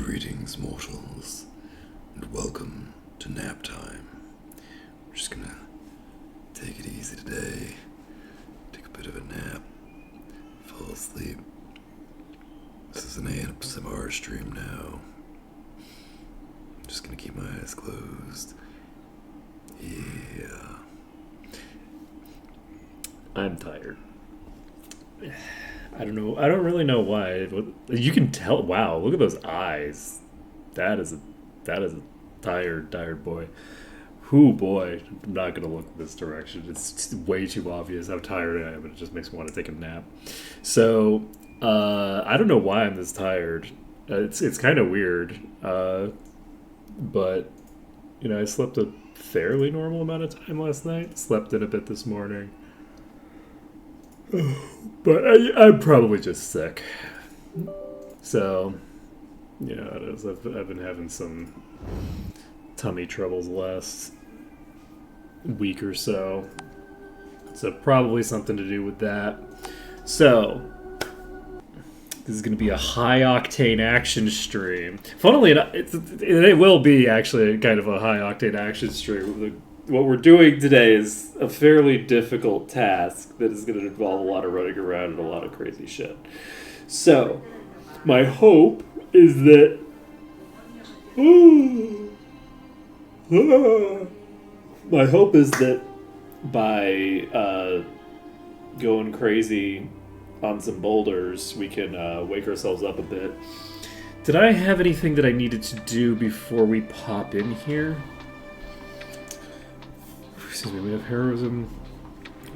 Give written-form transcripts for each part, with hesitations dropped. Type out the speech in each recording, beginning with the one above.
Greetings, mortals, and welcome to nap time. We're just gonna take it easy today, take a bit of a nap, fall asleep. This is an ASMR stream now. Just gonna keep my eyes closed. Yeah. I'm tired. I don't know. I don't really know why. You can tell. Wow, look at those eyes. That is a tired boy. Whoo boy, I'm not gonna look this direction. It's way too obvious how tired I am. It just makes me want to take a nap. So I don't know why I'm this tired. It's kind of weird. But I slept a fairly normal amount of time last night. Slept in a bit this morning. But I'm probably just sick. So, it is. I've been having some tummy troubles the last week or so. So probably something to do with that. So, this is going to be a high-octane action stream. Funnily enough, it will be actually kind of a high-octane action stream. What we're doing today is a fairly difficult task that is going to involve a lot of running around and a lot of crazy shit. So, my hope is that... my hope is that by going crazy on some boulders, we can wake ourselves up a bit. Did I have anything that I needed to do before we pop in here? Excuse me, we have heroism,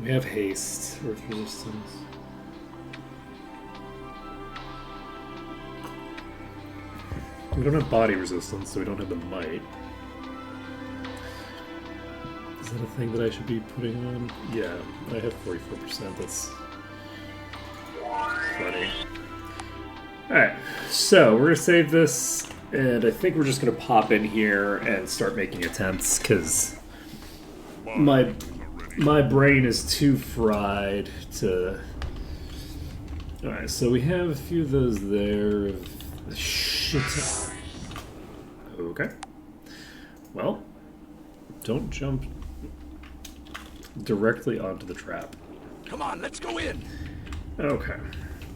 we have haste, earth resistance. We don't have body resistance, so we don't have the might. Is that a thing that I should be putting on? Yeah, I have 44%, that's funny. Alright, so we're going to save this, and I think we're just going to pop in here and start making attempts, because my brain is too fried to... Alright, so we have a few of those there. Shit. Okay. Well, don't jump directly onto the trap. Come on, let's go in! Okay.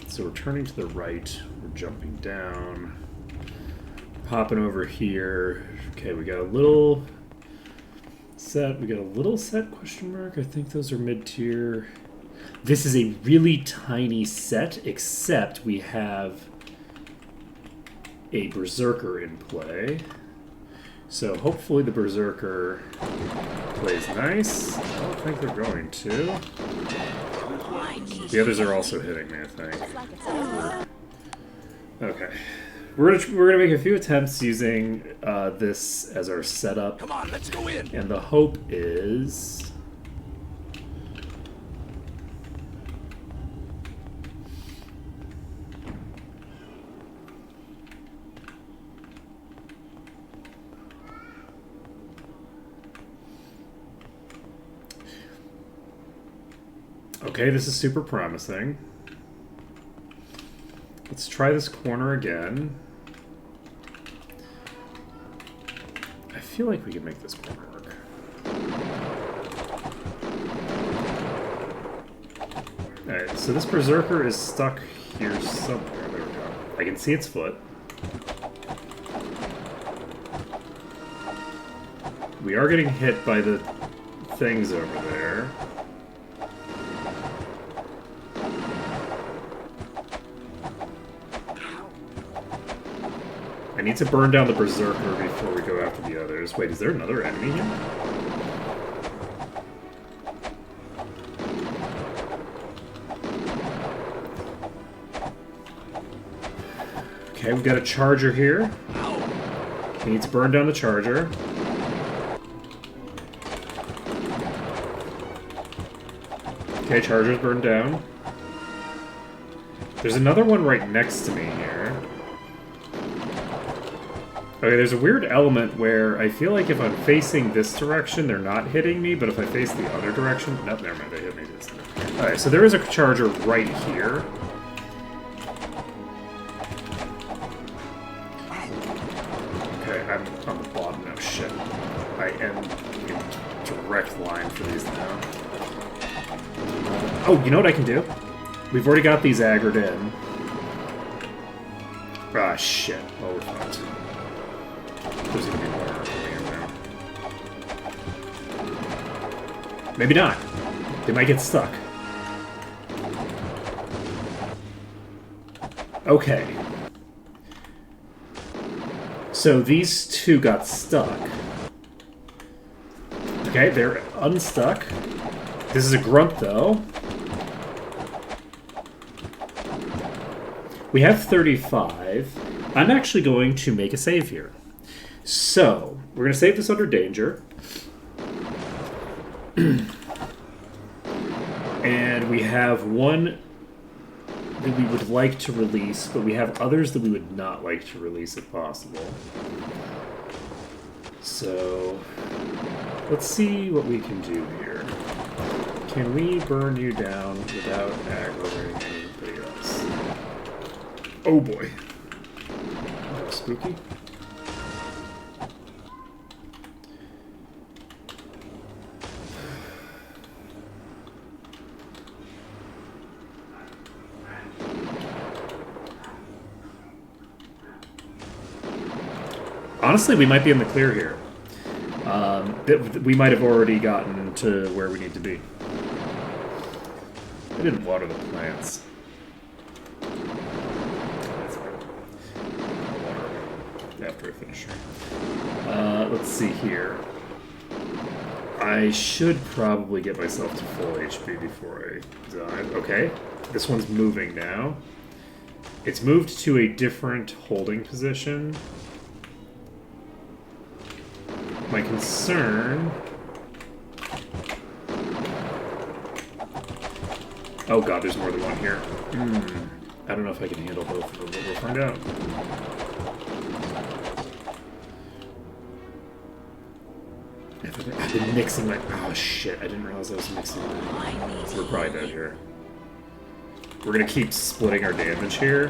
So we're turning to the right. We're jumping down. Popping over here. Okay, we got a little... set. We got a little set question mark. I think those are mid-tier. This is a really tiny set, except we have a Berserker in play. So hopefully the Berserker plays nice. I don't think they're going to. The others are also hitting me, I think. Okay. We're gonna make a few attempts using this as our setup. Come on, let's go in. And the hope is okay, this is super promising. Let's try this corner again. I feel like we can make this corner work. Alright, so this Berserker is stuck here somewhere. There we go. I can see its foot. We are getting hit by the things over there. I need to burn down the Berserker before we go after the others. Wait, is there another enemy here? Okay, we've got a Charger here. We need to burn down the Charger. Okay, Charger's burned down. There's another one right next to me here. Okay, there's a weird element where I feel like if I'm facing this direction, they're not hitting me, but if I face the other direction... Nope, never mind, they hit me this time. Alright, so there is a Charger right here. I'm on the bottom now. Shit. I am in direct line for these now. Oh, you know what I can do? We've already got these aggroed in. Ah, shit. Oh, we're fucked. There's gonna be more coming in now. Maybe not. They might get stuck. Okay. So these two got stuck. Okay, they're unstuck. This is a grunt, though. We have 35. I'm actually going to make a save here. So, we're going to save this under danger. And we have one that we would like to release, but we have others that we would not like to release if possible. So, let's see what we can do here. Can we burn you down without aggravating anybody else? Oh boy. That was spooky. Honestly, we might be in the clear here. We might have already gotten to where we need to be. I didn't water the plants. That's fine. I'll water them after I finish here. Let's see here. I should probably get myself to full HP before I die. Okay, this one's moving now. It's moved to a different holding position. My concern... Oh god, there's more than one here. I don't know if I can handle both of them, but we'll find out. I've been mixing my... Oh shit, I didn't realize I was mixing my... We're probably dead here. We're gonna keep splitting our damage here.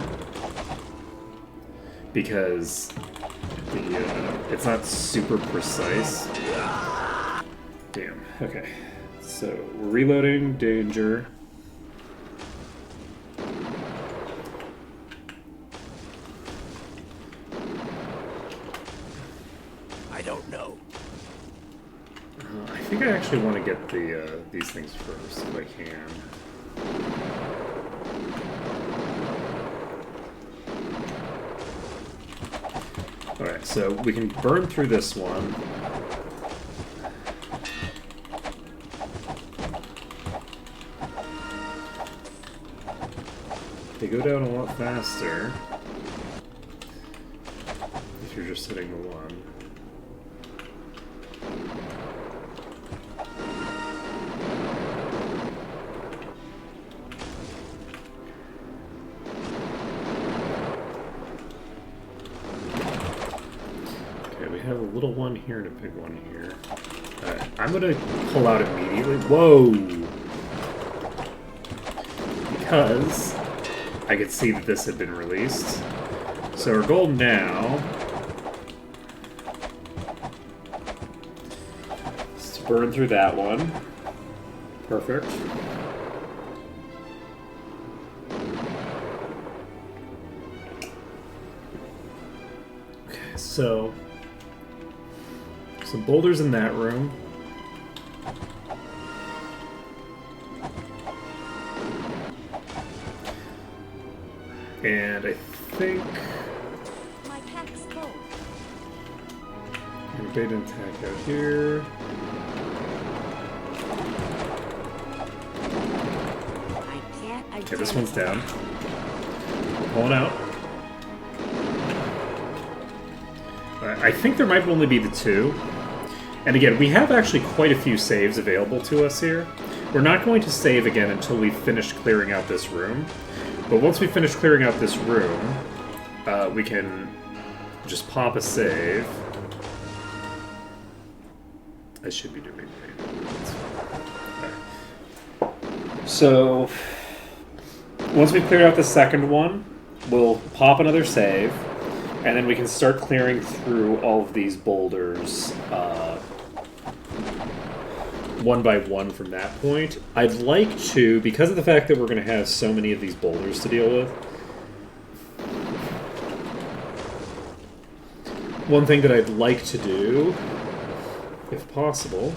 Because... it's not super precise. Damn. Okay. So, we're reloading danger. I don't know. I think I actually want to get the these things first, if I can. Alright, so we can burn through this one. They go down a lot faster if you're just hitting the one. Have a little one here and a big one here. Alright, I'm gonna pull out immediately. Whoa! Because I could see that this had been released. So our goal now is to burn through that one. Perfect. Okay, so some boulders in that room. And I think... My pack's full. And bait and attack out here. Okay, this one's down. Pulling out. Alright, I think there might only be the two. And again, we have actually quite a few saves available to us here. We're not going to save again until we finish clearing out this room. But once we finish clearing out this room, we can just pop a save. I should be doing it. Okay. So, once we've cleared out the second one, we'll pop another save. And then we can start clearing through all of these boulders one by one from that point. I'd like to, because of the fact that we're going to have so many of these boulders to deal with, one thing that I'd like to do, if possible,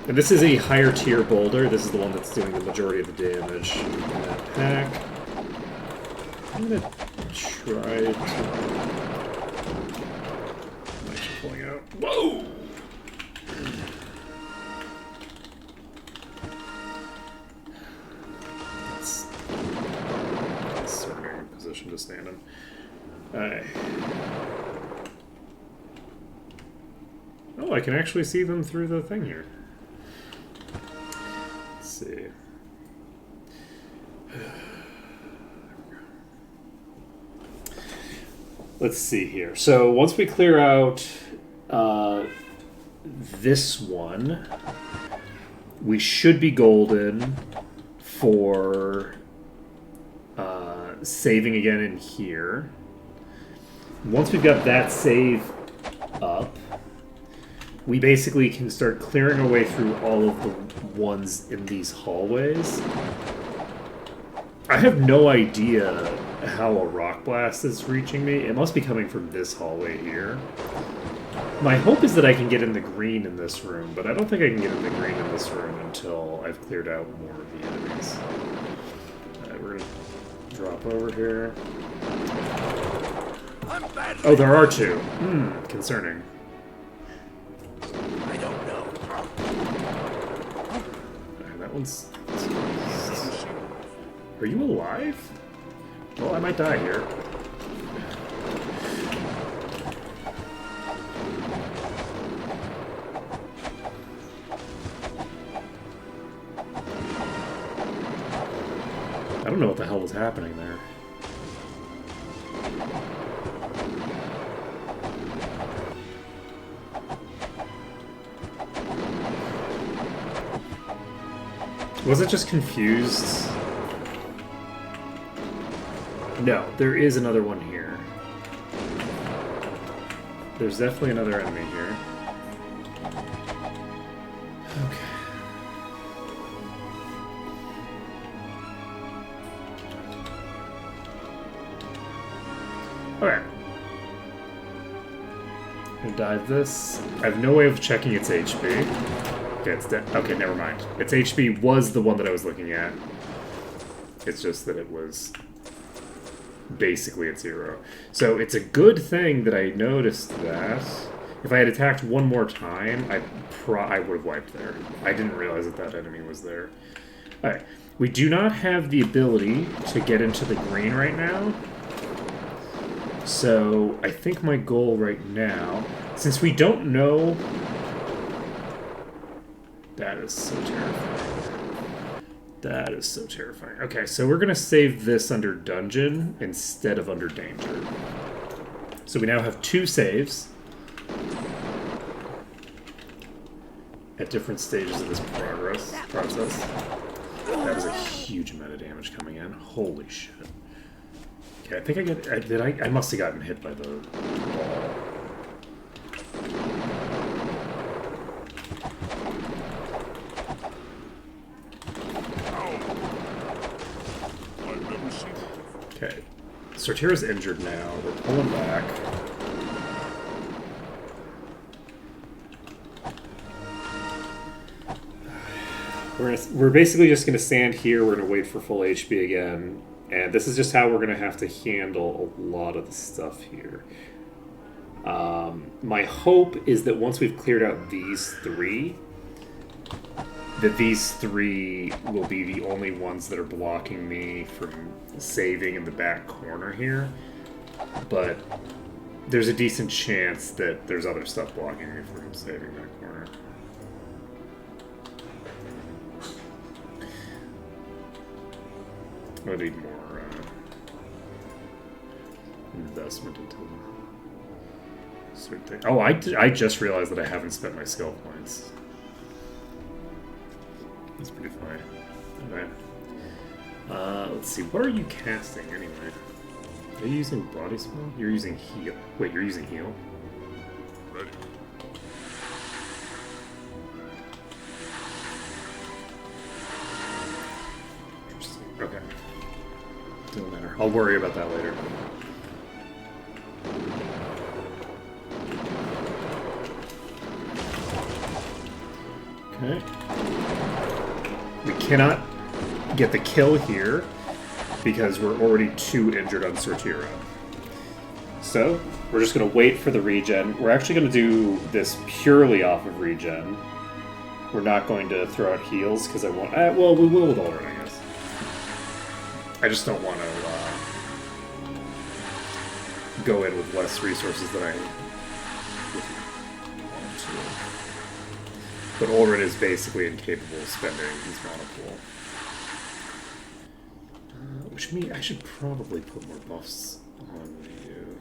and this is a higher tier boulder, this is the one that's doing the majority of the damage in that pack. I'm going to try to... I'm actually pulling out. Whoa! That's certainly a good position to stand in. Alright. Oh, I can actually see them through the thing here. Let's see. Let's see here. So once we clear out this one, we should be golden for saving again in here. Once we've got that save up, we basically can start clearing our way through all of the ones in these hallways. I have no idea how a rock blast is reaching me. It must be coming from this hallway here. My hope is that I can get in the green in this room, but I don't think I can get in the green in this room until I've cleared out more of the enemies. Alright, we're gonna drop over here. Oh, there are two. Concerning. I don't know. Alright, that one's... Are you alive? Well, I might die here. I don't know what the hell was happening there. Was it just confused? No, there is another one here. There's definitely another enemy here. Okay. Alright. I'm gonna dive this. I have no way of checking its HP. Okay, it's dead. Okay, never mind. Its HP was the one that I was looking at. It's just that it was basically at 0. So it's a good thing that I noticed that. If I had attacked one more time, I would have wiped there. I didn't realize that that enemy was there. Alright. We do not have the ability to get into the green right now. So I think my goal right now, since we don't know... That is so terrifying. That is so terrifying. Okay, so we're going to save this under dungeon instead of under danger. So we now have 2 saves at different stages of this process. That was a huge amount of damage coming in. Holy shit. Okay, I think I must have gotten hit by the ball. Okay, Sortira's injured now. We're pulling back. We're basically just going to stand here. We're going to wait for full HP again. And this is just how we're going to have to handle a lot of the stuff here. My hope is that once we've cleared out these 3, that these 3 will be the only ones that are blocking me from saving in the back corner here. But there's a decent chance that there's other stuff blocking me from saving that corner. I need more investment into certain things. Oh, I just realized that I haven't spent my skill points. That's pretty funny. Okay. Let's see. What are you casting anyway? Are you using body spell? You're using heal. Wait, you're using heal? Ready. Interesting. Okay. Doesn't matter. I'll worry about that later. Okay. We cannot get the kill here because we're already 2 injured on Sortira. So, we're just going to wait for the regen. We're actually going to do this purely off of regen. We're not going to throw out heals because I want... well, we will with Ulrich, I guess. I just don't want to go in with less resources than I would want to. But Ulrich is basically incapable of spending his mana pool. Which means I should probably put more buffs on you.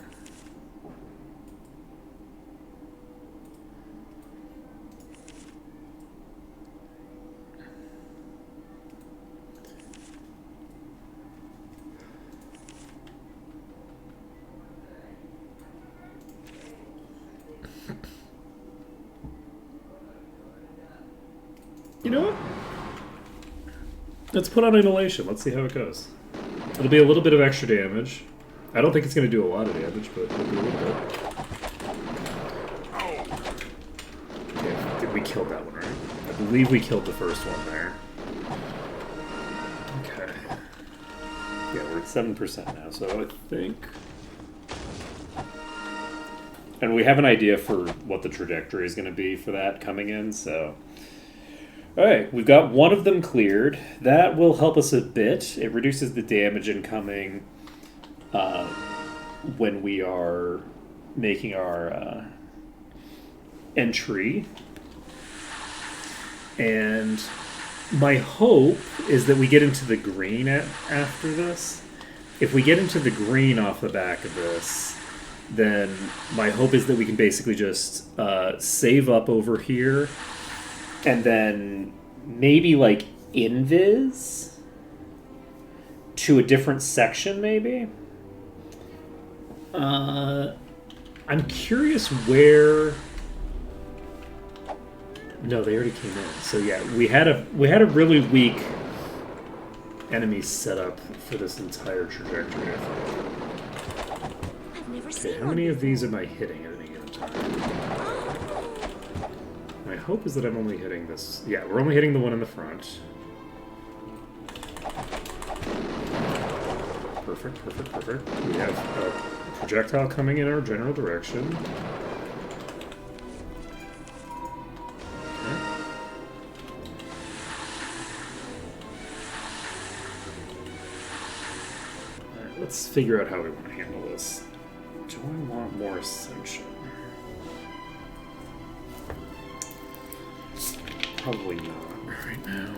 You know what? Let's put on Inhalation. Let's see how it goes. It'll be a little bit of extra damage. I don't think it's going to do a lot of damage, but it'll be a little bit. Okay, we killed that one, right? I believe we killed the first one there. Okay. Yeah, we're at 7% now, so I think... And we have an idea for what the trajectory is going to be for that coming in, so... Alright, we've got one of them cleared. That will help us a bit. It reduces the damage incoming when we are making our entry. And my hope is that we get into the green after this. If we get into the green off the back of this, then my hope is that we can basically just save up over here and then maybe like invis to a different section maybe. I'm curious where... No, they already came in. So yeah, we had a really weak enemy set up for this entire trajectory, I think. I've never Okay, seen how one many of before. these am I hitting at any given time? My hope is that I'm only hitting this. Yeah, we're only hitting the one in the front. Perfect, perfect, perfect. We have a projectile coming in our general direction. Okay. Alright, let's figure out how we want to handle this. Do I want more Ascension? Probably not right now.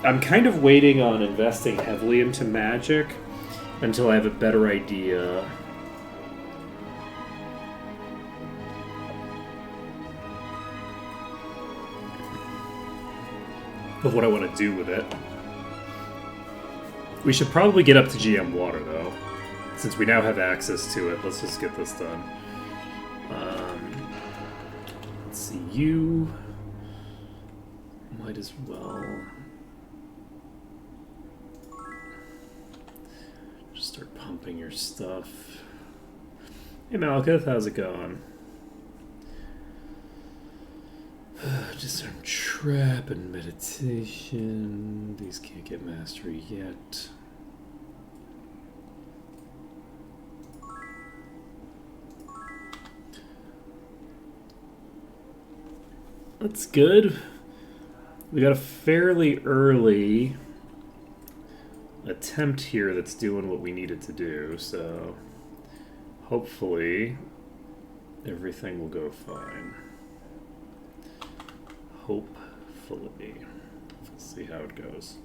I'm kind of waiting on investing heavily into magic until I have a better idea of what I want to do with it. We should probably get up to GM Water, though. Since we now have access to it, let's just get this done. Let's see, you might as well just start pumping your stuff. Hey Malekith, how's it going? Disarm Trap and Meditation. These can't get mastery yet. That's good. We got a fairly early attempt here that's doing what we needed to do, so hopefully everything will go fine. Hopefully. Let's see how it goes.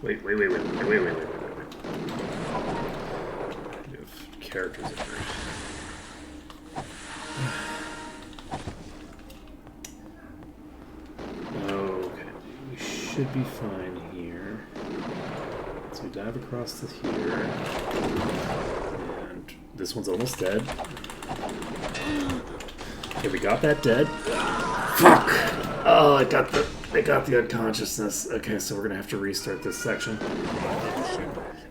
Right. Wait. character's injured. Okay, we should be fine here. So we dive across to here. And this one's almost dead. Okay, we got that dead. Fuck! Oh, I got the unconsciousness. Okay, so we're gonna have to restart this section.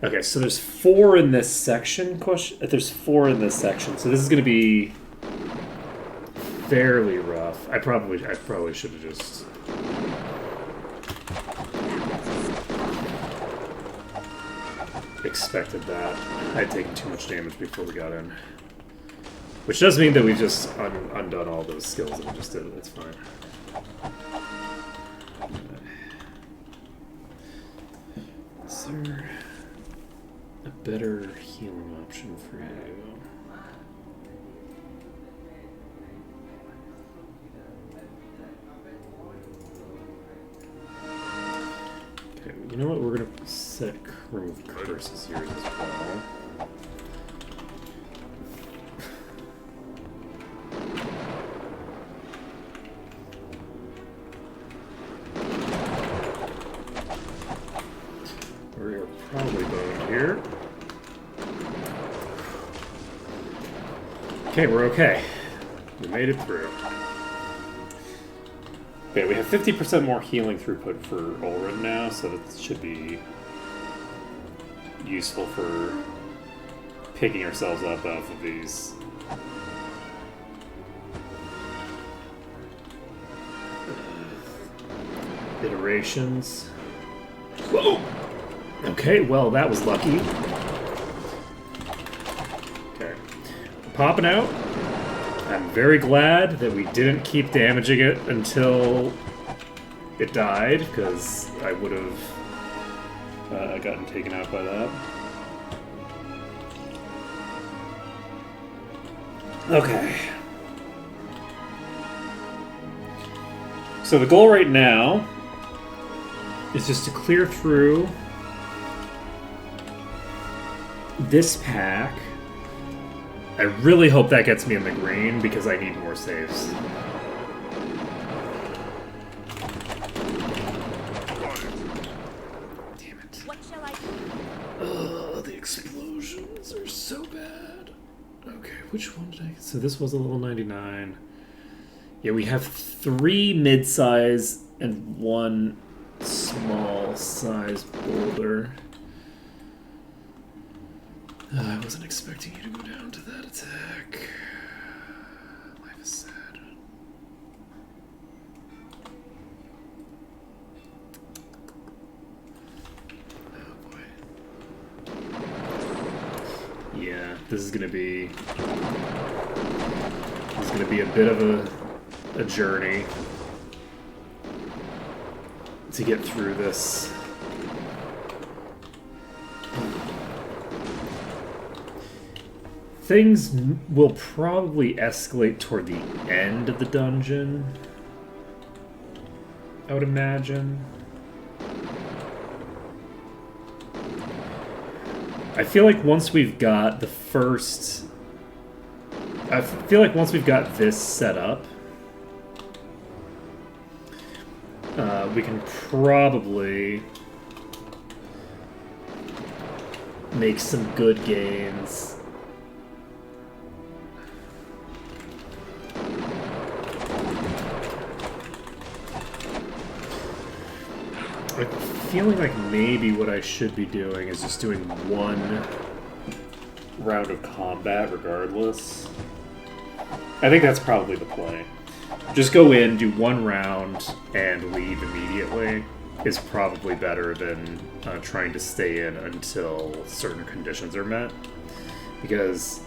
Okay, so there's 4 in this section. There's 4 in this section, so this is gonna be fairly rough. I probably should have just expected that. I had taken too much damage before we got in. Which does mean that we've just undone all those skills that we just did. That's fine. Is there a better healing option for you? Okay, you know what? We're gonna set remove curses here as well. We're probably boned here. Okay, we're okay. We made it through. Okay, we have 50% more healing throughput for Ulrun now, so that should be useful for picking ourselves up off of these. Iterations. Whoa! Okay, well, that was lucky. Okay. Popping out. I'm very glad that we didn't keep damaging it until it died, because I would have gotten taken out by that. Okay. So the goal right now is just to clear through this pack. I really hope that gets me in the green because I need more saves. Damn it. What shall I do? Ugh, the explosions are so bad. Okay, which one did I... So this was a level 99. Yeah, we have 3 mid-size and 1 small-size boulder. I wasn't expecting you to go down to that attack. Life is sad. Oh boy. Yeah, this is gonna be a bit of a journey to get through this. Things will probably escalate toward the end of the dungeon, I would imagine. I feel like once we've got this set up, we can probably make some good gains. I'm feeling like maybe what I should be doing is just doing 1 round of combat regardless. I think that's probably the play. Just go in, do 1 round, and leave immediately is probably better than trying to stay in until certain conditions are met. Because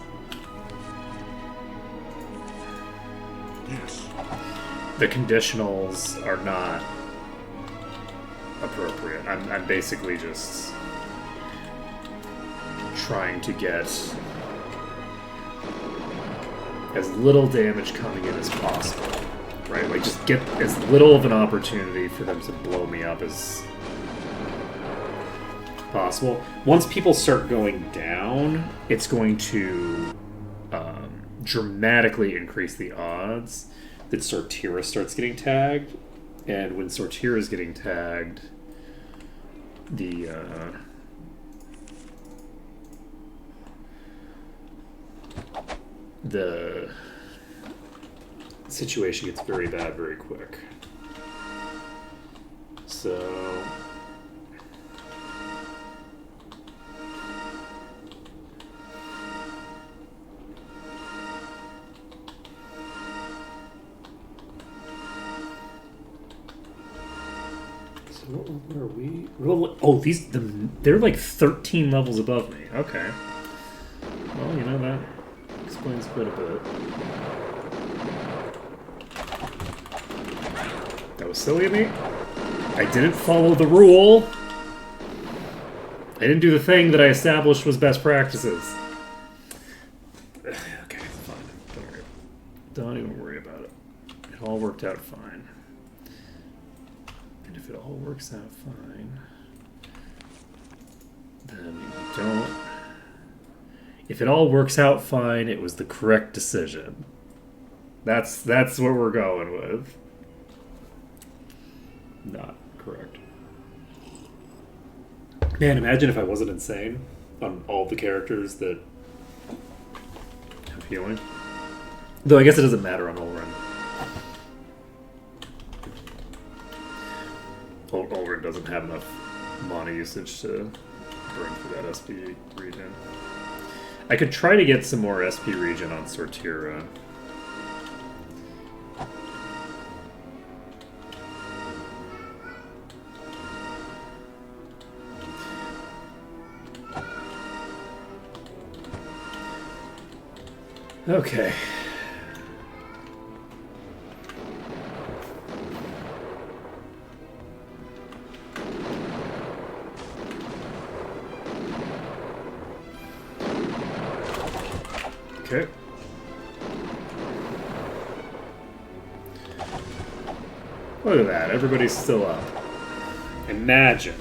the conditionals are not appropriate. I'm basically just trying to get as little damage coming in as possible, right? Like, just get as little of an opportunity for them to blow me up as possible. Once people start going down, it's going to dramatically increase the odds that Sortira starts getting tagged. And when Sortira is getting tagged, the situation gets very bad very quick. So what level are we? Oh, they're like 13 levels above me. Okay. Well, you know, that explains quite a bit. That was silly of me. I didn't follow the rule. I didn't do the thing that I established was best practices. Okay, fine. Don't even worry about it. It all worked out fine. And if it all works out fine, then you don't... If it all works out fine, it was the correct decision. That's what we're going with. Not correct. Man, imagine if I wasn't insane on all the characters that have healing. Though I guess it doesn't matter on Ulrun. Ulrun doesn't have enough mana usage to burn through that SP regen. I could try to get some more SP regen on Sortira. Okay. Okay. Look at that. Everybody's still up. Imagine.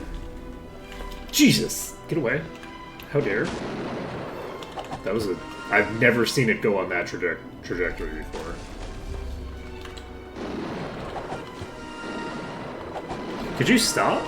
Jesus! Get away. How dare. That was a... I've never seen it go on that trajectory before. Could you stop?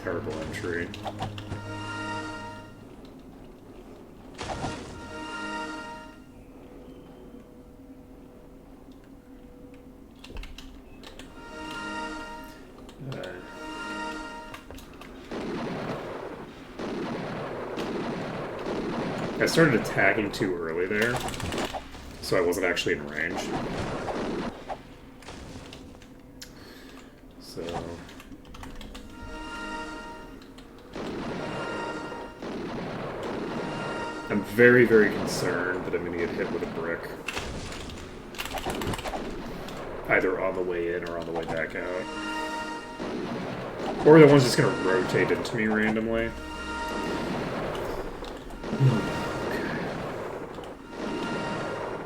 Terrible entry. I started attacking too early there, so I wasn't actually in range. So... I'm very, very concerned that I'm going to get hit with a brick. Either on the way in or on the way back out. Or the one's just going to rotate into me randomly.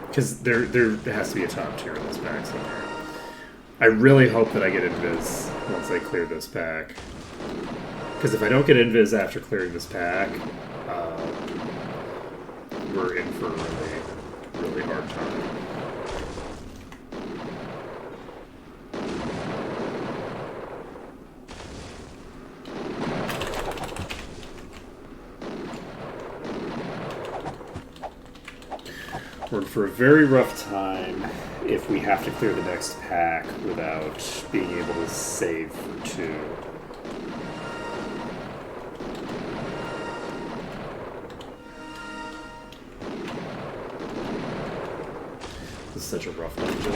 Because there has to be a top tier in this pack somewhere. I really hope that I get Invis once I clear this pack. Because if I don't get Invis after clearing this pack, we're in for a really, really hard time. We're in for a very rough time if we have to clear the next pack without being able to save for 2. This is such a rough dungeon.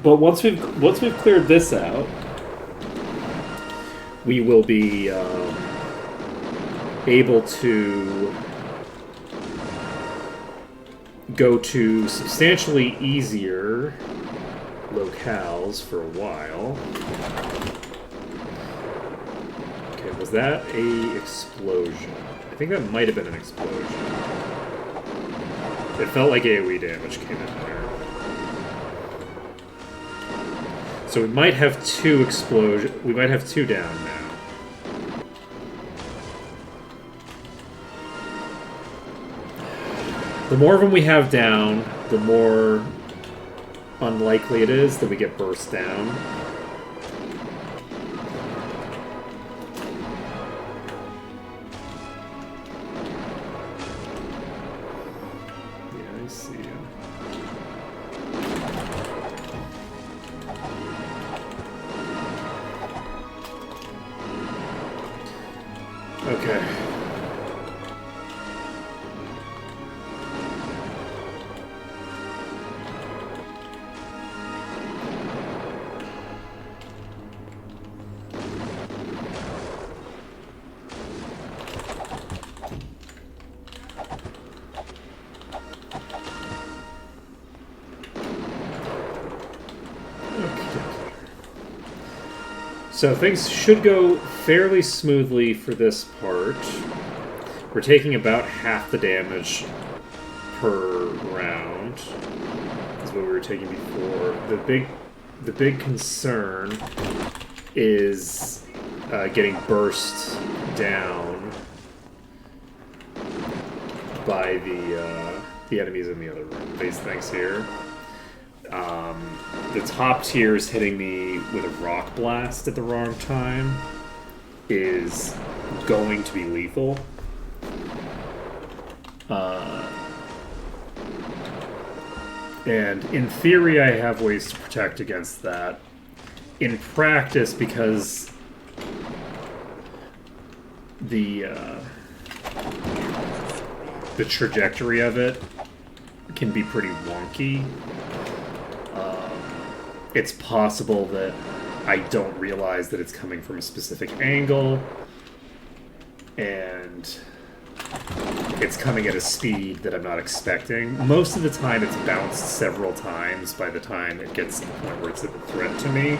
But once we've cleared this out, we will be able to go to substantially easier locales for a while. Okay, was that a explosion? I think that might have been an explosion. It felt like AoE damage came in there. So we might have two explosions. We might have two down now. The more of them we have down, the more unlikely it is that we get burst down. Yeah, I see you. Okay. So things should go fairly smoothly for this part. We're taking about half the damage per round. That's what we were taking before. The big concern is getting burst down by the enemies in the other room. These things here. The top tier is hitting me with a rock blast at the wrong time is going to be lethal. And in theory, I have ways to protect against that. In practice, because the trajectory of it can be pretty wonky. It's possible that I don't realize that it's coming from a specific angle, and it's coming at a speed that I'm not expecting. Most of the time, it's bounced several times by the time it gets to the point where it's a threat to me.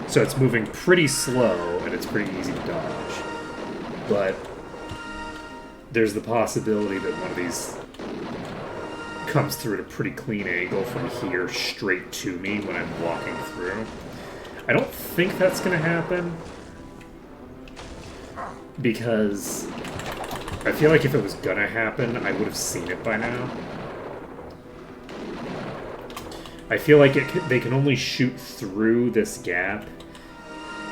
So it's moving pretty slow, and it's pretty easy to dodge. But there's the possibility that one of these comes through at a pretty clean angle from here straight to me when I'm walking through. I don't think that's going to happen, because I feel like if it was going to happen, I would have seen it by now. I feel like they can only shoot through this gap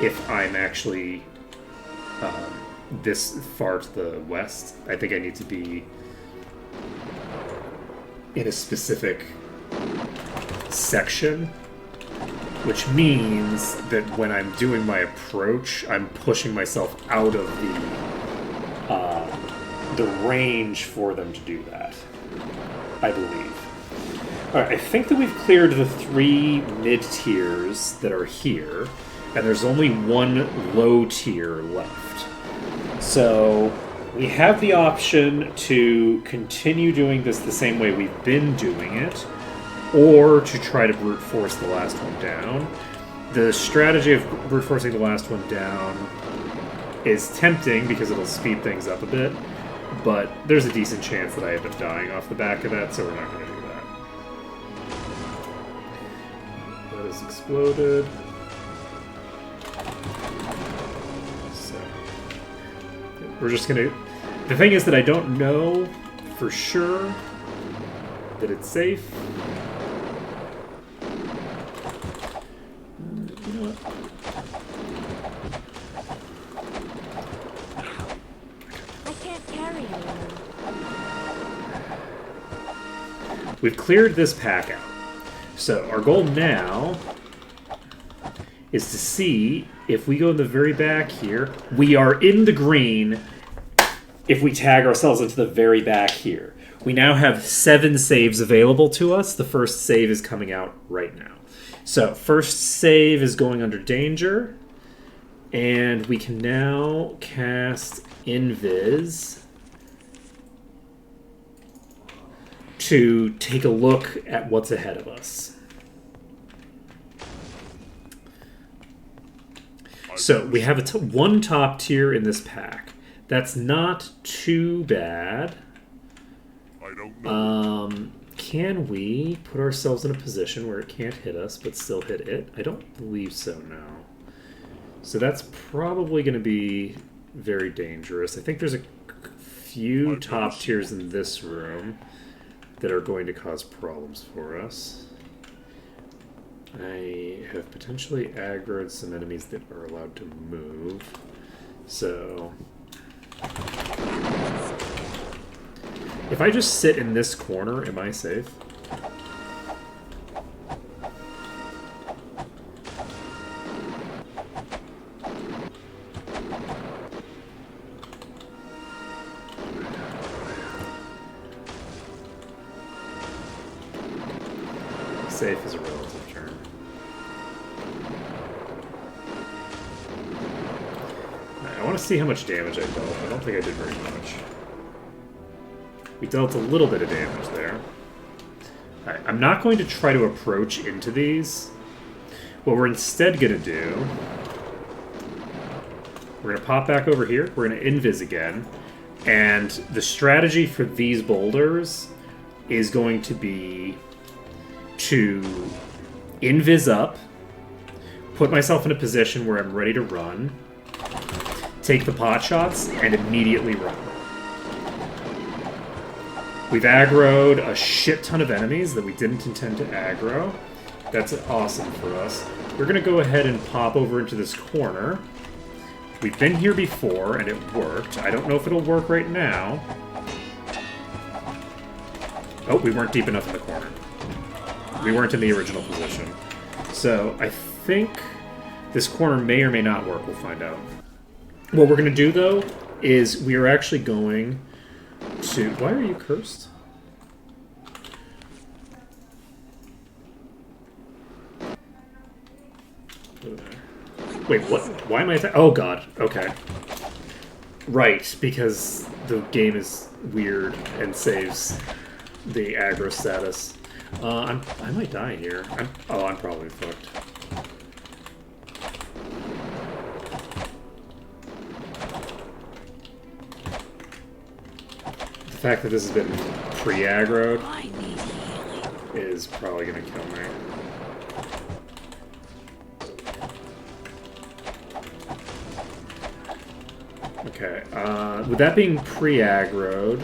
if I'm actually this far to the west. I think I need to be in a specific section, which means that when I'm doing my approach, I'm pushing myself out of the range for them to do that, I believe. Alright, I think that we've cleared the 3 mid-tiers that are here, and there's only 1 low tier left. So we have the option to continue doing this the same way we've been doing it, or to try to brute force the last one down. The strategy of brute forcing the last one down is tempting because it'll speed things up a bit, but there's a decent chance that I end up dying off the back of that, so we're not going to do that. That has exploded. So we're just going to... The thing is that I don't know for sure that it's safe. You know what? I can't carry you. We've cleared this pack out. So our goal now is to see if we go in the very back here. We are in the green if we tag ourselves into the very back here. We now have 7 saves available to us. The first save is coming out right now. So, first save is going under danger. And we can now cast Invis to take a look at what's ahead of us. So we have one top tier in this pack. That's not too bad. I don't know. Can we put ourselves in a position where it can't hit us but still hit it? I don't believe so, no. So that's probably going to be very dangerous. I think there's a few top tiers in this room that are going to cause problems for us. I have potentially aggroed some enemies that are allowed to move. So if I just sit in this corner, am I safe? Safe is a relative term. I want to see how much damage I dealt. I don't think I did very much. We dealt a little bit of damage there. Alright, I'm not going to try to approach into these. What we're instead going to do... We're going to pop back over here. We're going to invis again. And the strategy for these boulders is going to be to invis up, put myself in a position where I'm ready to run, take the pot shots, and immediately run. We've aggroed a shit ton of enemies that we didn't intend to aggro. That's awesome for us. We're going to go ahead and pop over into this corner. We've been here before, and it worked. I don't know if it'll work right now. Oh, we weren't deep enough in the corner. We weren't in the original position. So I think this corner may or may not work. We'll find out. What we're going to do, though, is we are actually going to... Why are you cursed? Wait, what? Why am I... Oh, God. Okay. Right, because the game is weird and saves the aggro status. I might die here. I'm probably fucked. The fact that this has been pre-aggroed is probably going to kill me. Okay, with that being pre-aggroed...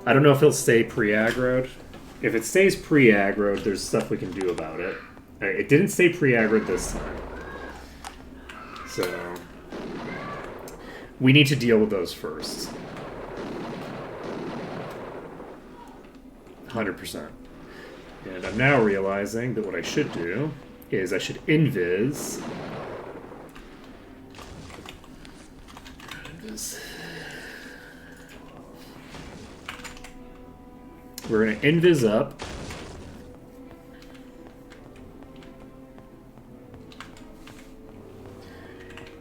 I don't know if it'll stay pre-aggroed. If it stays pre-aggroed, there's stuff we can do about it. It didn't stay pre-aggroed this time. So... we need to deal with those first. 100%. And I'm now realizing that what I should do is I should invis... We're going to invis up.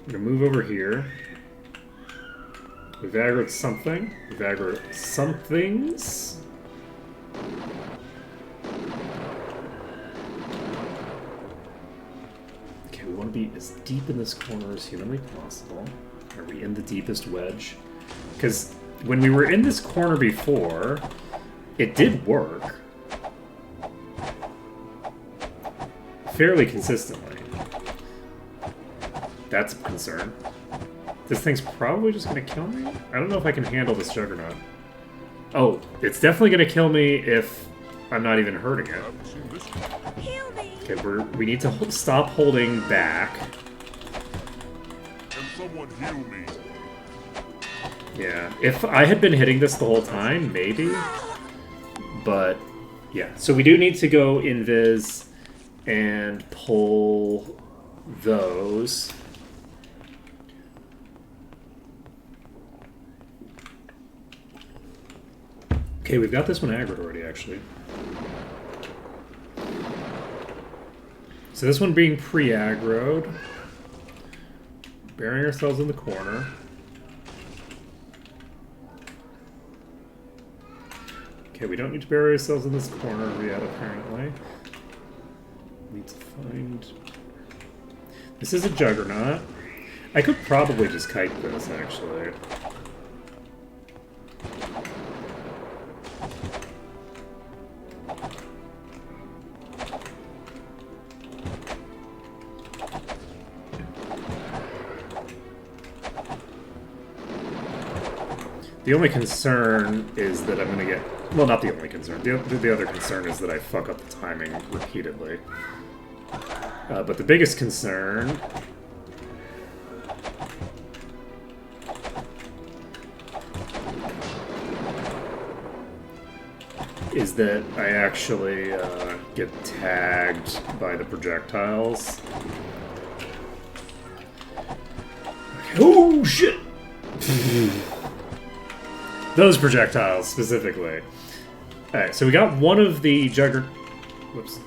I'm going to move over here. We've aggroed something. We've aggroed some things. Okay, we want to be as deep in this corner as humanly possible. Are we in the deepest wedge? Because when we were in this corner before... it did work. Fairly consistently. That's a concern. This thing's probably just going to kill me? I don't know if I can handle this Juggernaut. Oh, it's definitely going to kill me if I'm not even hurting it. Okay, we need to stop holding back. Can someone heal me? Yeah, if I had been hitting this the whole time, maybe. But, yeah. So we do need to go invis and pull those. Okay, we've got this one aggroed already, actually. So this one being pre-aggroed. Burying ourselves in the corner. Okay, we don't need to bury ourselves in this corner yet, apparently. Need to find... This is a Juggernaut. I could probably just kite this, actually. The only concern is that I'm going to get... Well, not the only concern. The other concern is that I fuck up the timing repeatedly. But the biggest concern... is that I actually get tagged by the projectiles. Oh, shit! Those projectiles, specifically. Alright, so we got one of the Whoops.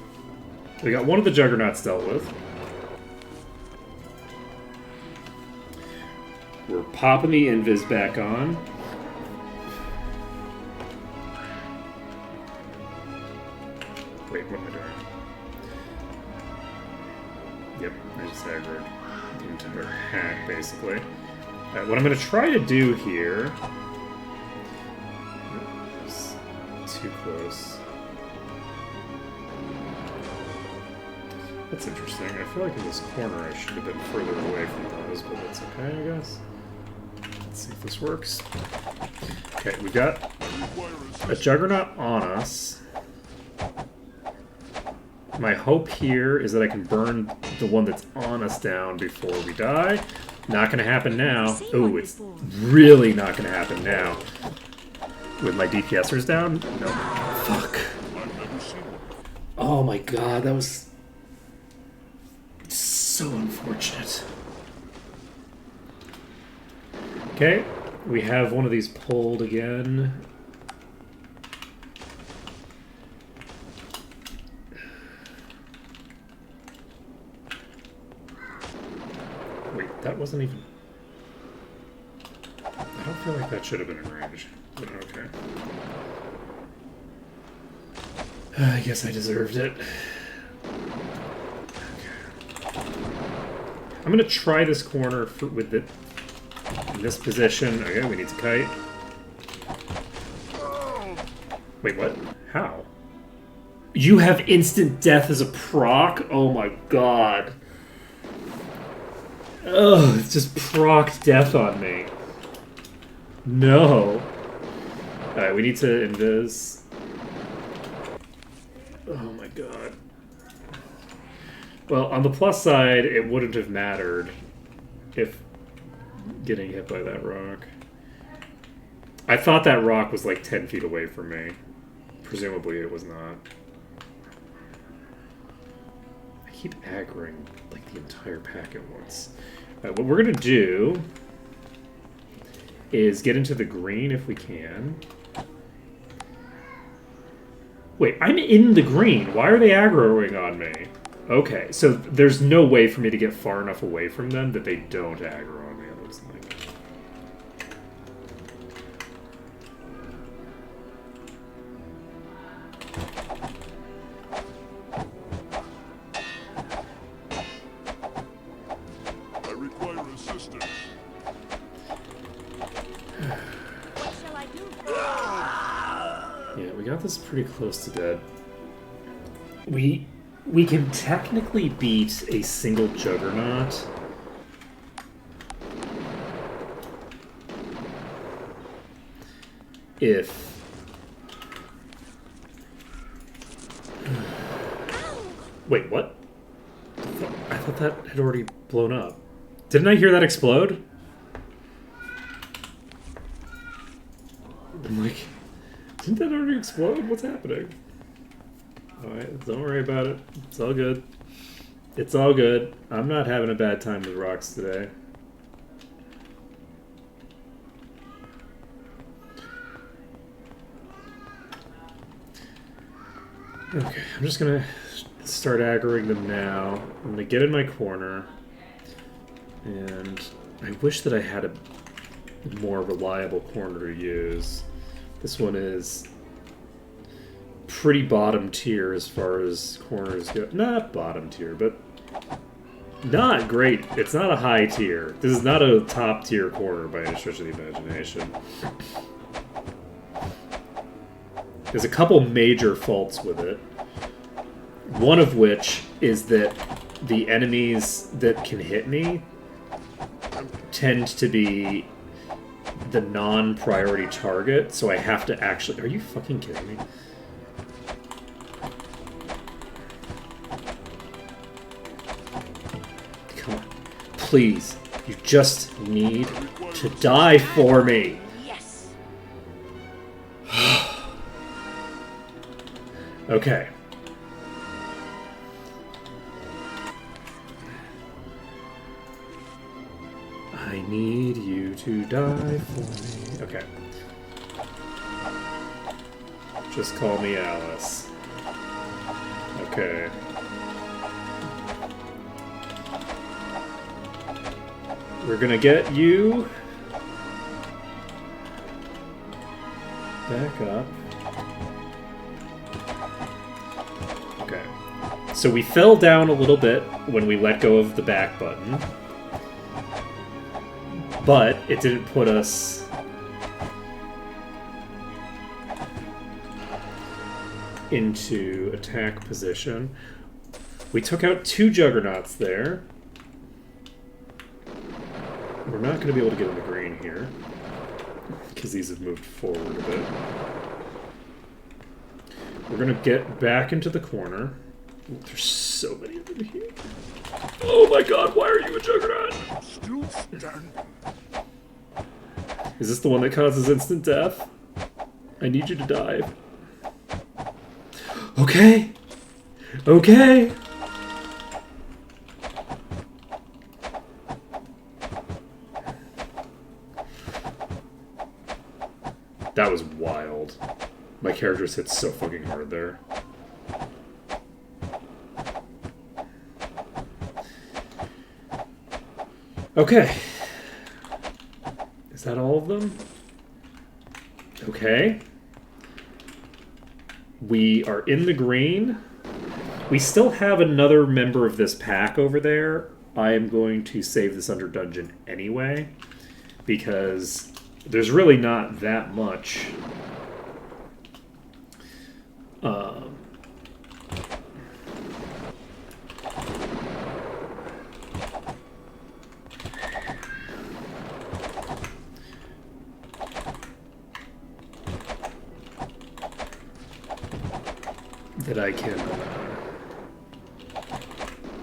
We got one of the Juggernauts dealt with. We're popping the invis back on. Wait, what am I doing? Yep, I just aggroed the entire hack, basically. Alright, what I'm going to try to do here... Too close. That's interesting. I feel like in this corner I should have been further away from those, but that's okay, I guess. Let's see if this works. Okay, we got a Juggernaut on us. My hope here is that I can burn the one that's on us down before we die. Not gonna happen now. Oh, it's really not gonna happen now. With my DPSers down? No. Fuck. Oh my god, that was so unfortunate. Okay, we have one of these pulled again. Wait, that wasn't even... I don't feel like that should have been in range. But okay. I guess I deserved it. Okay. I'm gonna try this corner with it in this position. Okay, we need to kite. Wait, what? How? You have instant death as a proc? Oh my god. Ugh, it's just proc death on me. No. Alright, we need to invis. Oh my god. Well, on the plus side, it wouldn't have mattered if getting hit by that rock. I thought that rock was like 10 feet away from me. Presumably it was not. I keep aggroing like the entire pack at once. What we're gonna do is get into the green if we can. Wait, I'm in the green. Why are they aggroing on me? Okay, so there's no way for me to get far enough away from them that they don't aggro on me, it looks like. I require assistance. What shall I do? Yeah, we got this pretty close to dead. We can technically beat a single Juggernaut. If... Wait, what? I thought that had already blown up. Didn't I hear that explode? I'm like, didn't that already explode? What's happening? Alright, don't worry about it. It's all good. It's all good. I'm not having a bad time with rocks today. Okay, I'm just gonna start aggroing them now. I'm gonna get in my corner. And I wish that I had a more reliable corner to use. This one is pretty bottom tier as far as corners go. Not bottom tier, but not great. It's not a high tier. This is not a top tier corner by any stretch of the imagination. There's a couple major faults with it. One of which is that the enemies that can hit me tend to be the non-priority target, so I have to actually... Are you fucking kidding me? Come on. Please. You just need to die for me. Yes. Okay. I need you to die for me. Okay. Just call me Alice. Okay. We're gonna get you back up. Okay. So we fell down a little bit when we let go of the back button. But it didn't put us into attack position. We took out 2 juggernauts there. We're not going to be able to get in the green here because these have moved forward a bit. We're going to get back into the corner. Ooh, there's so many of them here. Oh my god, why are you a juggernaut? Still standing. Is this the one that causes instant death? I need you to die. Okay. Okay. That was wild. My character's hit so fucking hard there. Okay. Is that all of them? Okay. We are in the green. We still have another member of this pack over there. I am going to save this under dungeon anyway, because there's really not that much. That I can...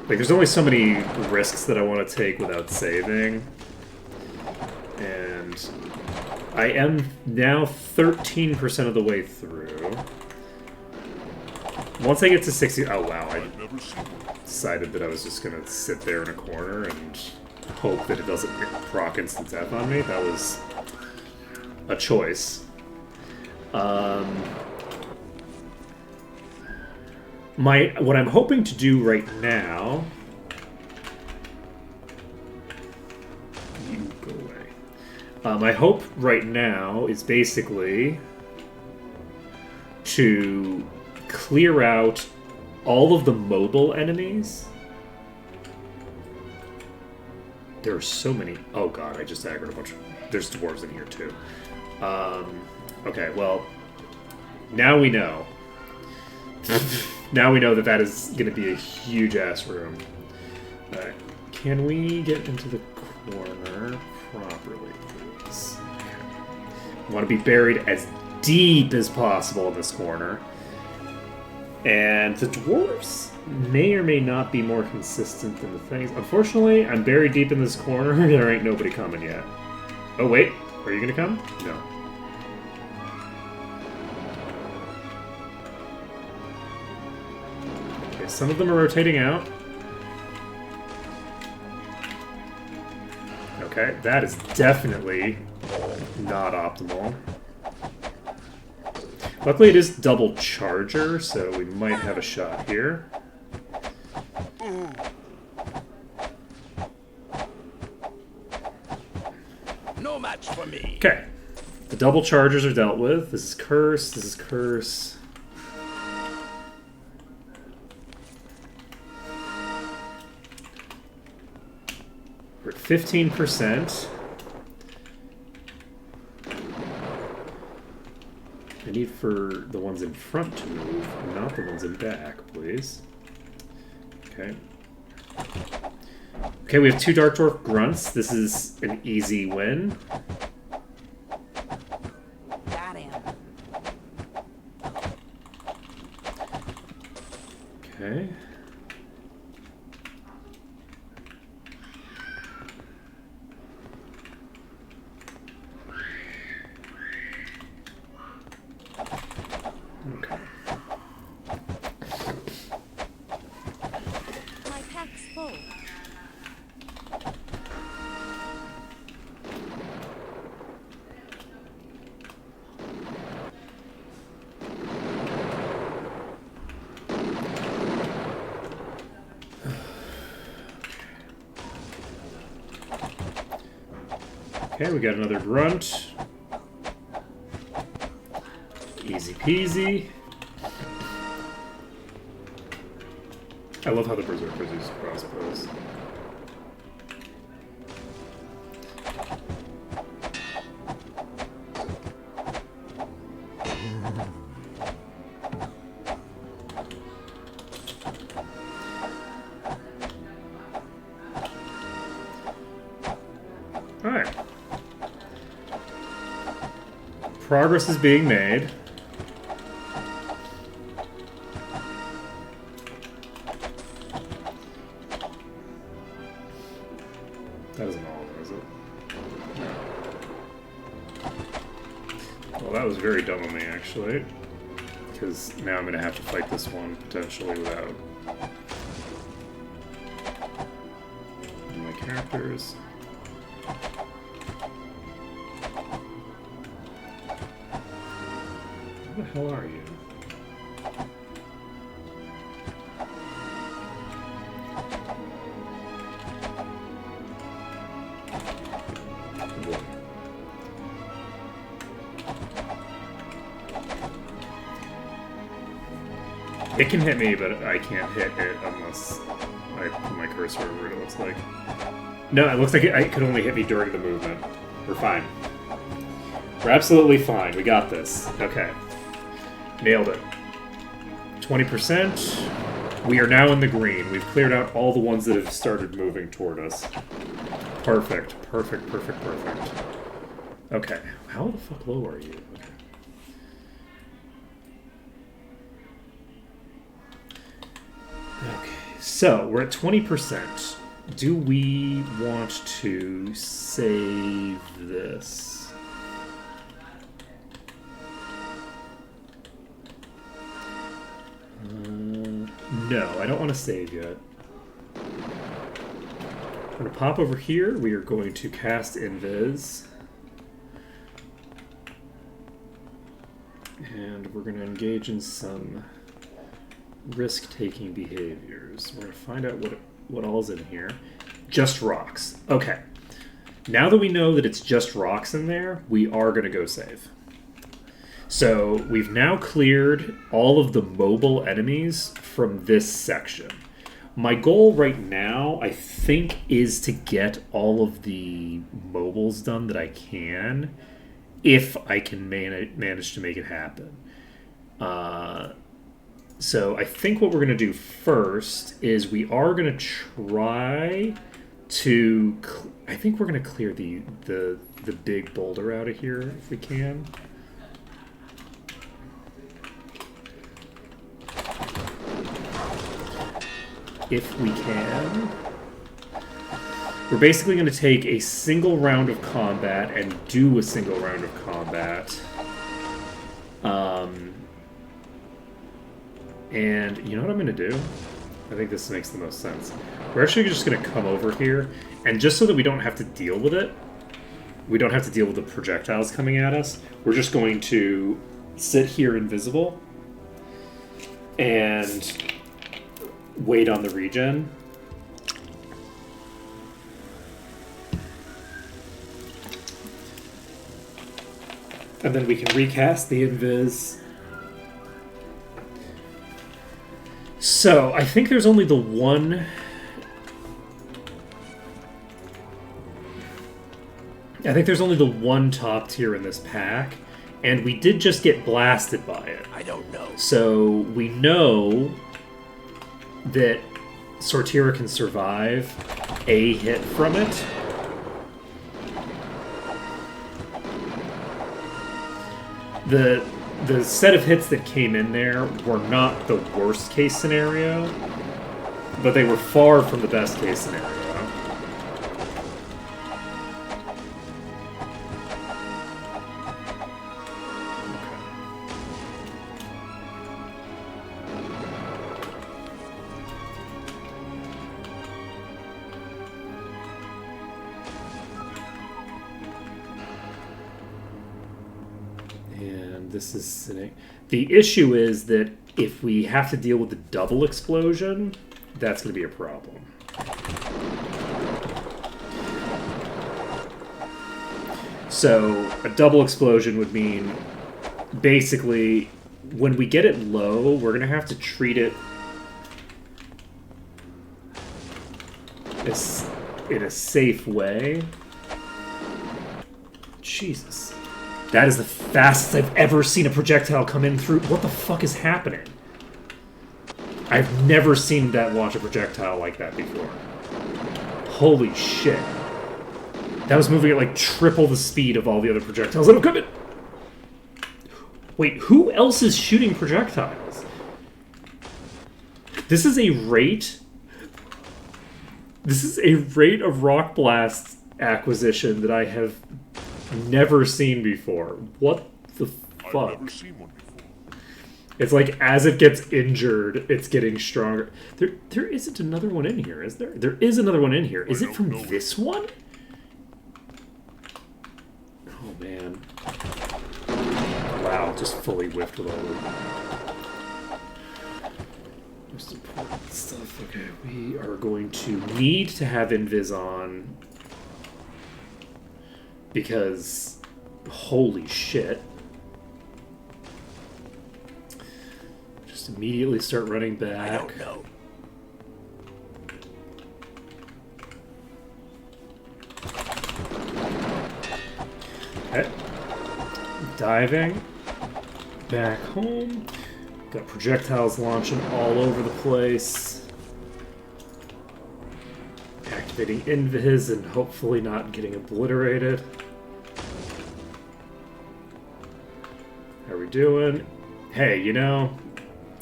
like, there's only so many risks that I want to take without saving. And I am now 13% of the way through. Once I get to 60... oh, wow. I decided that I was just going to sit there in a corner and hope that it doesn't proc instant death on me. That was a choice. What I'm hoping to do right now... you go away. My hope right now is basically to clear out all of the mobile enemies. There are so many... oh god, I just aggroed a bunch of... there's dwarves in here too. Okay, well, now we know. Now we know that that is going to be a huge-ass room. Alright. Can we get into the corner properly, please? Okay. I want to be buried as deep as possible in this corner. And the dwarves may or may not be more consistent than the things. Unfortunately, I'm buried deep in this corner. There ain't nobody coming yet. Oh, wait. Are you going to come? No. Some of them are rotating out. Okay, that is definitely not optimal. Luckily it is double charger, so we might have a shot here. No match for me. Okay. The double chargers are dealt with. This is curse, this is curse. We're at 15%. I need for the ones in front to move, not the ones in back, please. Okay. Okay, we have 2 Dark Dwarf Grunts. This is an easy win. Got him. Okay. Okay. My pack's full. Okay, we got another grunt. Easy peasy. I love how the berserkers use crossbows. Alright. Progress is being made. That isn't all of them, is it? No. Well, that was very dumb of me, actually. Because now I'm going to have to fight this one, potentially, without my characters. Where the hell are you? It can hit me, but I can't hit it unless I put my cursor over it, it looks like. No, it looks like it could only hit me during the movement. We're fine. We're absolutely fine. We got this. Okay. Nailed it. 20%. We are now in the green. We've cleared out all the ones that have started moving toward us. Perfect. Perfect, perfect, perfect. Okay. How the fuck low are you? Okay. Okay, so we're at 20%. Do we want to save this? No, I don't want to save yet. We're going to pop over here. We are going to cast Invis. And we're going to engage in some risk-taking behaviors. We're going to find out what all's in here. Just rocks. Okay. Now that we know that it's just rocks in there, we are going to go save. So we've now cleared all of the mobile enemies from this section. My goal right now, I think, is to get all of the mobiles done that I can, if I can manage to make it happen. So I think what we're going to do first is we are going to try to... I think we're going to clear the big boulder out of here if we can. If we can. We're basically going to take a single round of combat and do a single round of combat. And you know what I'm going to do? I think this makes the most sense. We're actually just going to come over here, and just so that we don't have to deal with it, we don't have to deal with the projectiles coming at us, we're just going to sit here invisible and wait on the regen. And then we can recast the invis. So, I think there's only the one... I think there's only the one top tier in this pack, and we did just get blasted by it. I don't know. So, we know that Sortira can survive a hit from it. The set of hits that came in there were not the worst case scenario, but they were far from the best case scenario. This is sitting. The issue is that if we have to deal with the double explosion, that's going to be a problem. So a double explosion would mean basically when we get it low, we're going to have to treat it as, in a safe way. Jesus. That is the fastest I've ever seen a projectile come in through. What the fuck is happening? I've never seen that launch a projectile like that before. Holy shit. That was moving at like triple the speed of all the other projectiles that have come in. Wait, who else is shooting projectiles? This is a rate... This is a rate of rock blast acquisition that I have never seen before. What the fuck? I've never seen one before. It's like as it gets injured, it's getting stronger. There isn't another one in here, is there? There is another one in here. Is it from this one? Oh man. Wow, just fully whiffed with all the most important stuff. Okay, we are going to need to have invis on because holy shit. Just immediately start running back. I don't know. Okay. Diving. Back home. Got projectiles launching all over the place. Activating invis and hopefully not getting obliterated. How are we doing? Hey, you know,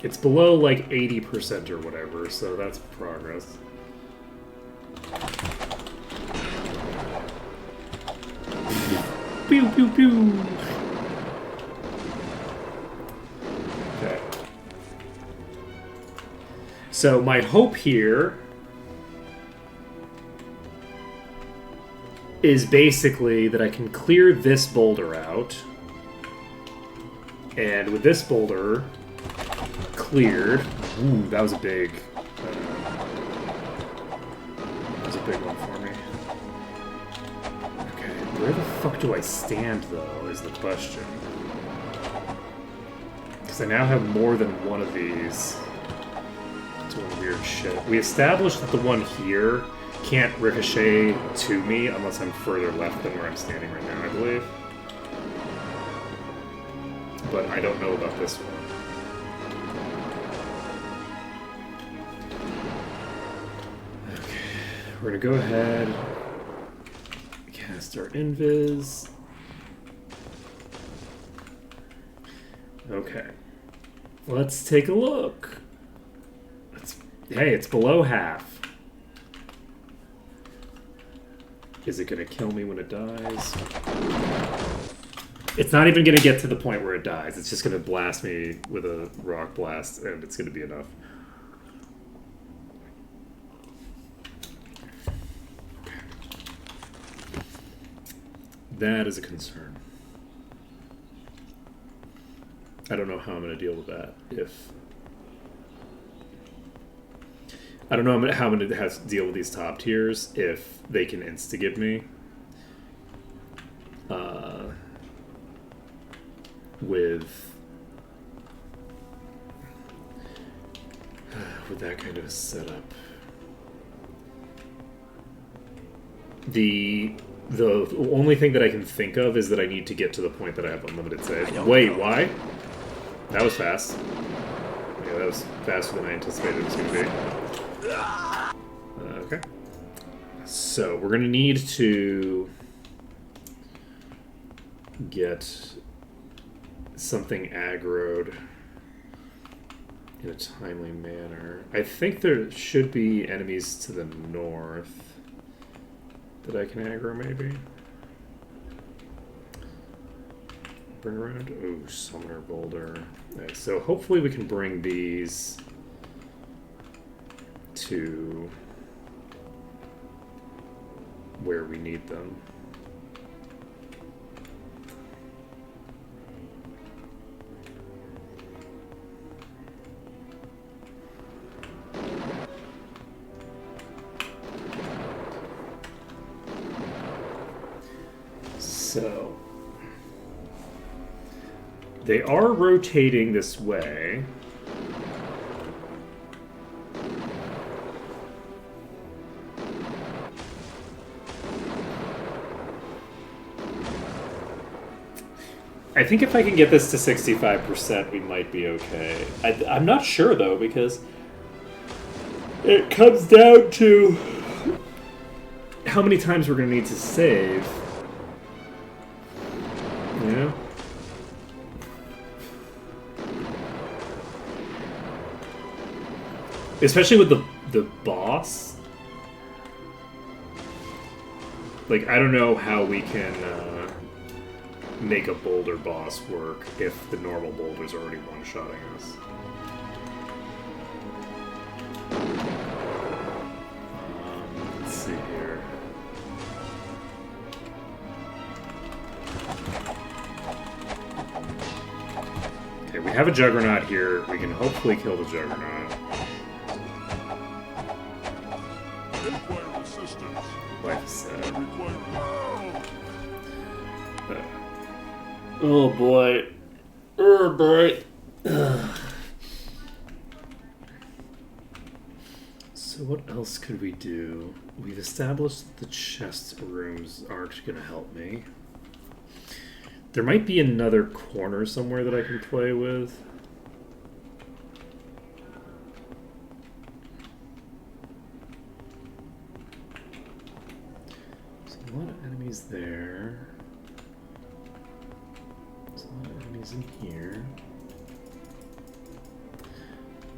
it's below like 80% or whatever, so that's progress. Pew pew pew! Okay. So my hope here is basically that I can clear this boulder out. And with this boulder cleared... Ooh, that was a big... that was a big one for me. Okay, where the fuck do I stand, though, is the question. Because I now have more than one of these. Doing weird shit. We established that the one here can't ricochet to me unless I'm further left than where I'm standing right now, I believe. But I don't know about this one. Okay, we're gonna go ahead, cast our invis. Okay, let's take a look. Hey, it's below half. Is it gonna kill me when it dies? It's not even going to get to the point where it dies. It's just going to blast me with a rock blast, and it's going to be enough. That is a concern. I don't know how I'm going to deal with that. I don't know how I'm going to have to deal with these top tiers if they can insta-give me. With that kind of a setup. The only thing that I can think of is that I need to get to the point that I have unlimited save. Wait, why? That was fast. Yeah, that was faster than I anticipated it was going to be. Okay. So, we're going to need to get something aggroed in a timely manner. I think there should be enemies to the north that I can aggro, maybe. Bring around. Oh, Summoner Boulder. Okay, so hopefully we can bring these to where we need them. So, they are rotating this way. I think if I can get this to 65%, we might be okay. I'm not sure, though, because it comes down to how many times we're going to need to save. You know? Especially with the boss. Like, I don't know how we can make a boulder boss work if the normal boulder's already one-shotting us. Let's see here. Okay, we have a Juggernaut here. We can hopefully kill the Juggernaut. Require assistance. Life is sad. Require help. Oh boy. Oh boy. So what else could we do? We've established that the chest rooms aren't going to help me. There might be another corner somewhere that I can play with. There's a lot of enemies there. There's a lot of enemies in here.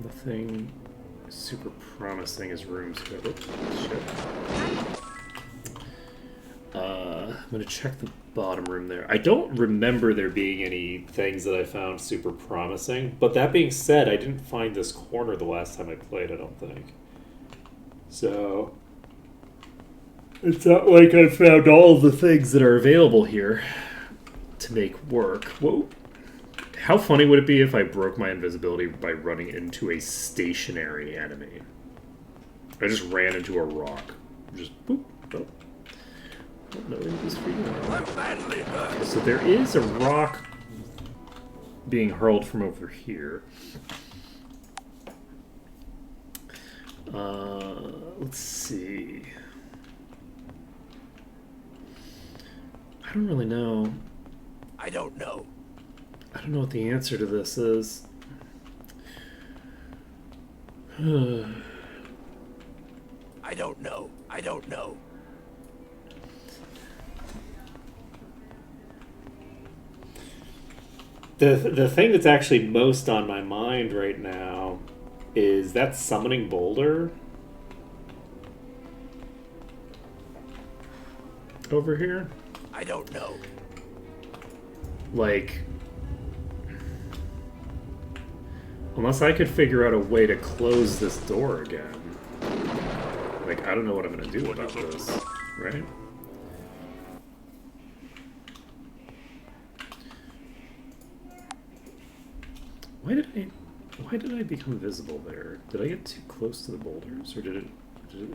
Nothing super promising as rooms go. Oops, shit. I'm gonna check the bottom room there. I don't remember there being any things that I found super promising, but that being said, I didn't find this corner the last time I played, I don't think. So, it's not like I found all of the things that are available here to make work. Whoa. How funny would it be if I broke my invisibility by running into a stationary enemy? I just ran into a rock. Just boop. Oh. No, it was for you. Okay, so there is a rock being hurled from over here. Let's see. I don't really know. I don't know. I don't know what the answer to this is. I don't know. I don't know. The thing that's actually most on my mind right now is that summoning boulder over here. I don't know. Like, unless I could figure out a way to close this door again. Like, I don't know what I'm gonna do about this, right? Why did I become visible there? Did I get too close to the boulders, or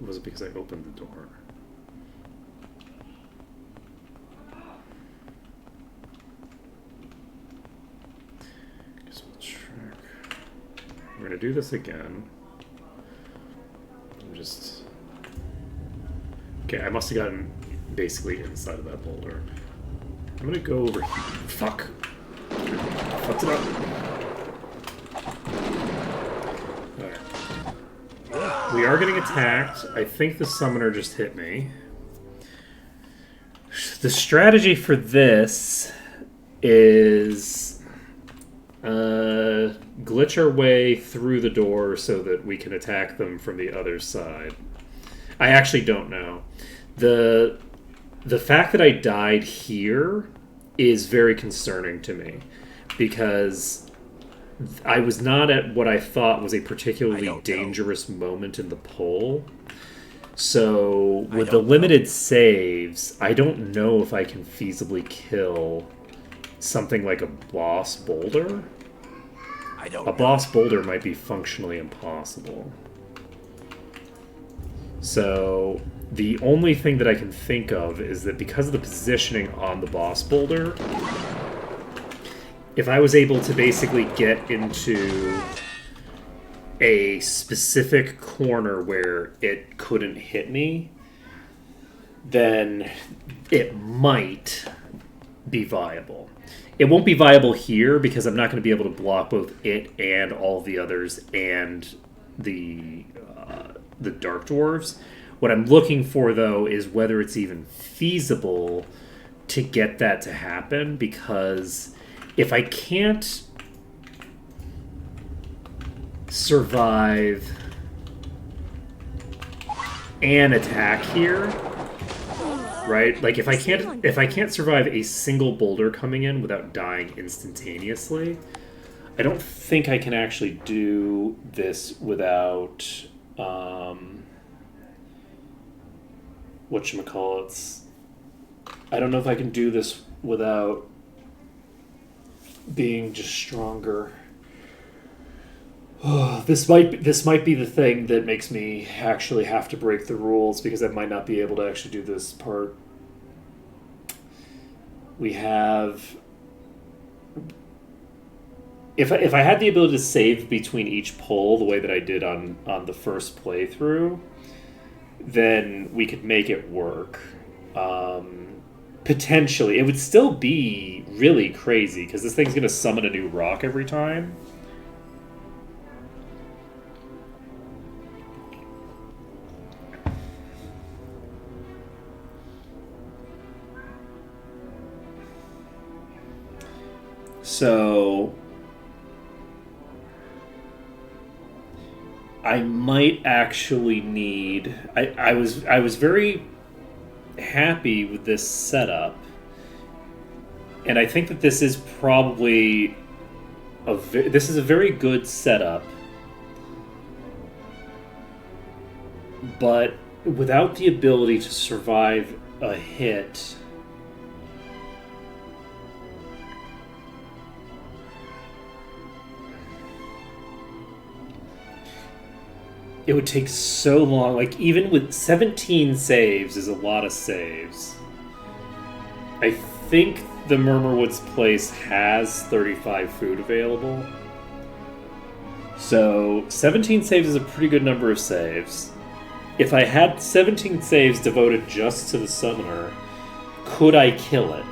was it because I opened the door? Guess we'll check. We're gonna do this again. Okay, I must have gotten basically inside of that boulder. I'm gonna go over here. Fuck! Fucked it up. Alright. We are getting attacked. I think the summoner just hit me. The strategy for this is glitch our way through the door so that we can attack them from the other side. I actually don't know. The fact that I died here is very concerning to me because I was not at what I thought was a particularly dangerous moment in the pull. So with the limited saves, I don't know if I can feasibly kill something like a boss boulder. A boss boulder might be functionally impossible. So the only thing that I can think of is that because of the positioning on the boss boulder, if I was able to basically get into a specific corner where it couldn't hit me, then it might be viable. It won't be viable here because I'm not going to be able to block both it and all the others and the Dark Dwarves. What I'm looking for, though, is whether it's even feasible to get that to happen, because if I can't survive an attack here, right? Like if I can't survive a single boulder coming in without dying instantaneously, I don't think I can actually do this without whatchamacallits. I don't know if I can do this without being just stronger. This might be the thing that makes me actually have to break the rules, because I might not be able to actually do this part. We have... If I had the ability to save between each pull the way that I did on the first playthrough, then we could make it work. Potentially. It would still be really crazy, because this thing's going to summon a new rock every time. So I might actually need... I was very happy with this setup, and I think that this is probably this is a very good setup, but without the ability to survive a hit, it would take so long. Like, even with 17 saves is a lot of saves. I think the Murmurwood's place has 35 food available. So 17 saves is a pretty good number of saves. If I had 17 saves devoted just to the summoner, could I kill it?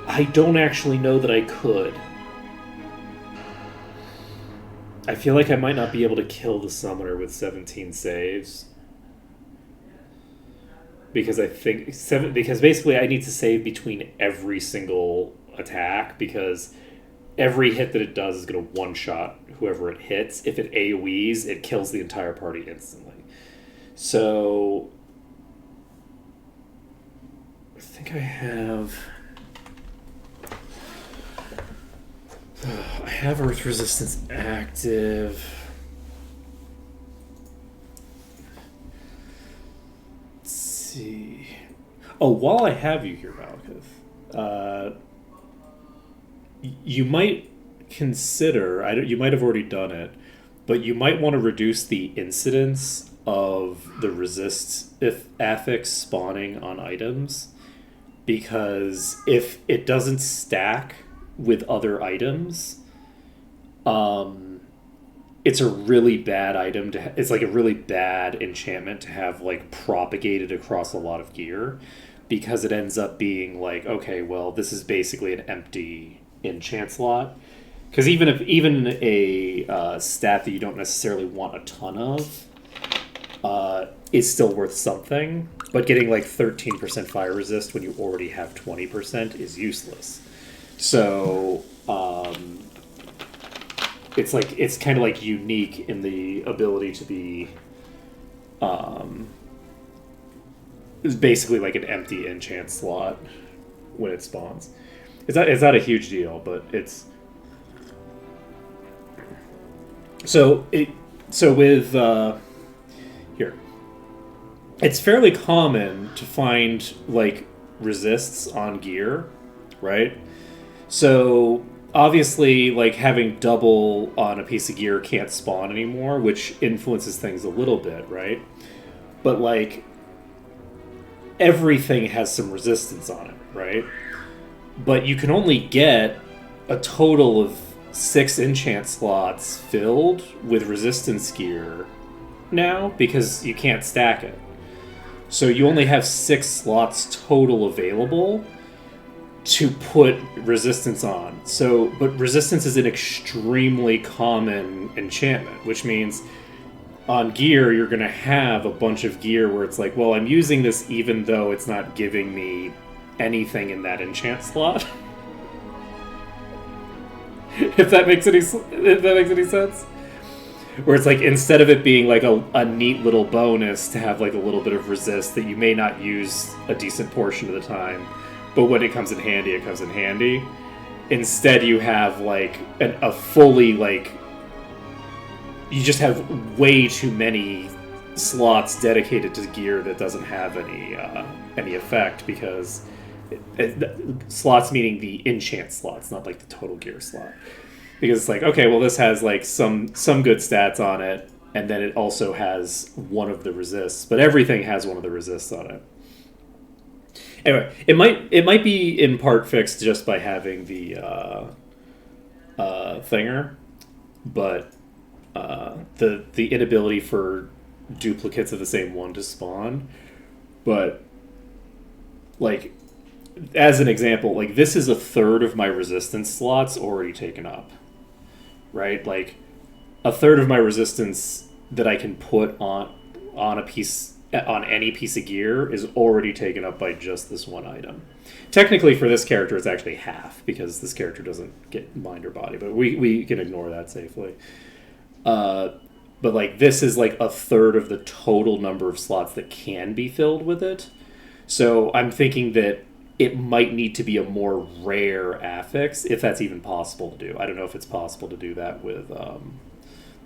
I don't actually know that I could. I feel like I might not be able to kill the summoner with 17 saves. Because because basically I need to save between every single attack, because every hit that it does is going to one-shot whoever it hits. If it AoEs, it kills the entire party instantly. So I think I have Earth Resistance active. Let's see. Oh, while I have you here, Malekith, you might consider, you might have already done it, but you might want to reduce the incidence of the resist if affix spawning on items, because if it doesn't stack with other items, it's a really bad item it's like a really bad enchantment to have like propagated across a lot of gear, because it ends up being like, okay, well, this is basically an empty enchant slot. Because even a stat that you don't necessarily want a ton of is still worth something, but getting like 13% fire resist when you already have 20% is useless. So it's kind of like unique in the ability to be it's basically like an empty enchant slot when it spawns. It's not a huge deal, but it's so with here, it's fairly common to find like resists on gear, right? So obviously, like having double on a piece of gear can't spawn anymore, which influences things a little bit, right? But like everything has some resistance on it, right? But you can only get a total of 6 enchant slots filled with resistance gear now, because you can't stack it. So you only have 6 slots total available to put resistance on. So, but resistance is an extremely common enchantment, which means on gear you're going to have a bunch of gear where it's like, well, I'm using this even though it's not giving me anything in that enchant slot. if that makes any sense. Where it's like, instead of it being like a neat little bonus to have like a little bit of resist that you may not use a decent portion of the time, but when it comes in handy, it comes in handy. Instead, you have like a fully like, you just have way too many slots dedicated to gear that doesn't have any effect, because slots meaning the enchant slots, not like the total gear slot. Because it's like, okay, well, this has like some good stats on it, and then it also has one of the resists, but everything has one of the resists on it. Anyway, it might be in part fixed just by having the thinger, but the inability for duplicates of the same one to spawn. But like, as an example, like this is a third of my resistance slots already taken up, right? Like a third of my resistance that I can put on any piece of gear is already taken up by just this one item. Technically, for this character, it's actually half, because this character doesn't get mind or body, but we can ignore that safely. But like, this is like a third of the total number of slots that can be filled with it. So I'm thinking that it might need to be a more rare affix, if that's even possible to do. I don't know if it's possible to do that with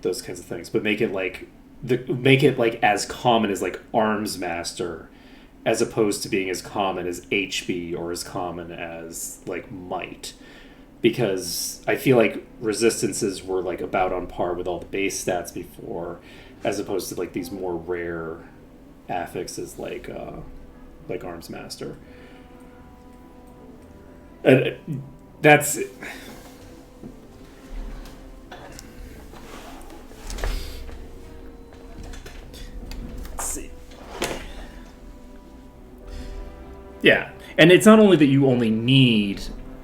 those kinds of things, but make it like as common as like Arms Master, as opposed to being as common as HB or as common as like Might, because I feel like resistances were like about on par with all the base stats before, as opposed to like these more rare affixes like Arms Master. And that's it. Let's see. Yeah, and it's not only that you only need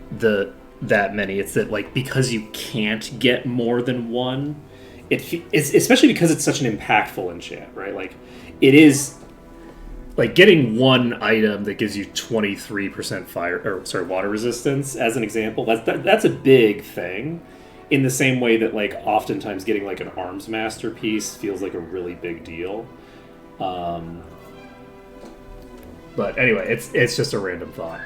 that many, it's that like, because you can't get more than one, it's especially because it's such an impactful enchant, right? Like, it is like getting one item that gives you 23% water resistance, as an example. That's a big thing. In the same way that like oftentimes getting like an Arms Master piece feels like a really big deal. But anyway, it's just a random thought.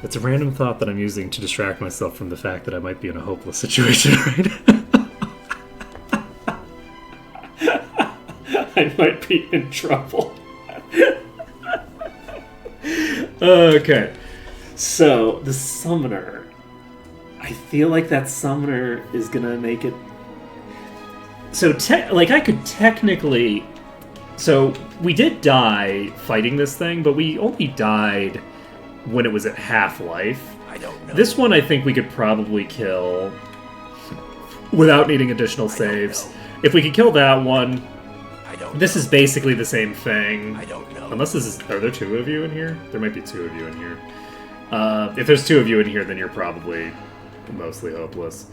It's a random thought that I'm using to distract myself from the fact that I might be in a hopeless situation right now. I might be in trouble. Okay. So, the summoner. I feel like that summoner is gonna make it... So, I could technically... So, we did die fighting this thing, but we only died when it was at half-life. I don't know. This one I think we could probably kill without needing additional saves. If we could kill that one, I don't this know. is basically the same thing. I don't know. Unless this is... Are there two of you in here? There might be two of you in here. If there's two of you in here, then you're probably mostly hopeless.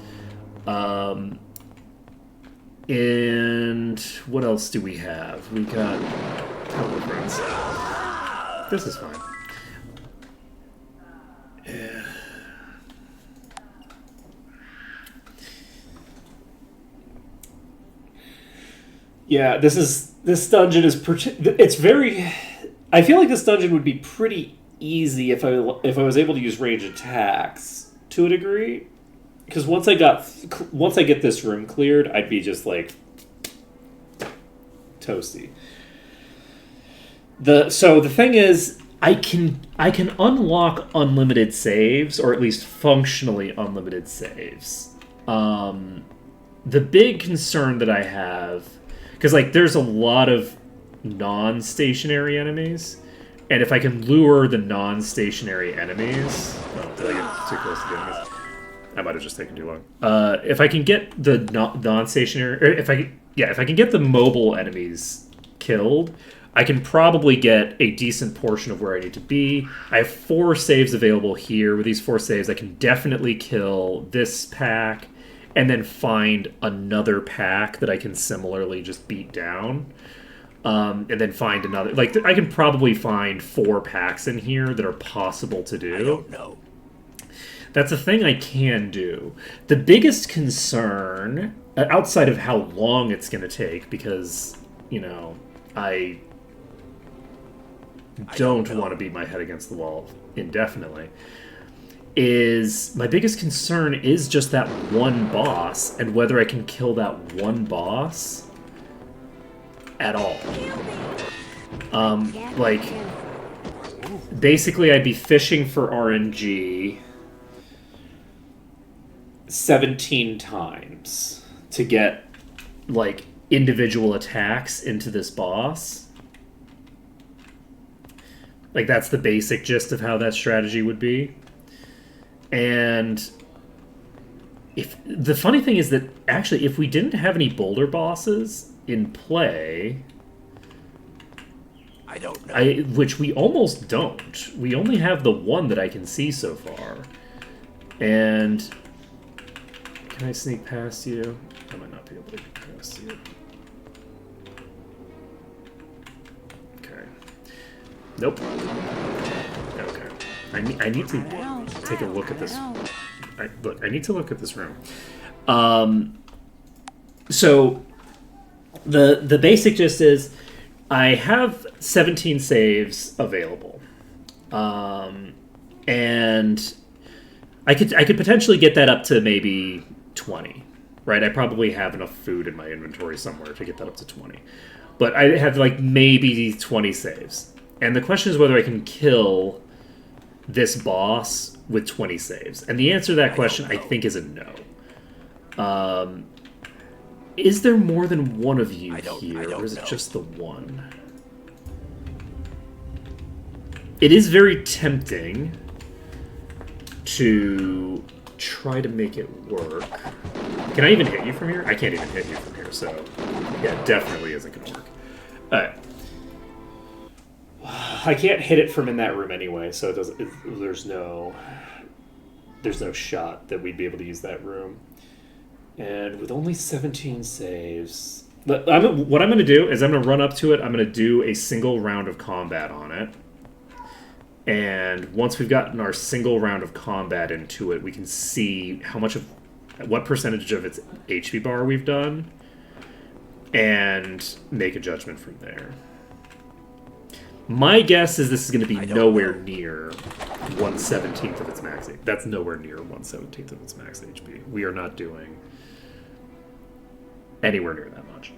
And what else do we have? We got a couple of friends. This is fine. Yeah. Yeah, this dungeon is it's very... I feel like this dungeon would be pretty easy if I was able to use range attacks to a degree. Because once I get this room cleared, I'd be just like toasty. So the thing is, I can unlock unlimited saves, or at least functionally unlimited saves. The big concern that I have, because like there's a lot of non-stationary enemies, and if I can lure the non-stationary enemies, did I get too close to the enemies? I might have just taken too long. If I can get the non-stationary, or if I can get the mobile enemies killed, I can probably get a decent portion of where I need to be. I have 4 saves available here. With these 4 saves, I can definitely kill this pack, and then find another pack that I can similarly just beat down. And then find another... Like, I can probably find 4 packs in here that are possible to do. I don't know. That's a thing I can do. The biggest concern, outside of how long it's going to take, because, you know, I don't want to beat my head against the wall indefinitely, is my biggest concern is just that one boss, and whether I can kill that one boss at all. Like, basically I'd be fishing for RNG 17 times to get, like, individual attacks into this boss. Like, that's the basic gist of how that strategy would be. And the funny thing is that, actually, if we didn't have any boulder bosses in play... I don't know. Which we almost don't. We only have the one that I can see so far. And... Can I sneak past you? I might not be able to get past you. Okay. Nope. Okay. I need to take a look at this. I need to look at this room. So the basic gist is I have 17 saves available. And I could potentially get that up to maybe 20, right? I probably have enough food in my inventory somewhere to get that up to 20. But I have like maybe 20 saves. And the question is whether I can kill this boss with 20 saves. And the answer to that question, I think, is a no. Is there more than one of you here, or is it just the one? It is very tempting to try to make it work. Can I even hit you from here? I can't even hit you from here, so yeah, it definitely isn't going to work. Alright. I can't hit it from in that room anyway, so there's no shot that we'd be able to use that room. And with only 17 saves... What I'm going to do is I'm going to run up to it, I'm going to do a single round of combat on it. And once we've gotten our single round of combat into it, we can see what percentage of its HP bar we've done, and make a judgment from there. My guess is this is going to be nowhere near 1/17 of its max HP. That's nowhere near 1/17 of its max HP. We are not doing anywhere near that much.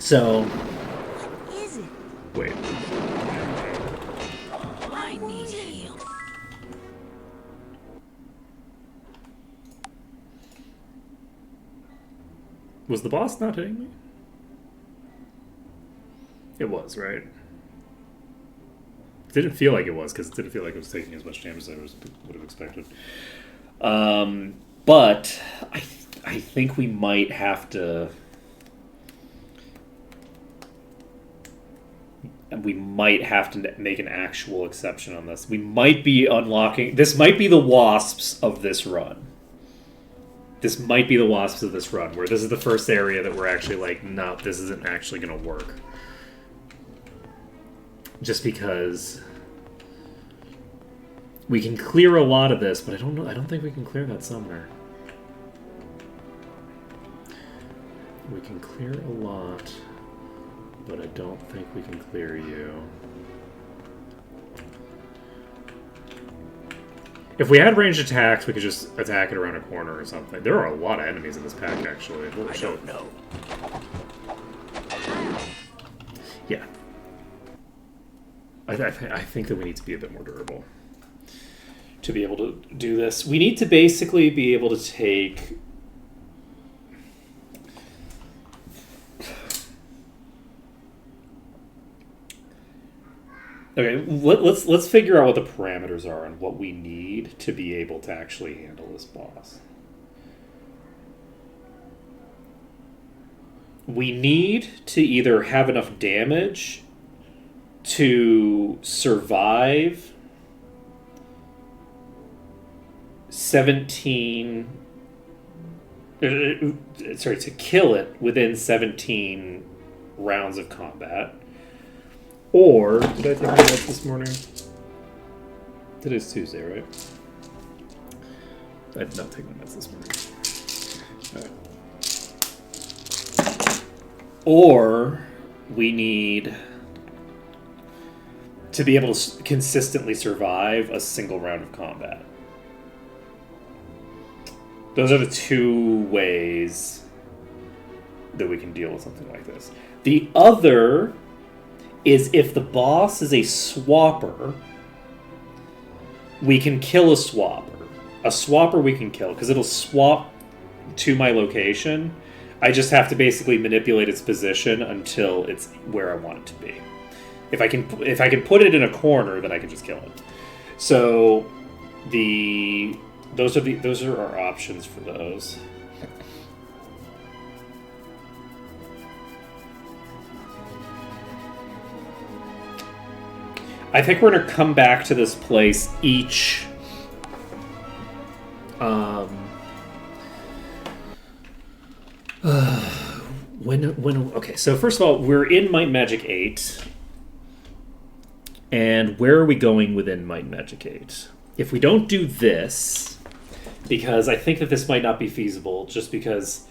So, What is it? wait. I need heal. Was the boss not hitting me? It was, right? It didn't feel like it was, because it didn't feel like it was taking as much damage as I would have expected. But I think we might have to... We might have to make an actual exception on this. We might be unlocking... This might be the wasps of this run. This might be the wasps of this run, where this is the first area that we're actually like, no, this isn't actually going to work. Just because we can clear a lot of this, but I don't know. I don't think we can clear that summoner. We can clear a lot, but I don't think we can clear you. If we had ranged attacks, we could just attack it around a corner or something. There are a lot of enemies in this pack, actually. I don't know. Yeah. I think that we need to be a bit more durable to be able to do this. We need to basically be able to take... Okay, let's figure out what the parameters are and what we need to be able to actually handle this boss. We need to either have enough damage to survive 17... Sorry, to kill it within 17 rounds of combat. Or, did I take my meds this morning? Today's Tuesday, right? I did not take my meds this morning. Alright. Or, we need to be able to consistently survive a single round of combat. Those are the two ways that we can deal with something like this. The other is if the boss is a swapper, we can kill a swapper. A swapper we can kill, because it'll swap to my location. I just have to basically manipulate its position until it's where I want it to be. If I can put it in a corner, then I can just kill it. So those are our options for those. I think we're going to come back to this place each... Okay, so first of all, we're in Might and Magic 8. And where are we going within Might and Magic 8? If we don't do this, because I think that this might not be feasible, just because...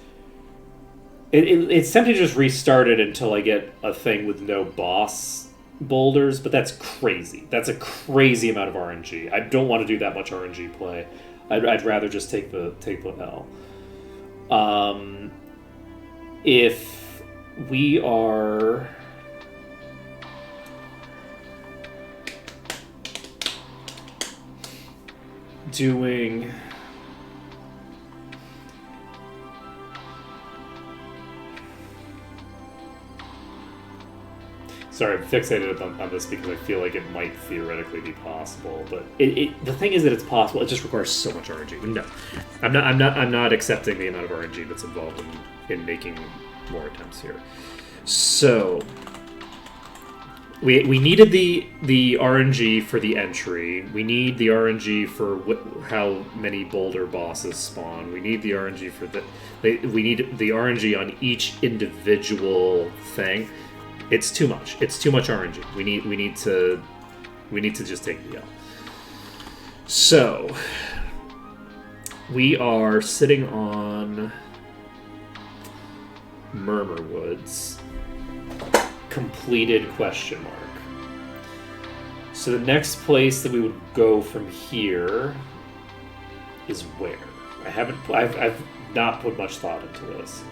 It's tempting to just restart it until I get a thing with no boss boulders, but that's crazy. That's a crazy amount of RNG. I don't want to do that much RNG play. I'd rather just take the L. If we are doing... Sorry, I'm fixated on this because I feel like it might theoretically be possible, but the thing is that it's possible. It just requires so much RNG. No, I'm not accepting the amount of RNG that's involved in making more attempts here. So we needed the RNG for the entry. We need the RNG for how many boulder bosses spawn. We need the RNG for we need the RNG on each individual thing. It's too much. It's too much RNG. We need to just take the L. So we are sitting on Murmur Woods. Completed question mark. So the next place that we would go from here is where? I've not put much thought into this.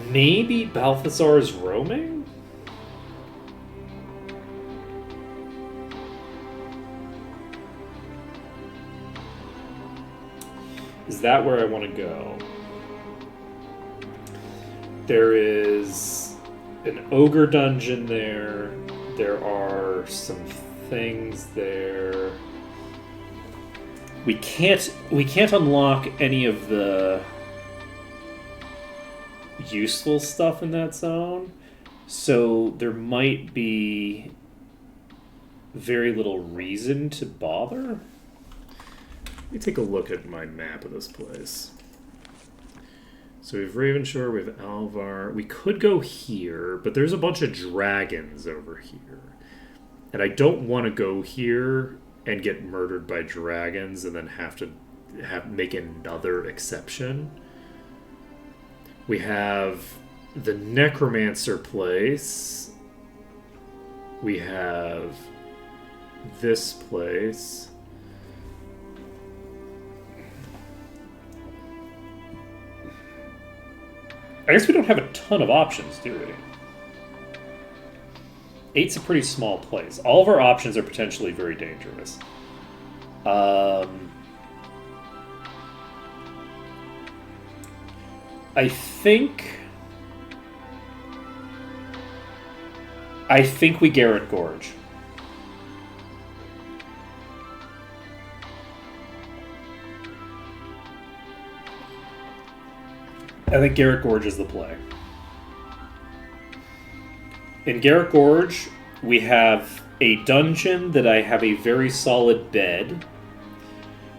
Maybe Balthazar's roaming? Is that where I want to go? There is an ogre dungeon there. There are some things there. We can't unlock any of the useful stuff in that zone. So there might be very little reason to bother. Let me take a look at my map of this place. So we have Ravenshore, we have Alvar. We could go here, but there's a bunch of dragons over here. And I don't want to go here and get murdered by dragons and then have to make another exception. We have the Necromancer place. We have this place. I guess we don't have a ton of options, do we? 8's a pretty small place. All of our options are potentially very dangerous. I think we Garrett Gorge. I think Garrett Gorge is the play. In Garrett Gorge, we have a dungeon that I have a very solid bed.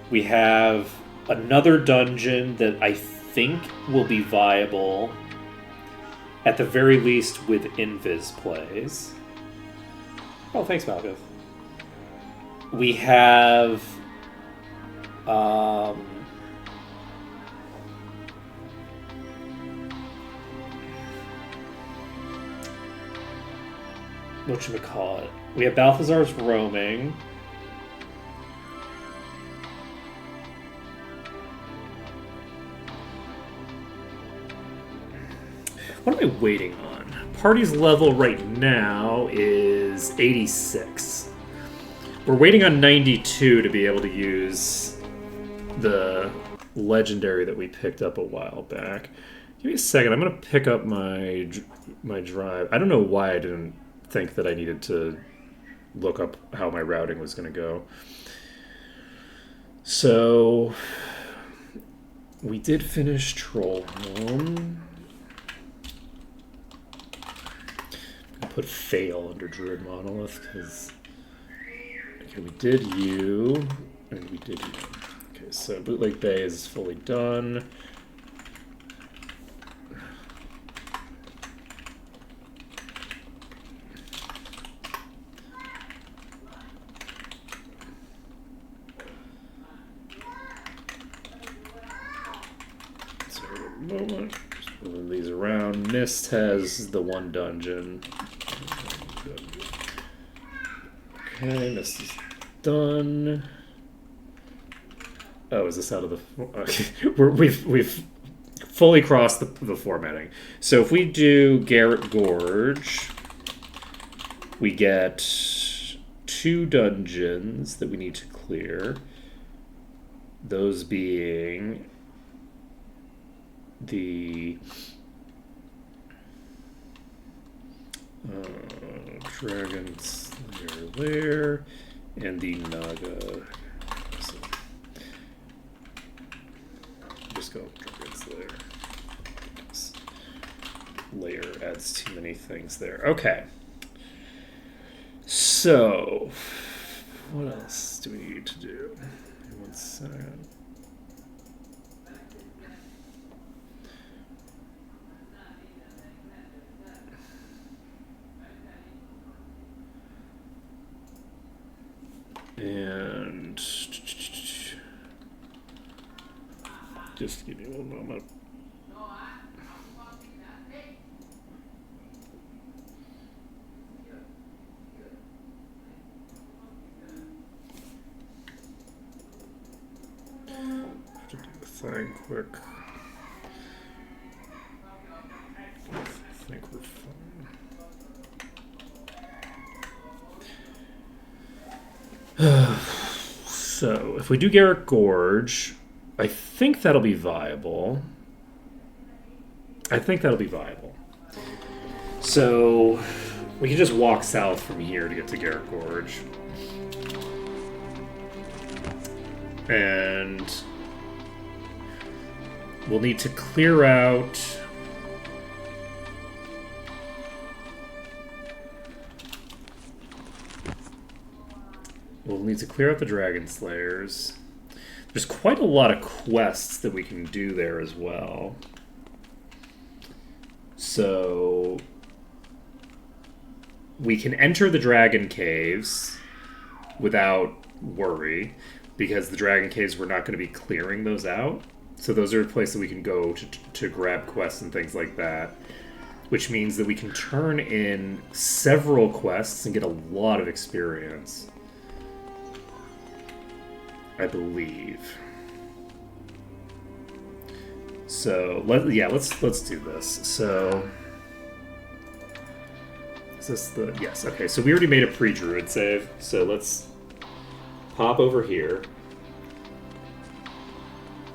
We have another dungeon that I think will be viable, at the very least, with Invis plays. Oh, thanks, Malgoth. We have... whatchamacallit? We have Balthazar's roaming. What am I waiting on? Party's level right now is 86. We're waiting on 92 to be able to use the legendary that we picked up a while back. Give me a second. I'm going to pick up my drive. I don't know why I didn't think that I needed to look up how my routing was going to go. So we did finish Trollhome. Put fail under Druid Monolith because okay, we did you and we did you. Okay, so Bootleg Bay is fully done. Moment. Just moving these around. Mist has the one dungeon. Okay, Mist is done. Oh, is this out of the? Okay. We've fully crossed the formatting. So if we do Garrett Gorge, we get 2 dungeons that we need to clear. Those being the Dragon Slayer Lair and the Naga. So, just go Dragon Slayer. Layer adds too many things there. Okay. So, what else do we need to do? 1 second. And just give me 1 moment. Have to do the thing quick. if we do Garrett Gorge, I think that'll be viable. So we can just walk south from here to get to Garrett Gorge. And we'll need to clear out... We'll need to clear out the Dragon Slayers. There's quite a lot of quests that we can do there as well. So we can enter the Dragon Caves without worry, because the Dragon Caves, we're not going to be clearing those out. So those are a place that we can go to grab quests and things like that, which means that we can turn in several quests and get a lot of experience, I believe. So let's do this. So is this the okay? So we already made a pre-druid save. So let's pop over here.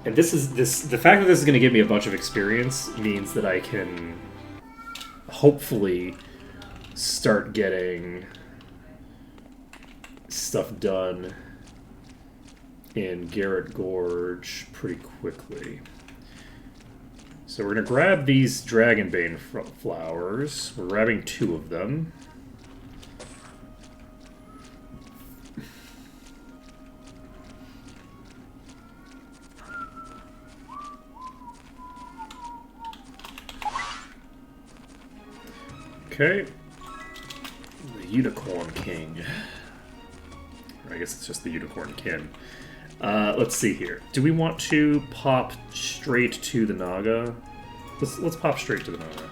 And the fact that this is going to give me a bunch of experience means that I can hopefully start getting stuff done in Garrett Gorge pretty quickly. So we're going to grab these Dragonbane flowers. We're grabbing 2 of them. Okay. The Unicorn King. Or I guess it's just the Unicorn Kin. Let's see here. Do we want to pop straight to the Naga? Let's pop straight to the Naga.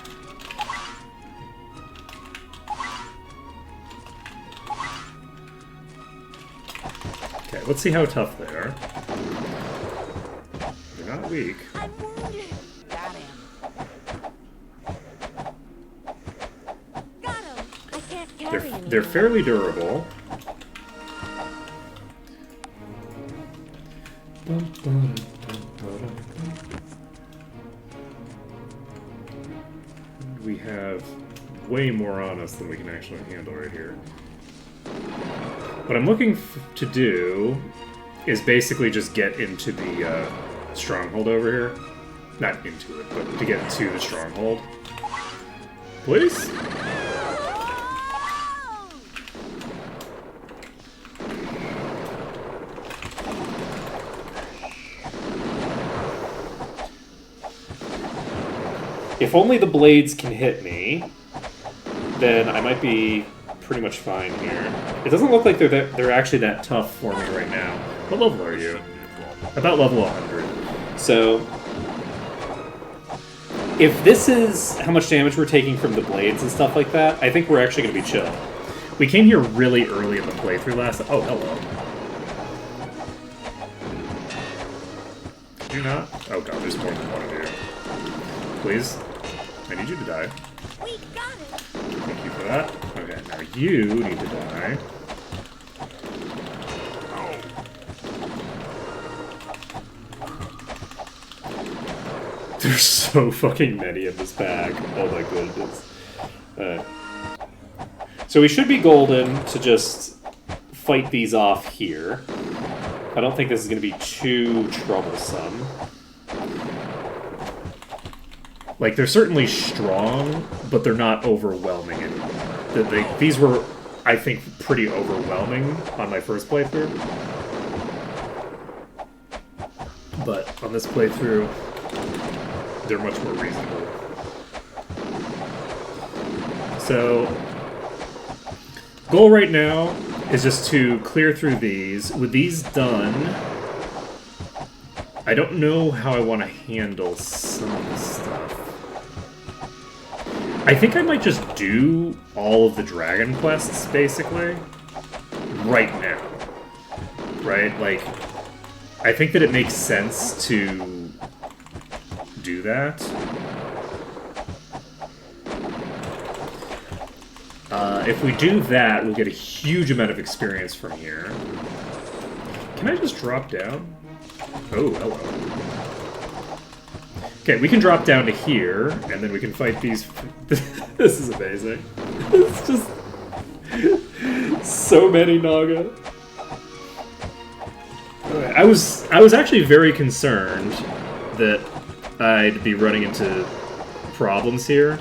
Okay, let's see how tough they are. They're not weak. I'm wounded. Got him. Got him. I can't carry him. They're fairly durable. We have way more on us than we can actually handle right here. What I'm looking to do is basically just get into the stronghold over here. Not into it, but to get to the stronghold. Please? If only the blades can hit me, then I might be pretty much fine here. It doesn't look like they're actually that tough for me right now. What level are you? About level 100. So, if this is how much damage we're taking from the blades and stuff like that, I think we're actually going to be chill. We came here really early in the playthrough last... Oh, hello. Do not... Oh god, there's more than one of you. Please? I need you to die. We got it. Thank you for that. Okay, now you need to die. There's so fucking many in this bag. Oh my goodness. So we should be golden to just fight these off here. I don't think this is going to be too troublesome. Like, they're certainly strong, but they're not overwhelming anymore. These were, I think, pretty overwhelming on my first playthrough. But on this playthrough, they're much more reasonable. So, goal right now is just to clear through these. With these done, I don't know how I want to handle some of this stuff. I think I might just do all of the dragon quests, basically, right now. Right? Like, I think that it makes sense to do that. If we do that, we'll get a huge amount of experience from here. Can I just drop down? Oh, hello. Okay, we can drop down to here, and then we can fight these... This is amazing. It's just... so many Naga. I was actually very concerned that I'd be running into problems here.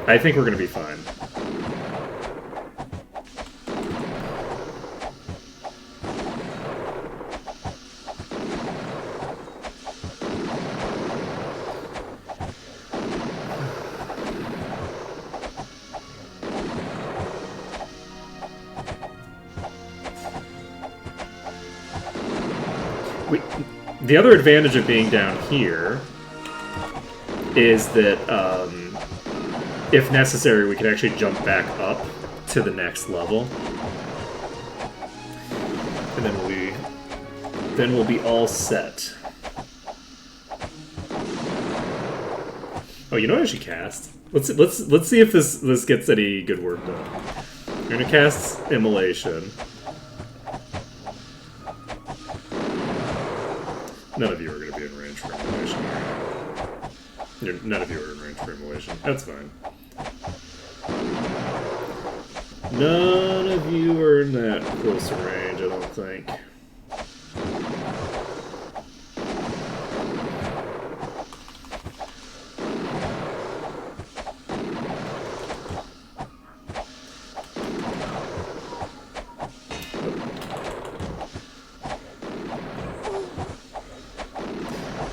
I think we're gonna be fine. The other advantage of being down here is that, if necessary, we can actually jump back up to the next level. And then we'll be all set. Oh, you know what I should cast? Let's see if this gets any good work done. We're gonna cast Immolation. None of you are going to be in range for Immolation. None of you are in range for Immolation. That's fine. None of you are in that close to range, I don't think.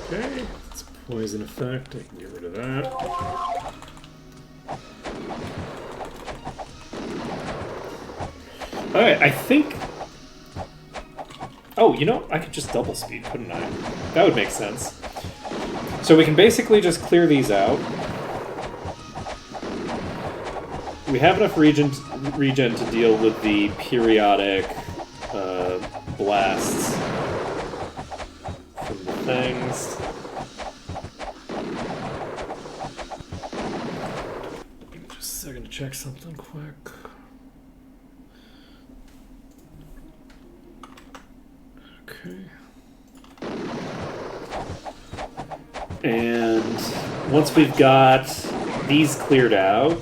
Okay, it's a poison effect. I can get rid of that. Alright, I think... Oh, you know, I could just double speed, couldn't I? That would make sense. So we can basically just clear these out. We have enough regen to deal with the periodic blasts from the things. Just a second to check something quick. Okay. And once we've got these cleared out,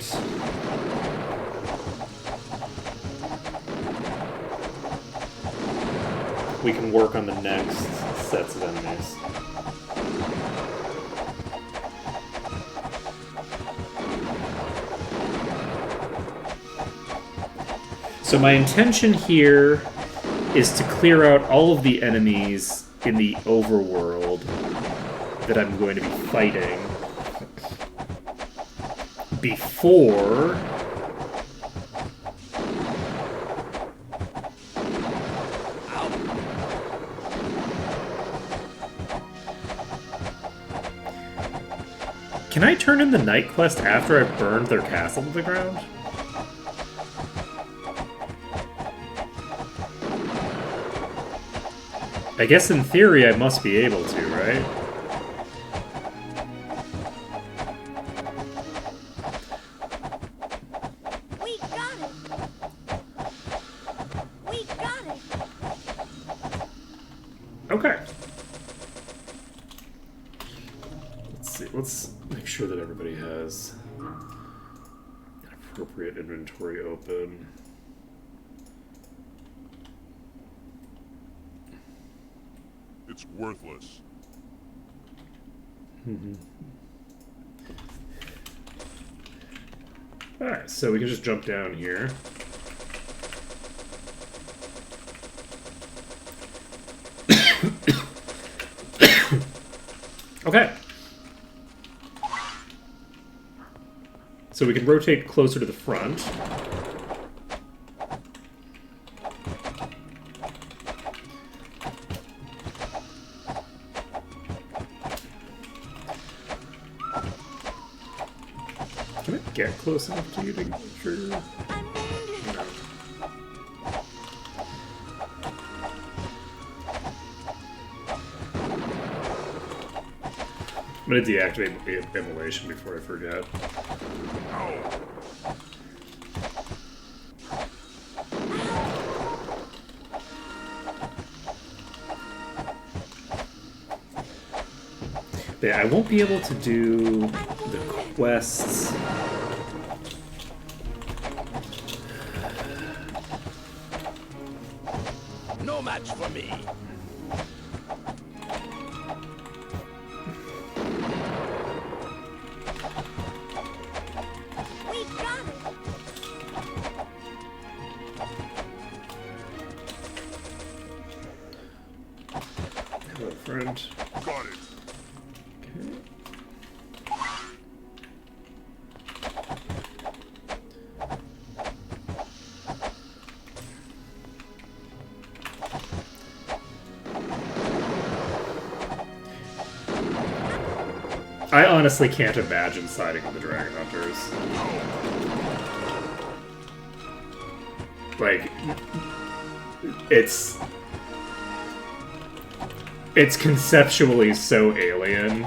we can work on the next sets of enemies. So my intention here is to clear out all of the enemies in the overworld that I'm going to be fighting before Can I turn in the night quest after I've burned their castle to the ground? I guess in theory I must be able to, right? We got it. We got it. Okay. Let's see. Let's make sure that everybody has an appropriate inventory open. It's worthless. Alright, so we can just jump down here. Okay. So we can rotate closer to the front. Can I get close enough to you to trigger? No. I'm gonna deactivate the immolation before I forget. Yeah, I won't be able to do the quests. No match for me. We got it. Hello, friend. Got it. I honestly can't imagine siding with the Dragon Hunters. Like, it's conceptually so alien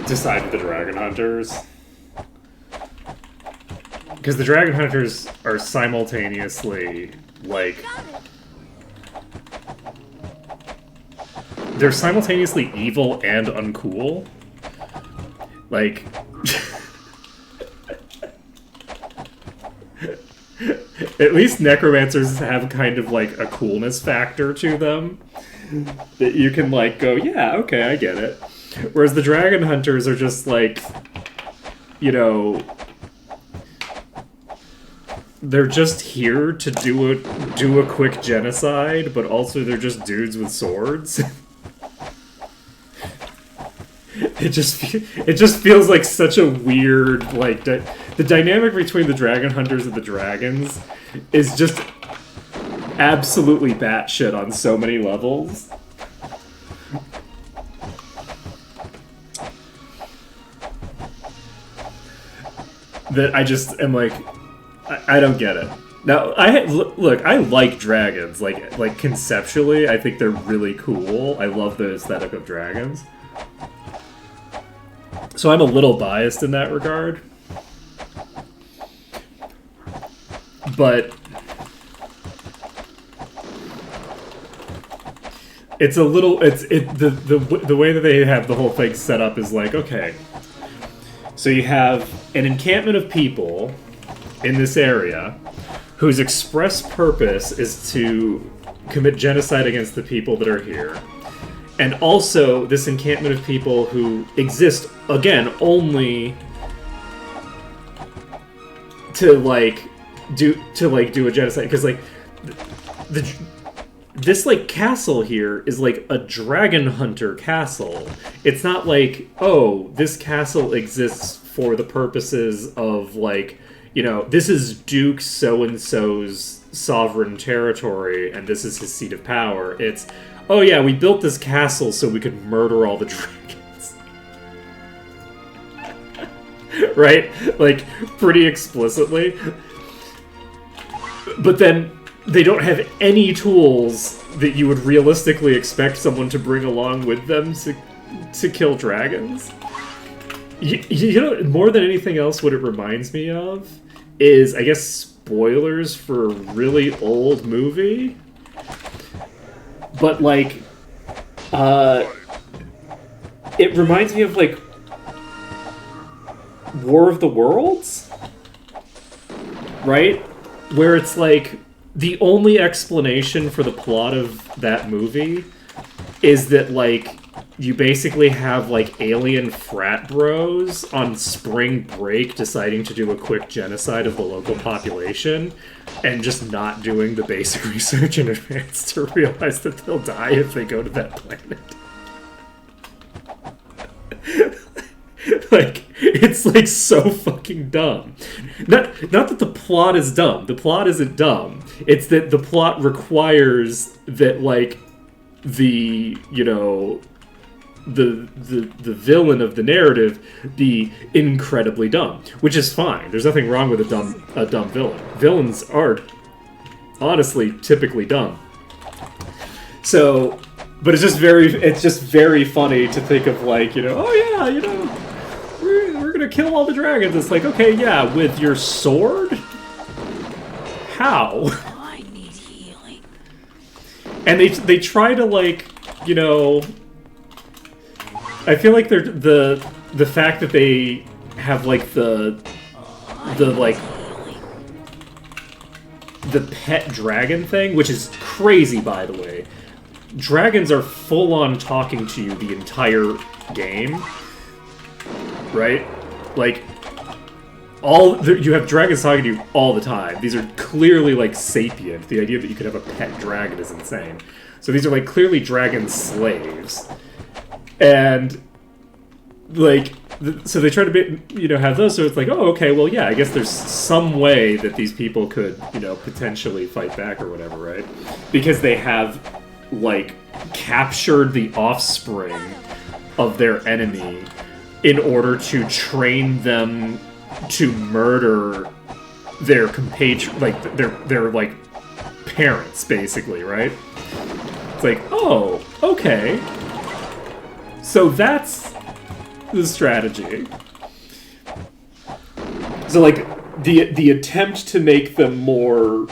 to side with the Dragon Hunters. Because the Dragon Hunters are simultaneously, like... They're simultaneously evil and uncool. Like... At least necromancers have kind of, like, a coolness factor to them. That you can, like, go, yeah, okay, I get it. Whereas the Dragon Hunters are just, like... You know... They're just here to do a quick genocide, but also they're just dudes with swords. It just feels like such a weird, like, the dynamic between the Dragon Hunters and the Dragons is just absolutely batshit on so many levels. That I just am like, I don't get it. Now, look, I like dragons. Like conceptually, I think they're really cool. I love the aesthetic of dragons. So I'm a little biased in that regard. But it's a little the way that they have the whole thing set up is like, okay. So you have an encampment of people in this area whose express purpose is to commit genocide against the people that are here. And also this encampment of people who exist, again, only to do a genocide. Because, like, this, like, castle here is, like, a dragon hunter castle. It's not like, oh, this castle exists for the purposes of, like, you know, this is Duke so-and-so's sovereign territory, and this is his seat of power. It's, oh yeah, we built this castle so we could murder all the dragons. Right? Like, pretty explicitly. But then they don't have any tools that you would realistically expect someone to bring along with them to kill dragons. You know, more than anything else, what it reminds me of is, I guess, spoilers for a really old movie. But, like, it reminds me of, like, War of the Worlds? Right? Where it's, like, the only explanation for the plot of that movie is that, like, you basically have, like, alien frat bros on spring break deciding to do a quick genocide of the local population and just not doing the basic research in advance to realize that they'll die if they go to that planet. Like, it's, like, so fucking dumb. Not that the plot is dumb. The plot isn't dumb. It's that the plot requires that, like, the, you know, the villain of the narrative be incredibly dumb, which is fine. There's nothing wrong with a dumb villain. Villains are honestly typically dumb. So, but it's just very funny to think of, like, you know, oh yeah, you know, we're gonna kill all the dragons. It's like, okay, yeah, with your sword? How? I need healing. And they try to, like, you know, I feel like they're the fact that they have like the like the pet dragon thing, which is crazy, by the way. Dragons are full on talking to you the entire game, right? Like, you have dragons talking to you all the time. These are clearly like sapient. The idea that you could have a pet dragon is insane. So these are like clearly dragon slaves, and like so they try to have those. So it's like, oh, okay, well, yeah, I guess there's some way that these people could potentially fight back or whatever, right? Because they have like captured the offspring of their enemy in order to train them to murder their their like parents, basically, right? It's like, oh, okay. So that's the strategy. So like the attempt to make them more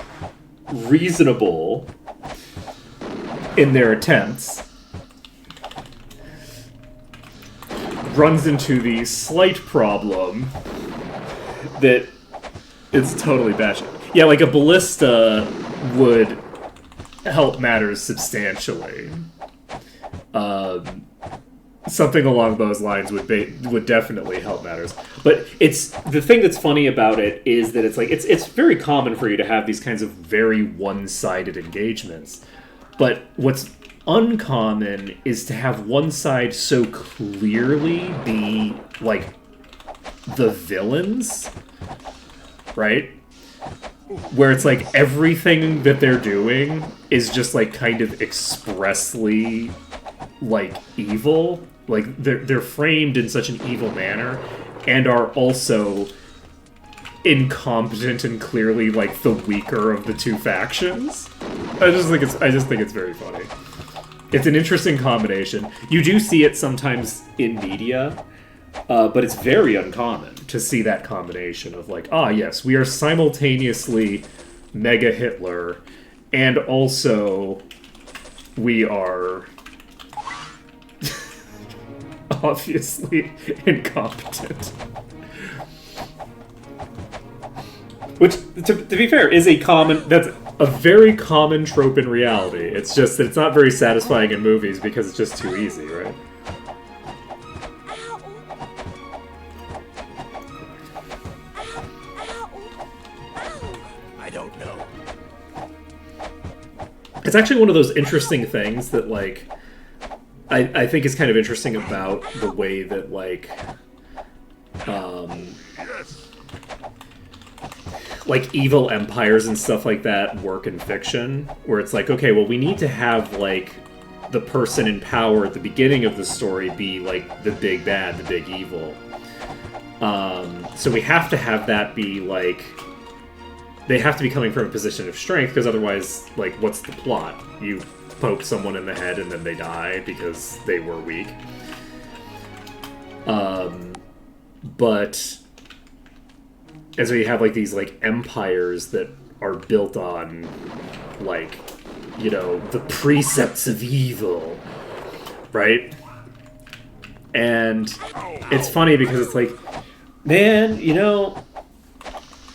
reasonable in their attempts runs into the slight problem that it's totally batshit. Yeah, like a ballista would help matters substantially. Something along those lines would definitely help matters. But it's the thing that's funny about it is that it's like it's very common for you to have these kinds of very one-sided engagements. But what's uncommon is to have one side so clearly be like the villains, right? Where it's like everything that they're doing is just like kind of expressly like evil. Like they're framed in such an evil manner and are also incompetent and clearly like the weaker of the two factions. I just think it's very funny. It's an interesting combination. You do see it sometimes in media, but it's very uncommon to see that combination of like, ah, yes, we are simultaneously Mega Hitler, and also we are obviously incompetent. Which, to be fair, is that's a very common trope in reality. It's just that it's not very satisfying in movies because it's just too easy, right? I don't know. It's actually one of those interesting things that, like, I think is kind of interesting about the way that, like, like evil empires and stuff like that work in fiction, where it's like, okay, well, we need to have like the person in power at the beginning of the story be like the big bad, the big evil. So we have to have that be like, they have to be coming from a position of strength, because otherwise, like, what's the plot? You poke someone in the head and then they die because they were weak. But and so you have like these like empires that are built on like, the precepts of evil, right? And it's funny because it's like, man,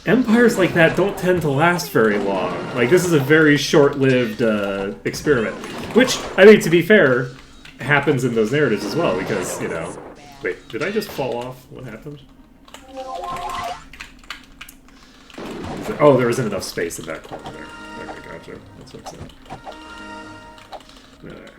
empires like that don't tend to last very long. Like, this is a very short-lived experiment. Which, I mean, to be fair, happens in those narratives as well, because, Wait, did I just fall off? What happened? Oh, there isn't enough space in that corner there. Okay, gotcha. That's what's up. Alright.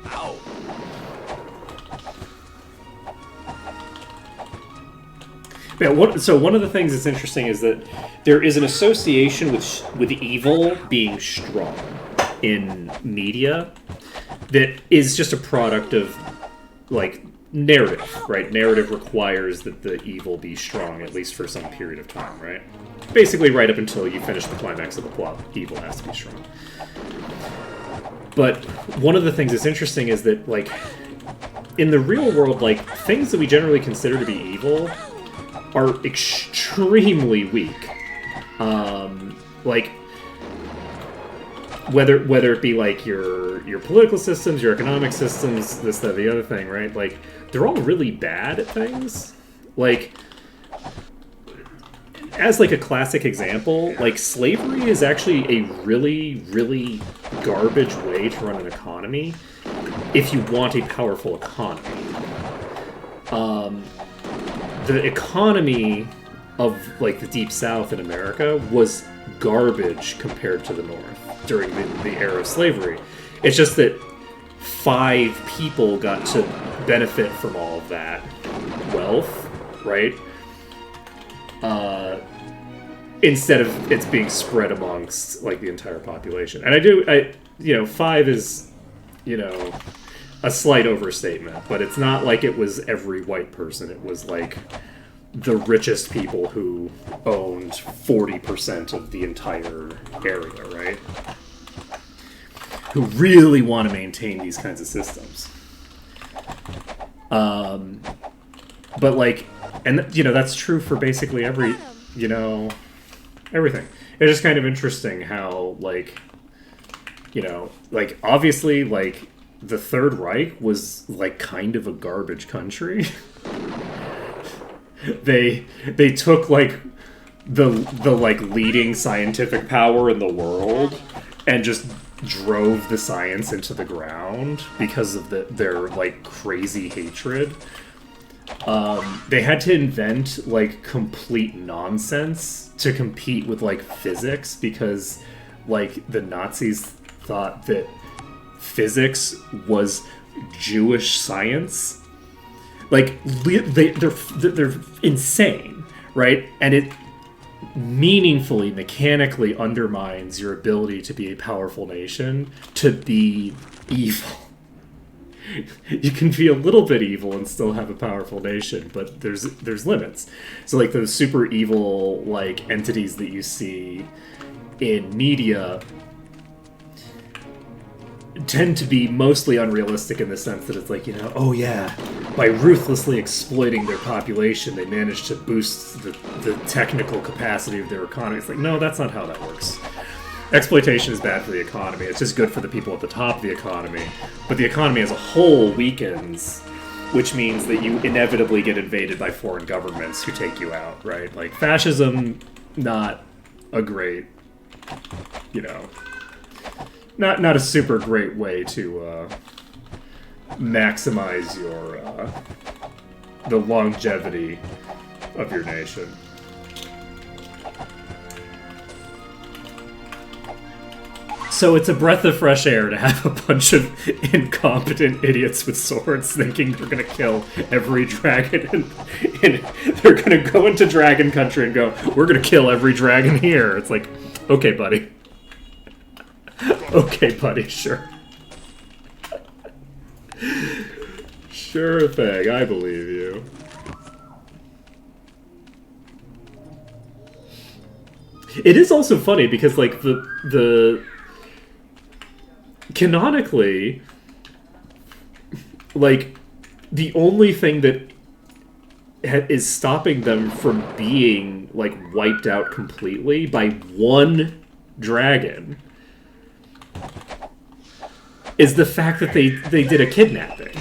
Ow! Yeah, so one of the things that's interesting is that there is an association with evil being strong in media that is just a product of, like, narrative, right? Narrative requires that the evil be strong, at least for some period of time, right? Basically, right up until you finish the climax of the plot, evil has to be strong. But one of the things that's interesting is that, like, in the real world, like, things that we generally consider to be evil are extremely weak. Like, whether it be, like, your political systems, your economic systems, this, that, the other thing, right? Like, they're all really bad at things. Like, as, like, a classic example, like, slavery is actually a really, really garbage way to run an economy if you want a powerful economy. The economy of, like, the Deep South in America was garbage compared to the North during the era of slavery. It's just that 5 people got to benefit from all of that wealth, right? Instead of it's being spread amongst, like, the entire population. And 5 is, a slight overstatement, but it's not like it was every white person. It was, like, the richest people who owned 40% of the entire area, right? Who really want to maintain these kinds of systems. But, like, and, that's true for basically every, everything. It's just kind of interesting how, like, like, obviously, like, the Third Reich was, like, kind of a garbage country. They took, like, the like, leading scientific power in the world and just drove the science into the ground because of their, like, crazy hatred. They had to invent, like, complete nonsense to compete with, like, physics because, like, the Nazis thought that physics was Jewish science. Like, they're insane, right? And it meaningfully, mechanically undermines your ability to be a powerful nation, to be evil. You can be a little bit evil and still have a powerful nation, but there's limits. So, like, those super evil, like, entities that you see in media tend to be mostly unrealistic in the sense that it's like, oh yeah, by ruthlessly exploiting their population, they managed to boost the technical capacity of their economy. It's like, no, that's not how that works. Exploitation is bad for the economy. It's just good for the people at the top of the economy. But the economy as a whole weakens, which means that you inevitably get invaded by foreign governments who take you out, right? Like, fascism, not a great, not a super great way to maximize your the longevity of your nation. So it's a breath of fresh air to have a bunch of incompetent idiots with swords thinking they're gonna kill every dragon, and they're gonna go into Dragon Country and go, we're gonna kill every dragon here. It's like, okay, buddy. Okay, buddy, sure. Sure thing, I believe you. It is also funny because, like, the canonically, like, the only thing that is stopping them from being, like, wiped out completely by one dragon is the fact that they did a kidnapping,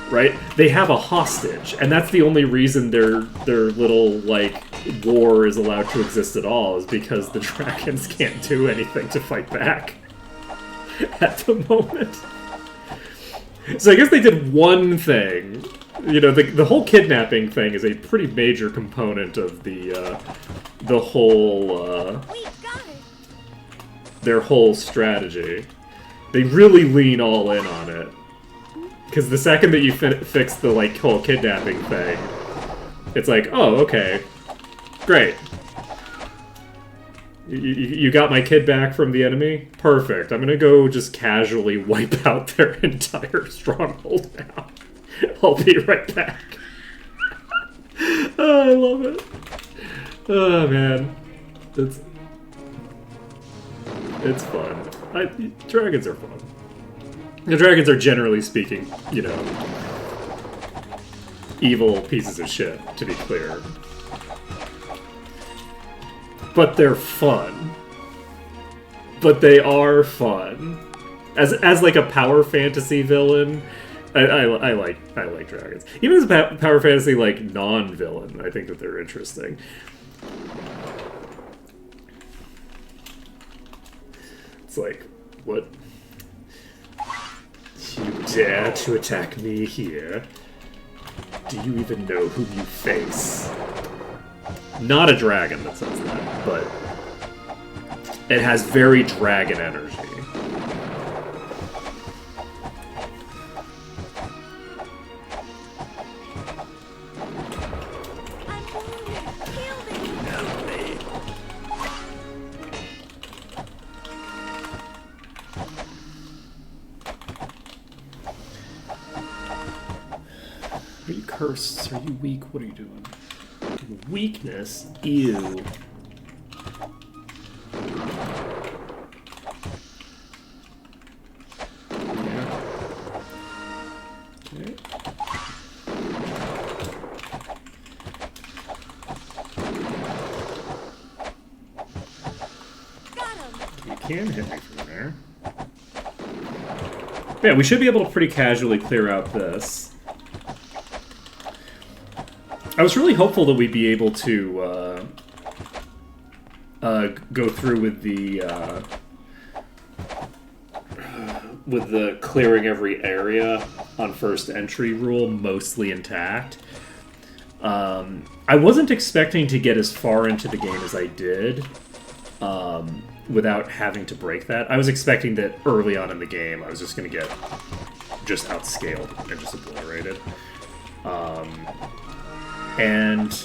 right? They have a hostage, and that's the only reason their little, like, war is allowed to exist at all, is because the dragons can't do anything to fight back at the moment. So I guess they did one thing. The whole kidnapping thing is a pretty major component of the whole their whole strategy. They really lean all in on it. Because the second that you fix the, like, whole kidnapping thing, it's like, oh, okay, great. You got my kid back from the enemy? Perfect. I'm gonna go just casually wipe out their entire stronghold now. I'll be right back. Oh, I love it. Oh man, it's fun. Dragons are fun. The dragons are, generally speaking, you know, evil pieces of shit, to be clear. But they're fun. But they are fun. As like a power fantasy villain, I like dragons. Even as a power fantasy like non-villain, I think that they're interesting. It's like, what? You dare to attack me here? Do you even know whom you face? Not a dragon that says that, but it has very dragon energy. Are you cursed? Are you weak? What are you doing? Weakness? Ew. Yeah. Okay. Got him. You can hit me from there. Yeah, we should be able to pretty casually clear out this. I was really hopeful that we'd be able to go through with the clearing every area on first entry rule mostly intact. I wasn't expecting to get as far into the game as I did without having to break that. I was expecting that early on in the game I was just going to get just outscaled and just obliterated. And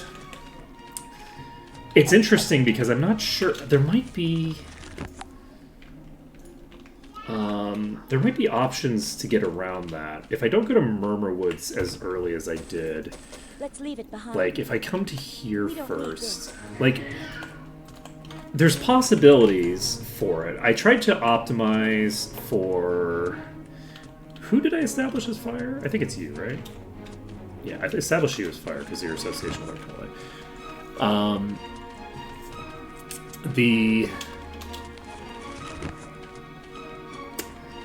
it's interesting because I'm not sure. There might be options to get around that. If I don't go to Murmur Woods as early as I did, Let's leave it behind. like if I come to here first, like there's possibilities for it. I tried to optimize for who did I establish as fire? I think it's you, right? Yeah, I established you as fire because of your association with Arcana.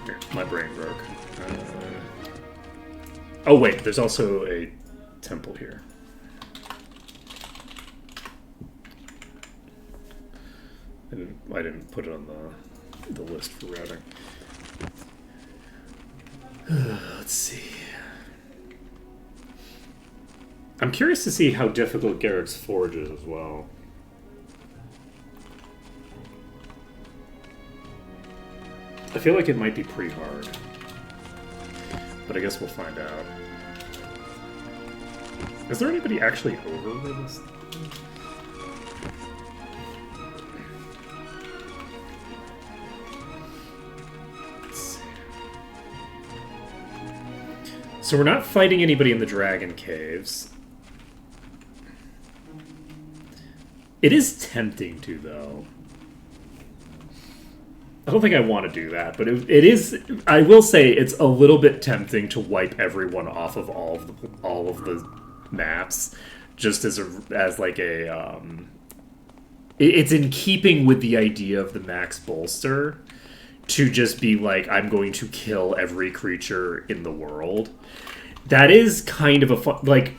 Here, my brain broke. Oh wait, there's also a temple here. I didn't put it on the list for routing. Let's see. I'm curious to see how difficult Garrick's Forge is as well. I feel like it might be pretty hard. But I guess we'll find out. Is there anybody actually over this? Let's see. So we're not fighting anybody in the Dragon Caves. It is tempting to, though. I don't think I want to do that, but it is. I will say it's a little bit tempting to wipe everyone off of all of the maps, just as like a. It's in keeping with the idea of the max bolster, to just be like, I'm going to kill every creature in the world. That is kind of a fun, like.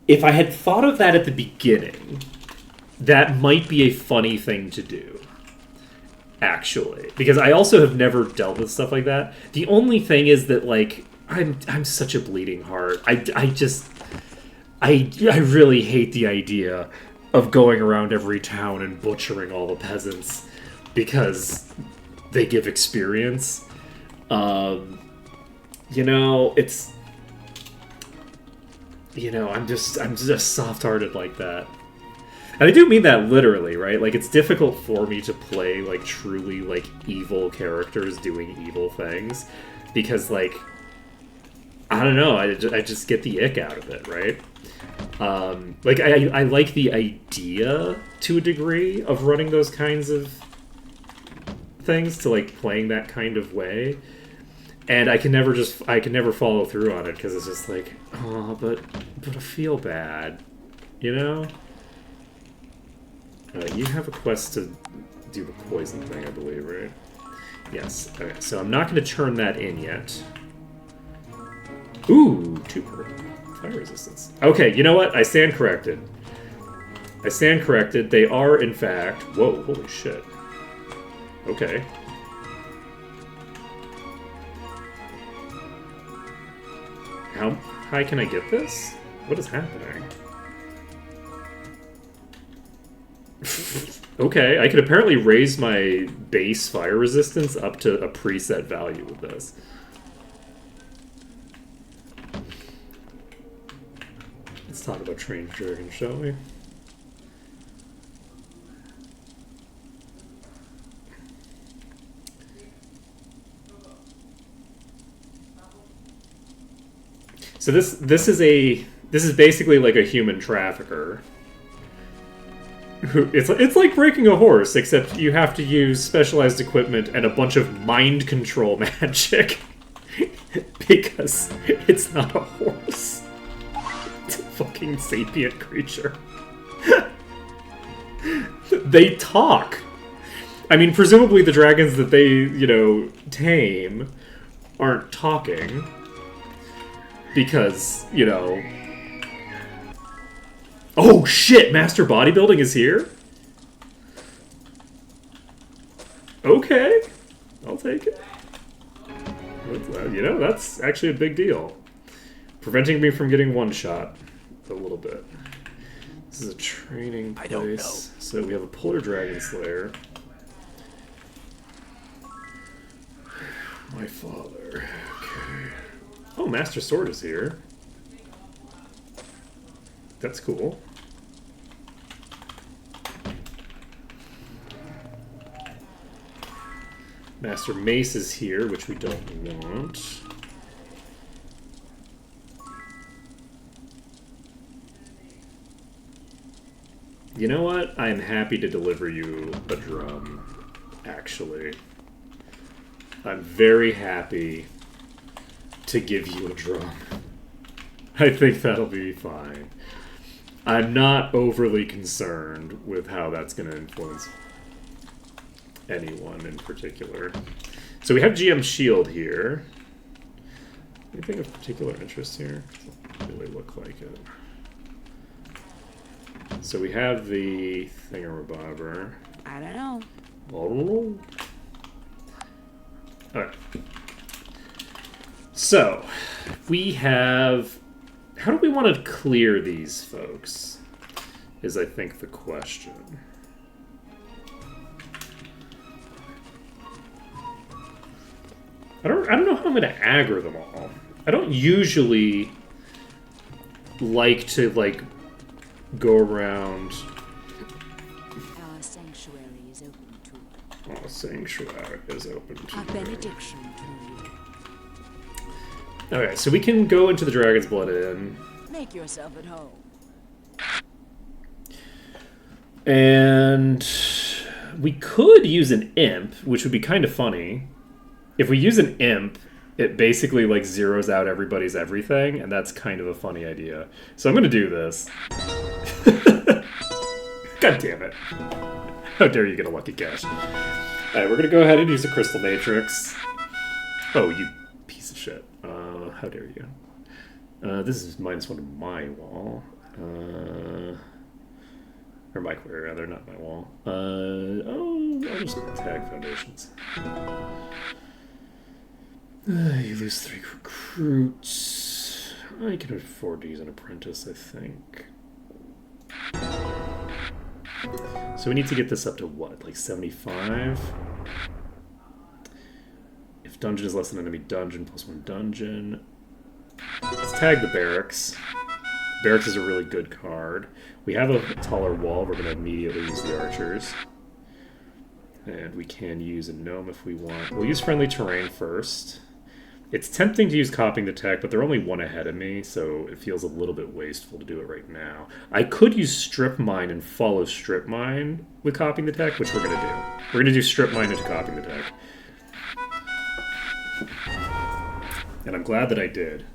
If I had thought of that at the beginning, that might be a funny thing to do, actually. Because I also have never dealt with stuff like that. The only thing is that, like, I'm such a bleeding heart. I really hate the idea of going around every town and butchering all the peasants because they give experience. You know, it's... You know, I'm just soft-hearted like that. And I do mean that literally, right? Like, it's difficult for me to play, like, truly, like, evil characters doing evil things. Because, like, I don't know. I just get the ick out of it, right? Like I like the idea to a degree of running those kinds of things, to like playing that kind of way, and I can never follow through on it because it's just like, oh, but I feel bad, you know. You have a quest to do the poison thing, I believe, right? Yes. Okay, so I'm not going to turn that in yet. Ooh, 2 per fire resistance. Okay, you know what? I stand corrected. I stand corrected. They are, in fact... Whoa, holy shit. Okay. How high can I get this? What is happening? Okay, I could apparently raise my base fire resistance up to a preset value with this. Let's talk about Trained Dragon, shall we? So this is basically like a human trafficker. It's like breaking a horse, except you have to use specialized equipment and a bunch of mind control magic. Because it's not a horse. It's a fucking sapient creature. They talk. I mean, presumably the dragons that they, you know, tame aren't talking. Because, you know... Oh shit! Master Bodybuilding is here? Okay. I'll take it. You know, that's actually a big deal. Preventing me from getting one shot a little bit. This is a training place. I don't know. So we have a Polar Dragon Slayer. My father. Okay. Oh, Master Sword is here. That's cool. Master Mace is here, which we don't want. You know what? I'm happy to deliver you a drum, actually. I'm very happy to give you a drum. I think that'll be fine. I'm not overly concerned with how that's going to influence anyone in particular. So we have GM Shield here. Anything of particular interest here? Doesn't really look like it. So we have the thingamabobber. I don't know. Oh. Alright. So, we have... How do we want to clear these folks? Is, I think, the question. I don't know how I'm going to aggro them all. I don't usually like to, like, go around... Our sanctuary is open to Oh, sanctuary is open to a benediction to you. Okay, so we can go into the Dragon's Blood Inn. Make yourself at home. And we could use an imp, which would be kind of funny. If we use an imp, it basically like zeroes out everybody's everything, and that's kind of a funny idea. So I'm going to do this. God damn it. How dare you get a lucky cash. Alright, we're going to go ahead and use the Crystal Matrix. Oh, you piece of shit. How dare you. This is -1 to my wall. Or my query, rather, not my wall. I'll just tag foundations. You lose 3 recruits. I can afford to use an apprentice, I think. So we need to get this up to what, like 75? If dungeon is less than enemy dungeon, +1 dungeon. Let's tag the barracks. Barracks is a really good card. We have a taller wall. We're going to immediately use the archers. And we can use a gnome if we want. We'll use friendly terrain first. It's tempting to use copying the tech, but they're only one ahead of me, so it feels a little bit wasteful to do it right now. I could use strip mine and follow strip mine with copying the tech, which we're going to do. We're going to do strip mine into copying the tech. And I'm glad that I did.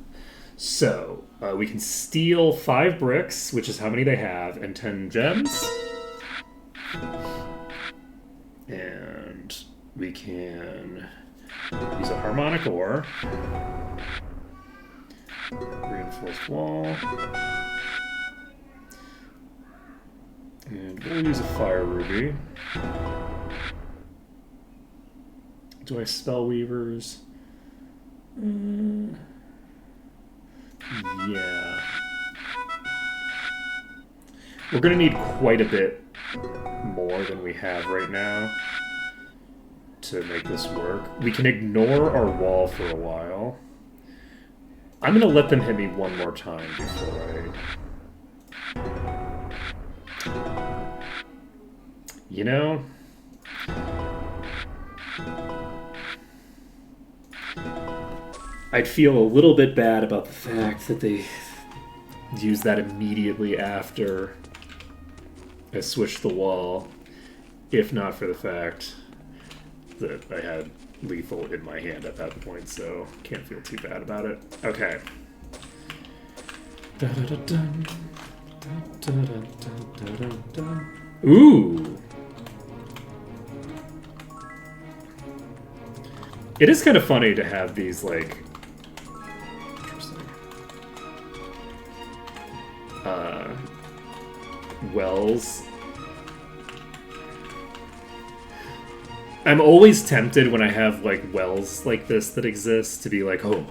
So, we can steal 5 bricks, which is how many they have, and 10 gems. And we can use a harmonic ore. Reinforced wall. And we'll use a fire ruby. Do I spell weavers? Yeah. We're gonna need quite a bit more than we have right now to make this work. We can ignore our wall for a while. I'm gonna let them hit me one more time before I... You know... I'd feel a little bit bad about the fact that they used that immediately after I switched the wall, if not for the fact that I had lethal in my hand at that point, so can't feel too bad about it. Okay. Ooh! It is kind of funny to have these, like... Interesting. Wells. I'm always tempted when I have, like, wells like this that exist to be like, oh,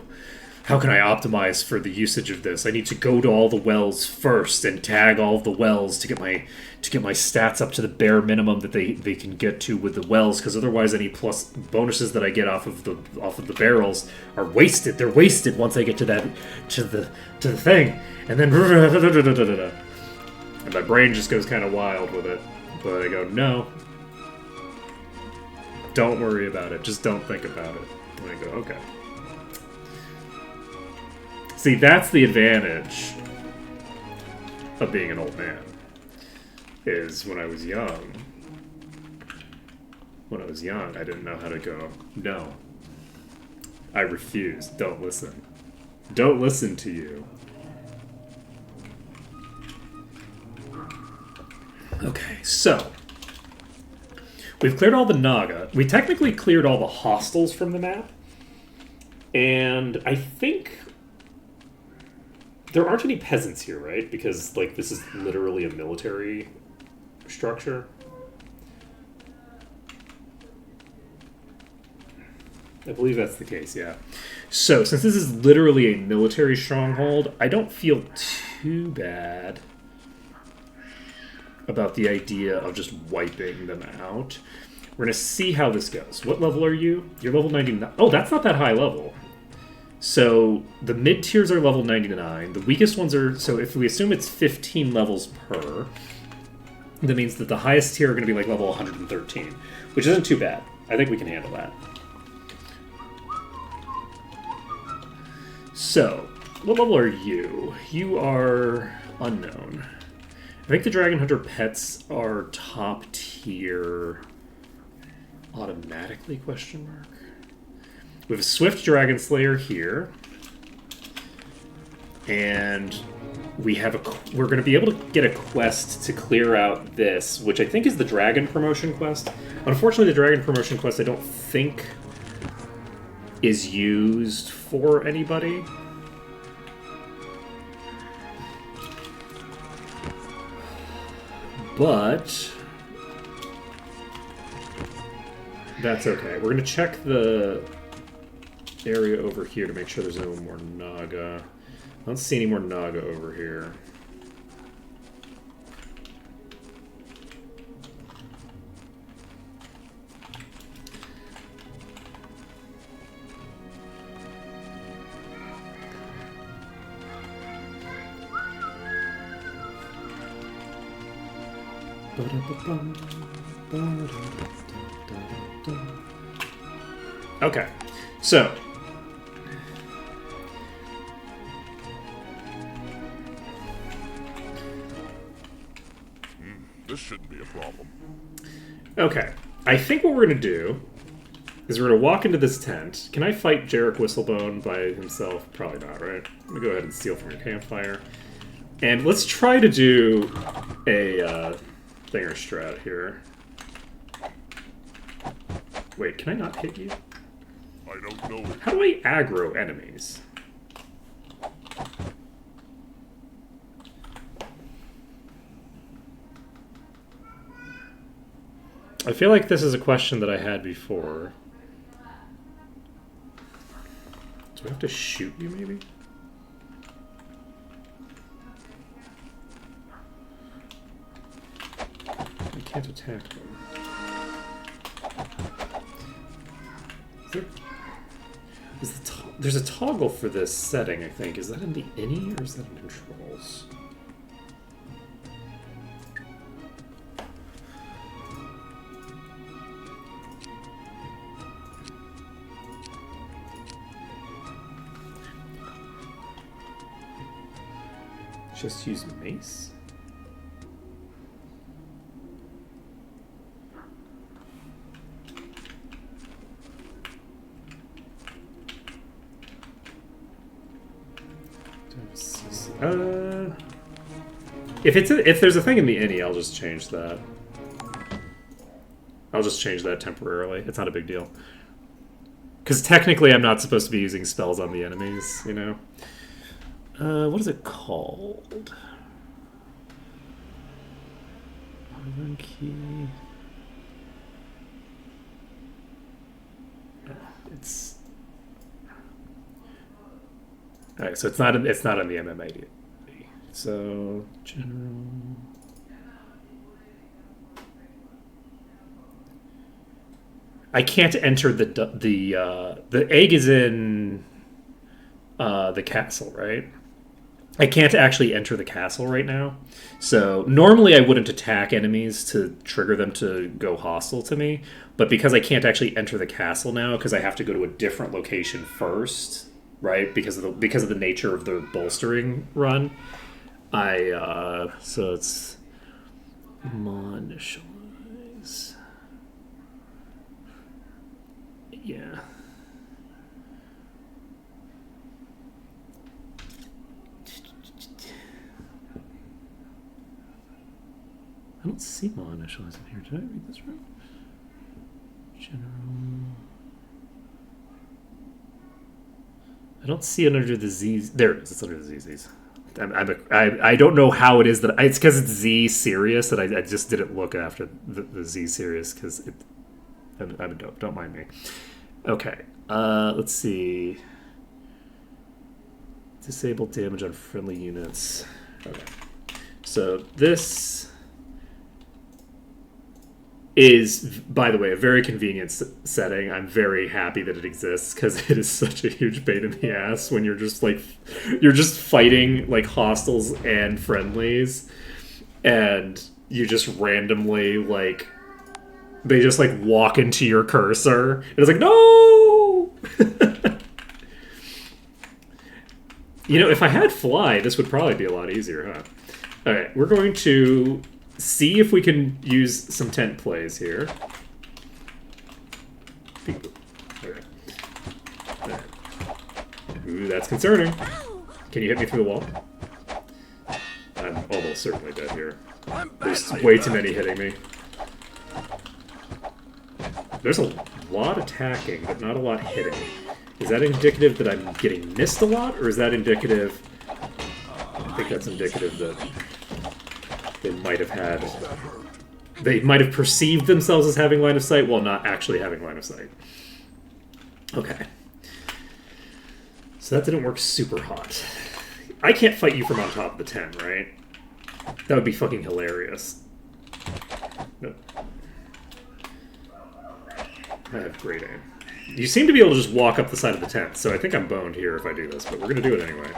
how can I optimize for the usage of this? I need to go to all the wells first and tag all of the wells to get my stats up to the bare minimum that they can get to with the wells, because otherwise any plus bonuses that I get off of the barrels are wasted. They're wasted once I get to the thing, and then and my brain just goes kind of wild with it. But I go, no, don't worry about it. Just don't think about it. And I go, okay. See, that's the advantage of being an old man. Is when I was young, I didn't know how to go, no. I refuse. Don't listen. Don't listen to you. Okay, so we've cleared all the Naga. We technically cleared all the hostiles from the map. And I think there aren't any peasants here, right? Because, like, this is literally a military structure. I believe that's the case, yeah. So, since this is literally a military stronghold, I don't feel too bad about the idea of just wiping them out. We're going to see how this goes. What level are you? You're level 99. Oh, that's not that high level. So, the mid-tiers are level 99. The weakest ones are... So, if we assume it's 15 levels per, that means that the highest tier are going to be like level 113, which isn't too bad. I think we can handle that. So, what level are you? You are unknown. I think the Dragon Hunter pets are top tier automatically, question mark? We have a Swift Dragon Slayer here. And we have we're going to be able to get a quest to clear out this, which I think is the Dragon Promotion quest. Unfortunately, the Dragon Promotion quest I don't think is used for anybody. But that's okay. We're going to check the area over here to make sure there's no more Naga. I don't see any more Naga over here. Okay, so This shouldn't be a problem. Okay. I think what we're going to do is we're going to walk into this tent. Can I fight Jarek Whistlebone by himself? Probably not, right? Let me go ahead and steal from your campfire. And let's try to do a thinger strat here. Wait, can I not hit you? I don't know it. How do I aggro enemies? I feel like this is a question that I had before. Do I have to shoot you, maybe? I can't attack them. There's a toggle for this setting, I think. Is that in the INI or is that in controls? Just use mace? If there's a thing in the INI, I'll just change that. I'll just change that temporarily. It's not a big deal. Because technically I'm not supposed to be using spells on the enemies, you know? What is it called? Key. Oh, it's... Alright, so it's not on the MMA. So general. I can't enter the egg is in the castle, right? I can't actually enter the castle right now. So normally I wouldn't attack enemies to trigger them to go hostile to me, but because I can't actually enter the castle now, because I have to go to a different location first, right? Because of the nature of the bolstering run, so it's initialize. Yeah. I don't see my initialize in here. Did I read this wrong? General. I don't see it under the Z's. There it is. It's under the ZZs. I don't know how it is that it's because it's Z serious that I just didn't look after the Z serious because I'm a dope. Don't mind me. Okay. Let's see. Disable damage on friendly units. Okay. So this is, by the way, a very convenient setting. I'm very happy that it exists because it is such a huge pain in the ass when you're just fighting like hostiles and friendlies, and you just randomly they just walk into your cursor. And it's like, no. You know, if I had fly, this would probably be a lot easier, huh? All right, we're going to see if we can use some tent plays here. Okay. Ooh, that's concerning. Can you hit me through the wall? I'm almost certainly dead here. There's way too many hitting me. There's a lot attacking, but not a lot hitting. Is that indicative that I'm getting missed a lot, or is that indicative... I think that's indicative that they might have perceived themselves as having line of sight while not actually having line of sight. Okay. So that didn't work super hot. I can't fight you from on top of the 10, right? That would be fucking hilarious. Nope. I have great aim. You seem to be able to just walk up the side of the tent, so I think I'm boned here if I do this, but we're going to do it anyway.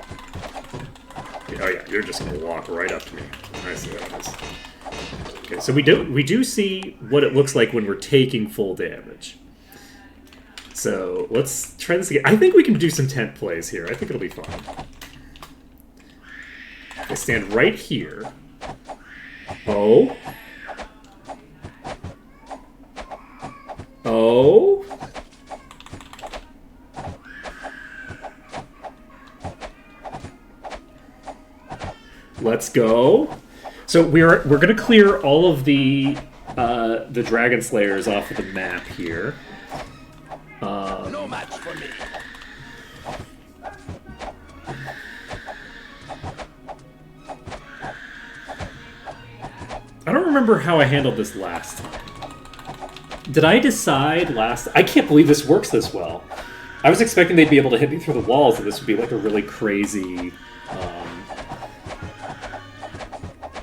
Oh yeah, you're just going to walk right up to me. I see how it is. Okay, so we do see what it looks like when we're taking full damage. So let's try this again. I think we can do some tent plays here. I think it'll be fun. I stand right here. Oh. go. Let's go. So we're gonna clear all of the dragon slayers off of the map here. No match for me. I don't remember how I handled this last time. Did I decide last... I can't believe this works this well. I was expecting they'd be able to hit me through the walls, and this would be like a really crazy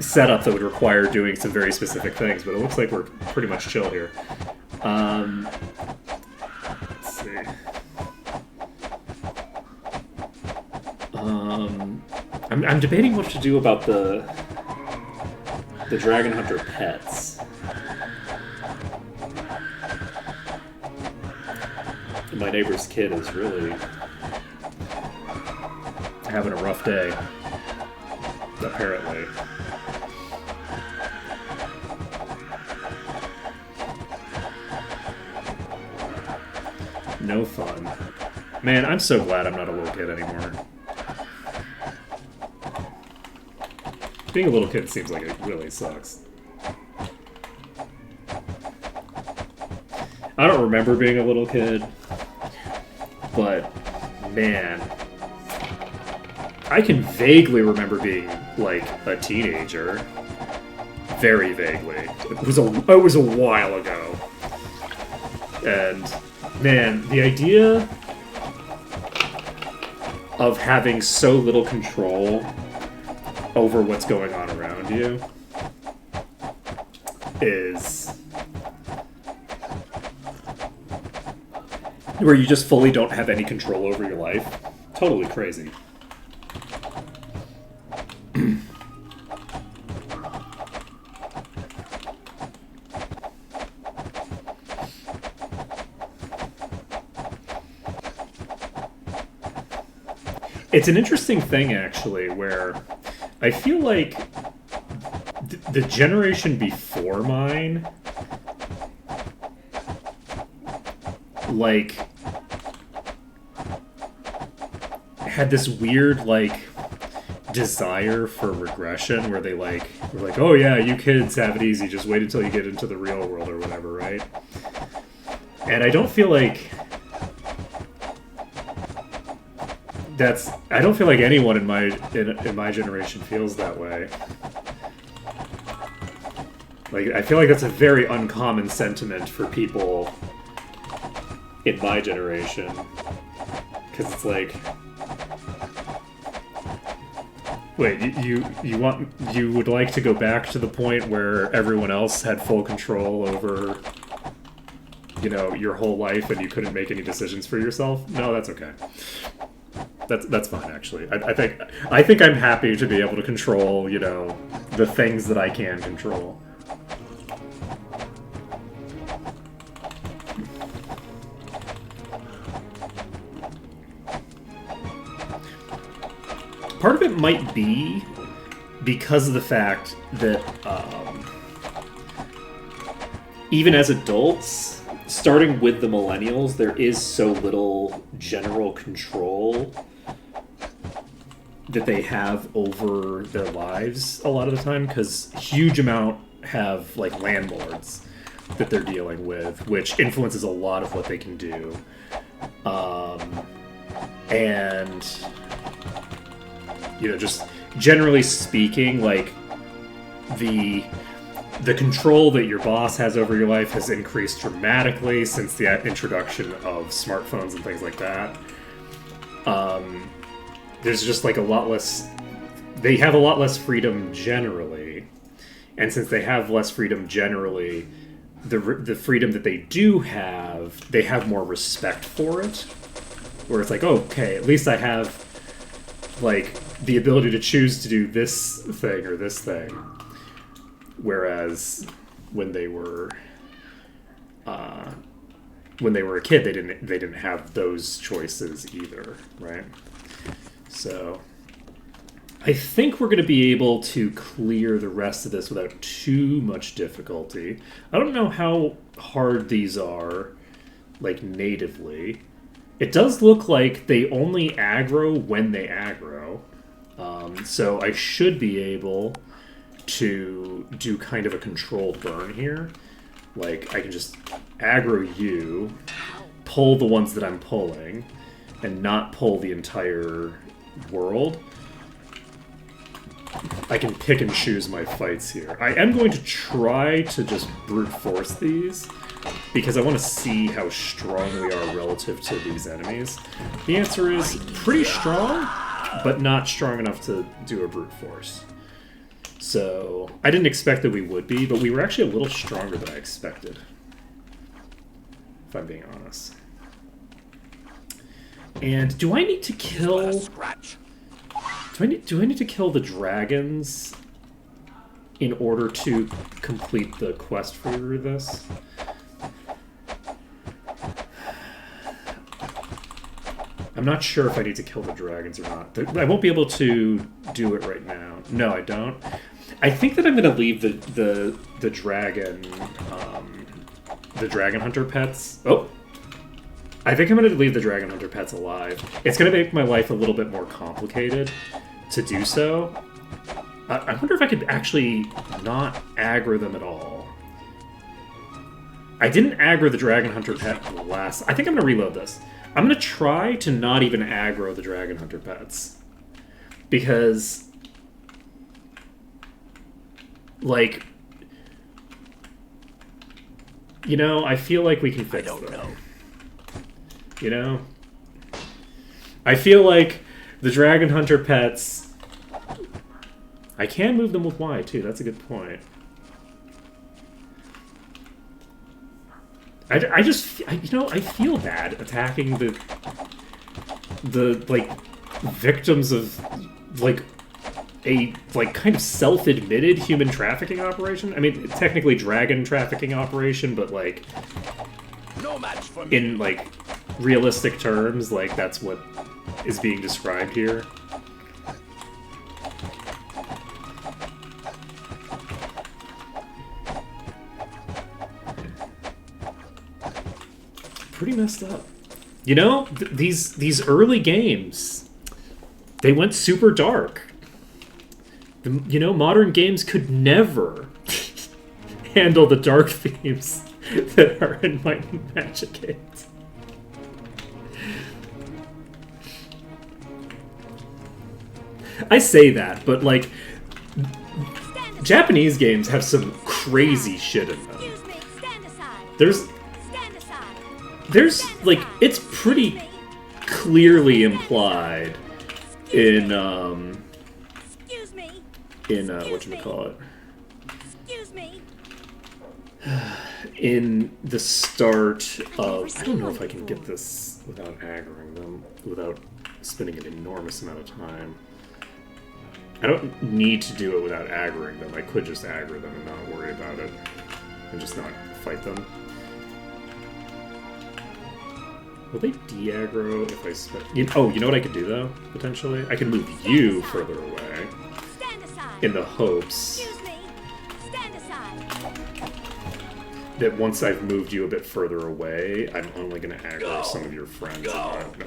setup that would require doing some very specific things, but it looks like we're pretty much chill here. Let's see. I'm debating what to do about the Dragon Hunter pets. My neighbor's kid is really having a rough day, apparently. No fun. Man, I'm so glad I'm not a little kid anymore. Being a little kid seems like it really sucks. I don't remember being a little kid, but man, I can vaguely remember being like a teenager. Very vaguely. It was a while ago. And man, the idea of having so little control over what's going on around you is where you just fully don't have any control over your life. Totally crazy. It's an interesting thing, actually, where I feel like the generation before mine, like, had this weird, like, desire for regression where they, like, were like, oh yeah, you kids have it easy, just wait until you get into the real world or whatever, right? And I don't feel like I don't feel like anyone in my generation feels that way. Like, I feel like that's a very uncommon sentiment for people in my generation. Because it's like, wait, you would like to go back to the point where everyone else had full control over, you know, your whole life and you couldn't make any decisions for yourself? No, that's okay. That's fine, actually. I think I'm happy to be able to control, you know, the things that I can control. Part of it might be because of the fact that even as adults, starting with the millennials, there is so little general control that they have over their lives a lot of the time, because huge amount have like landlords that they're dealing with, which influences a lot of what they can do. And you know, just generally speaking, like the control that your boss has over your life has increased dramatically since the introduction of smartphones and things like that. There's just like a lot less... They have a lot less freedom generally. And since they have less freedom generally, the freedom that they do have, they have more respect for it. Where it's like, oh, okay, at least I have like the ability to choose to do this thing or this thing. Whereas when they were a kid, they didn't have those choices either, right? So I think we're going to be able to clear the rest of this without too much difficulty. I don't know how hard these are. like natively. It does look like they only aggro when they aggro. So I should be able to do kind of a controlled burn here. Like, I can just aggro you, pull the ones that I'm pulling, and not pull the entire world. I can pick and choose my fights here. I am going to try to just brute force these, because I want to see how strong we are relative to these enemies. The answer is pretty strong, but not strong enough to do a brute force. So, I didn't expect that we would be, but we were actually a little stronger than I expected. If I'm being honest. And do I need to kill... Do I need to kill the dragons in order to complete the quest for this? I'm not sure if I need to kill the dragons or not. I won't be able to do it right now. No, I don't. I think that I'm going to leave the dragon hunter pets. Oh, I think I'm going to leave the dragon hunter pets alive. It's going to make my life a little bit more complicated to do so. I wonder if I could actually not aggro them at all. I didn't aggro the dragon hunter pet last. I think I'm going to reload this. I'm going to try to not even aggro the dragon hunter pets. Because, like, you know, I feel like we can fix them. You know? I feel like the dragon hunter pets... I can move them with Y, too. That's a good point. I just, you know, I feel bad attacking the like, victims of, like, a, like, kind of self-admitted human trafficking operation. I mean, technically dragon trafficking operation, but, like, No match for me. in, like, realistic terms, like, that's what is being described here. Pretty messed up. You know, these early games, they went super dark. You know, modern games could never handle the dark themes that are in Might and Magic 8. I say that, but like, Japanese games have some crazy shit in them. Excuse me. Stand aside. Stand aside. There's like, it's pretty clearly implied in Excuse me. whatchamacallit, Excuse me. in the start of, I don't know if I can get this without aggroing them, without spending an enormous amount of time. I don't need to do it without aggroing them. I could just aggro them and not worry about it, and just not fight them. Will they de-aggro if I spend... Oh, you know what I could do, though, potentially? I can move you further away, Stand aside. in the hopes Excuse me. Stand aside. that once I've moved you a bit further away, I'm only going to aggro Go. some of your friends. Go. No.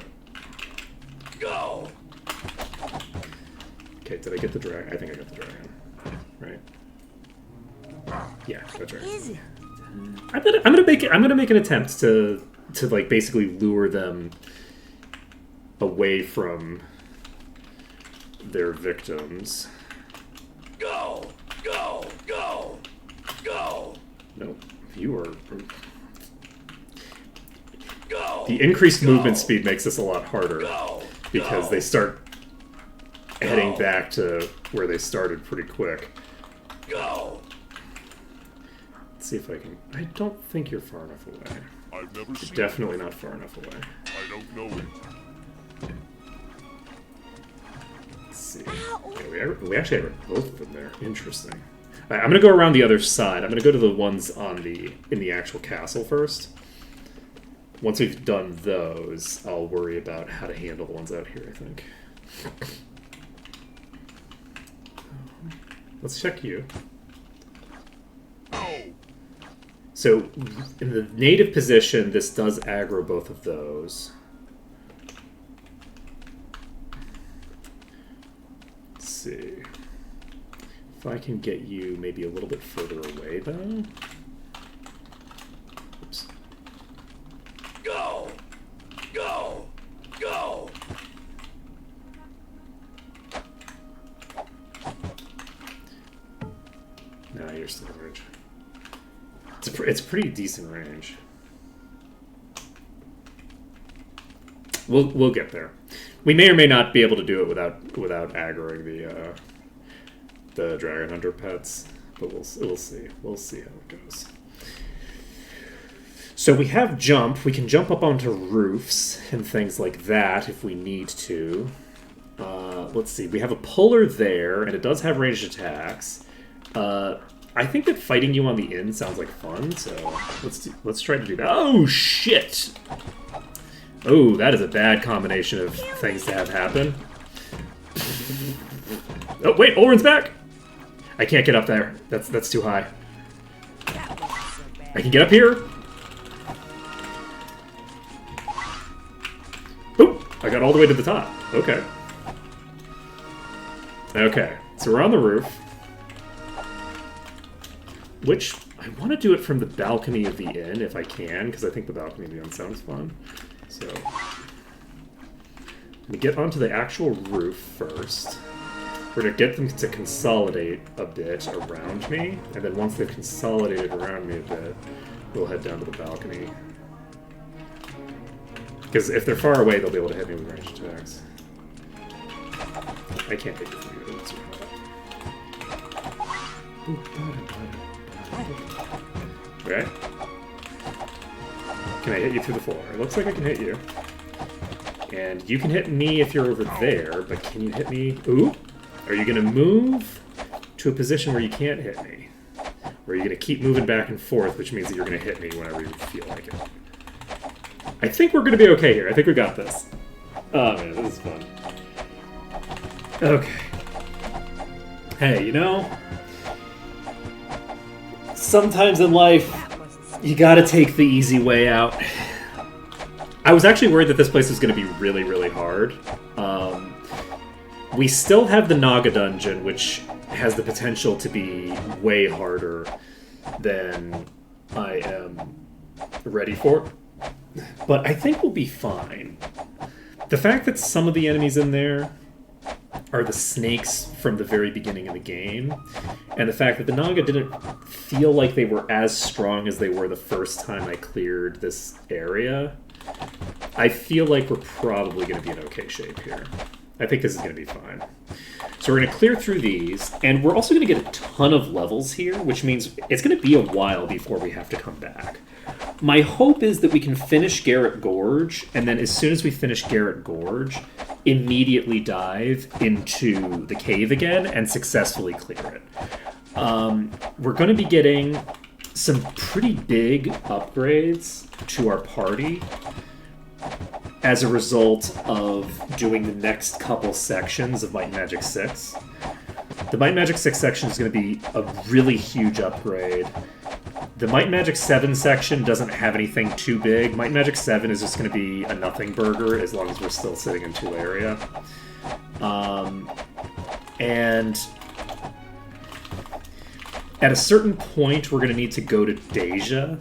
Go. Okay, did I get the dragon? I think I got the dragon. Right? Yeah, that's right. Is it? I'm gonna make an attempt to like basically lure them away from their victims. Go. Go. Go. Go. Nope. You are... Go. The increased Go. movement speed makes this a lot harder Go. because Go. they start heading Go. back to where they started pretty quick. Go. Let's see if I can... I don't think you're far enough away. I've never You're seen definitely not far enough away. it. I don't know it. Let's see. Ow. Okay, we actually have both of them there. Interesting. All right, I'm gonna go around the other side. I'm gonna go to the ones on in the actual castle first. Once we've done those, I'll worry about how to handle the ones out here, I think. Let's check you. Ow! So in the native position, this does aggro both of those. Let's see. If I can get you maybe a little bit further away, though. Oops. Go. Go. Go. No, you're still in range. It's pretty decent range. We'll get there. We may or may not be able to do it without aggroing the Dragon Hunter pets, but we'll see. We'll see how it goes. So we have jump. We can jump up onto roofs and things like that if we need to. Let's see. We have a puller there, and it does have ranged attacks. I think that fighting you on the inn sounds like fun, so let's try to do that. Oh, shit! Oh, that is a bad combination of things to have happen. Oh, wait, Olrin's back! I can't get up there. That's too high. I can get up here. Oh, I got all the way to the top. Okay. Okay, so we're on the roof. Which, I want to do it from the balcony of the inn, if I can, because I think the balcony of the inn sounds fun. So, let me get onto the actual roof first. We're going to get them to consolidate a bit around me, and then once they've consolidated around me a bit, we'll head down to the balcony. Because if they're far away, they'll be able to hit me with ranged attacks. I can't hit you from here, that's okay. Can I hit you through the floor? It looks like I can hit you. And you can hit me if you're over there, but can you hit me? Ooh! Are you going to move to a position where you can't hit me? Or are you going to keep moving back and forth, which means that you're going to hit me whenever you feel like it? I think we're going to be okay here. I think we got this. Oh man, this is fun. Okay. Hey, you know, sometimes in life, you gotta take the easy way out. I was actually worried that this place was gonna be really, really hard. We still have the Naga dungeon, which has the potential to be way harder than I am ready for. But I think we'll be fine. The fact that some of the enemies in there are the snakes from the very beginning of the game, and the fact that the Naga didn't feel like they were as strong as they were the first time I cleared this area, I feel like we're probably going to be in okay shape here. I think this is going to be fine. So we're going to clear through these, and we're also going to get a ton of levels here, which means it's going to be a while before we have to come back. My hope is that we can finish Garrett Gorge, and then as soon as we finish Garrett Gorge, immediately dive into the cave again and successfully clear it. We're going to be getting some pretty big upgrades to our party as a result of doing the next couple sections of Might and Magic 6. The Might and Magic 6 section is going to be a really huge upgrade. The Might and Magic 7 section doesn't have anything too big. Might and Magic 7 is just going to be a nothing burger as long as we're still sitting in Tuleria. And at a certain point, we're going to need to go to Deja,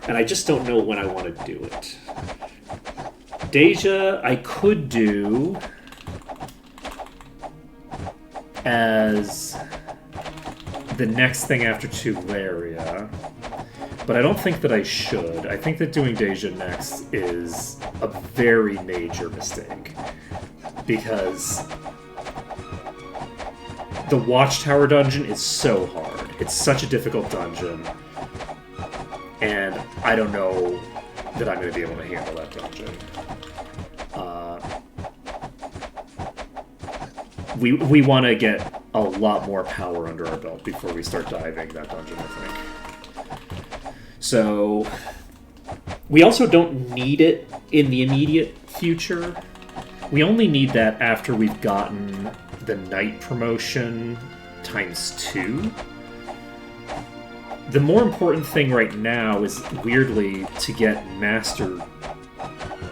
and I just don't know when I want to do it. Deja, I could do as the next thing after Tuleria, but I don't think that I should. I think that doing Deja next is a very major mistake, because the Watchtower dungeon is so hard. It's such a difficult dungeon, and I don't know that I'm going to be able to handle that dungeon. We want to get a lot more power under our belt before we start diving that dungeon, I think. So, we also don't need it in the immediate future. We only need that after we've gotten the Knight promotion ×2. The more important thing right now is, weirdly, to get Master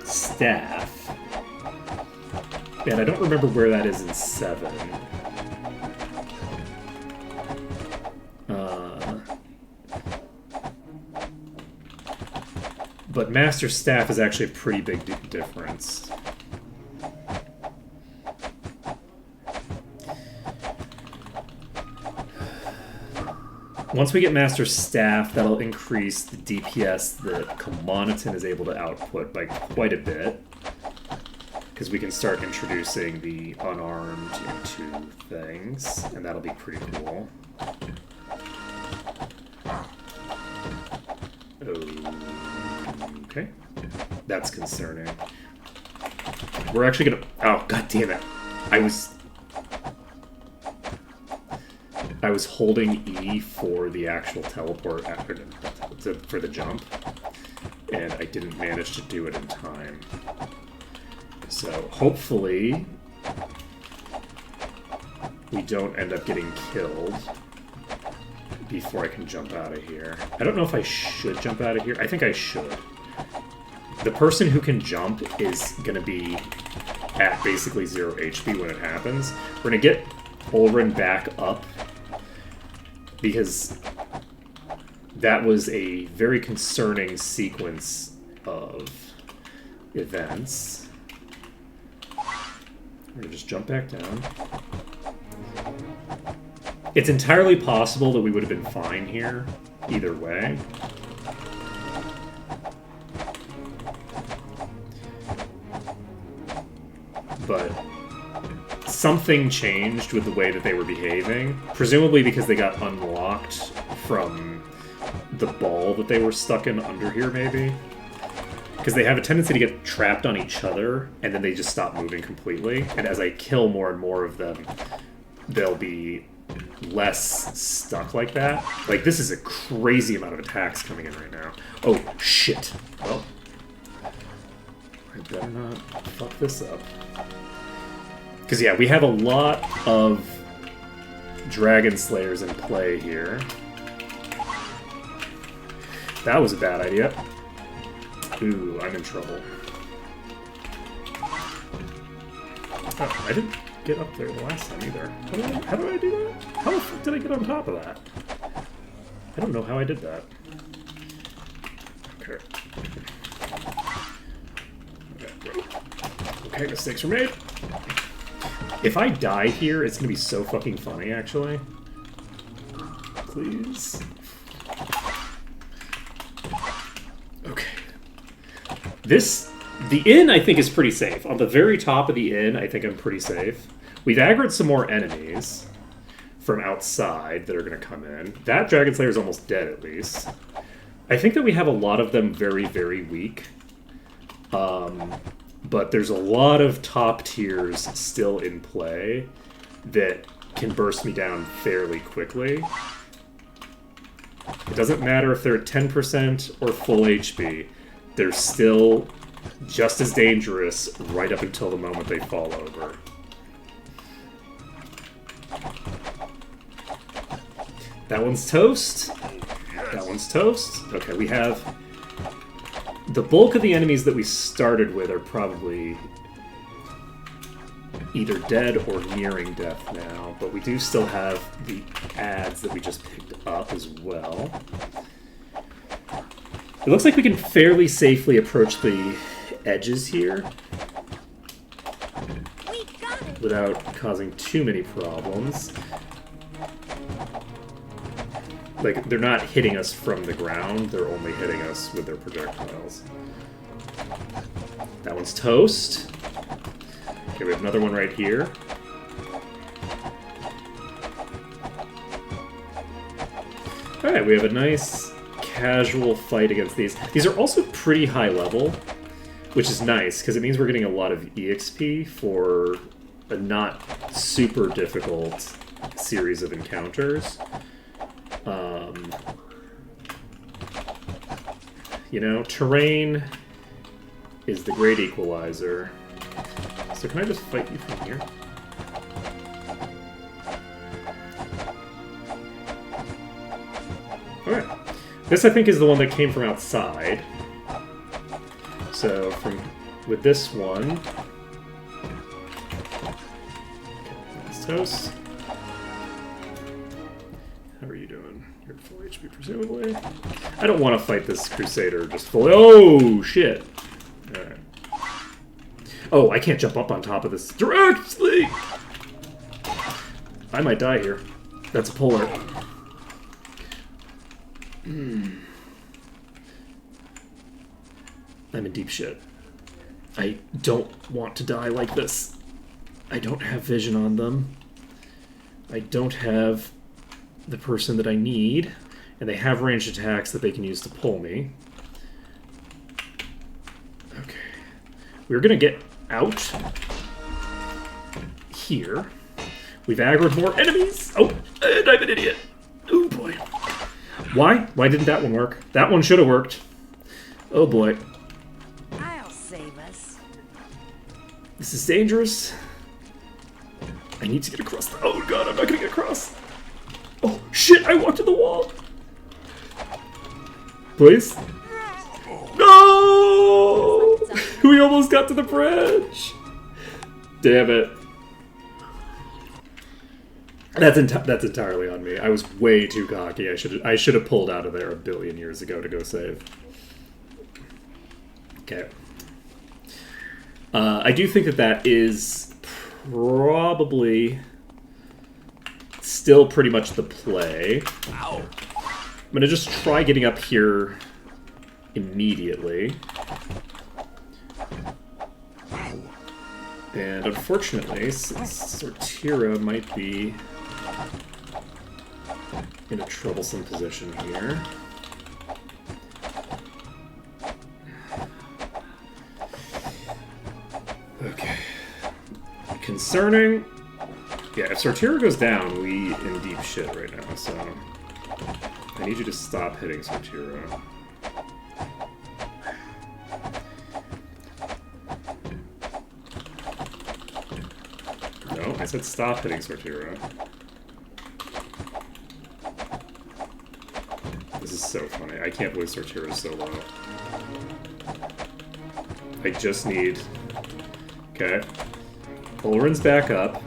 Staff. And I don't remember where that is in 7. But Master Staff is actually a pretty big difference. Once we get Master Staff, that'll increase the DPS that Kamanaton is able to output by quite a bit. Because we can start introducing the unarmed into things, and that'll be pretty cool. Okay. That's concerning. We're actually gonna... Oh, god damn it. I was holding E for the actual teleport for the jump, and I didn't manage to do it in time. So hopefully we don't end up getting killed before I can jump out of here. I don't know if I should jump out of here. I think I should. The person who can jump is going to be at basically 0 HP when it happens. We're going to get Ulrin back up because that was a very concerning sequence of events. We're going to just jump back down. It's entirely possible that we would have been fine here, either way. But something changed with the way that they were behaving. Presumably because they got unlocked from the ball that they were stuck in under here, maybe. Because they have a tendency to get trapped on each other, and then they just stop moving completely. And as I kill more and more of them, they'll be less stuck like that. Like, this is a crazy amount of attacks coming in right now. Oh, shit. Well, I better not fuck this up. Because, yeah, we have a lot of Dragon Slayers in play here. That was a bad idea. Ooh, I'm in trouble. Oh, I didn't get up there the last time either. How did I do that? How the fuck did I get on top of that? I don't know how I did that. Okay. Okay, mistakes were made. If I die here, it's gonna be so fucking funny, actually. Please. Okay. The inn, I think, is pretty safe. On the very top of the inn, I think I'm pretty safe. We've aggroed some more enemies from outside that are going to come in. That Dragon Slayer is almost dead, at least. I think that we have a lot of them very, very weak. But there's a lot of top tiers still in play that can burst me down fairly quickly. It doesn't matter if they're at 10% or full HP. They're still just as dangerous right up until the moment they fall over. That one's toast. That one's toast. Okay, we have... The bulk of the enemies that we started with are probably either dead or nearing death now, but we do still have the ads that we just picked up as well. It looks like we can fairly safely approach the edges here without causing too many problems. Like, they're not hitting us from the ground, they're only hitting us with their projectiles. That one's toast. Okay, we have another one right here. Alright, we have a nice casual fight against these. These are also pretty high level, which is nice, because it means we're getting a lot of EXP for a not super difficult series of encounters. You know, terrain is the great equalizer. So can I just fight you from here? Okay. This, I think, is the one that came from outside. So, with this one... Let's toast. How are you doing? You're at full HP, presumably. I don't want to fight this Crusader just fully... Oh, shit! Alright. Oh, I can't jump up on top of this directly! I might die here. That's a polar. I'm in deep shit. I don't want to die like this. I don't have vision on them. I don't have the person that I need. And they have ranged attacks that they can use to pull me. Okay. We're gonna get out here. We've aggroed more enemies. Oh, and I'm an idiot. Oh boy. Why? Why didn't that one work? That one should have worked. Oh boy. I'll save us. This is dangerous. I need to get across the... Oh god, I'm not gonna get across. Oh shit, I walked to the wall. Please? No! We almost got to the bridge. Damn it. That's entirely on me. I was way too cocky. I should have pulled out of there a billion years ago to go save. Okay. I do think that is probably still pretty much the play. Ow. I'm gonna just try getting up here immediately. And unfortunately, Sortira might be in a troublesome position here. Okay. Concerning... Yeah, if Sortira goes down, we in deep shit right now, so... I need you to stop hitting Sortira. No, I said stop hitting Sortira. This is so funny. I can't believe Sortira is so low. I just need... Okay. Ulrin's back up.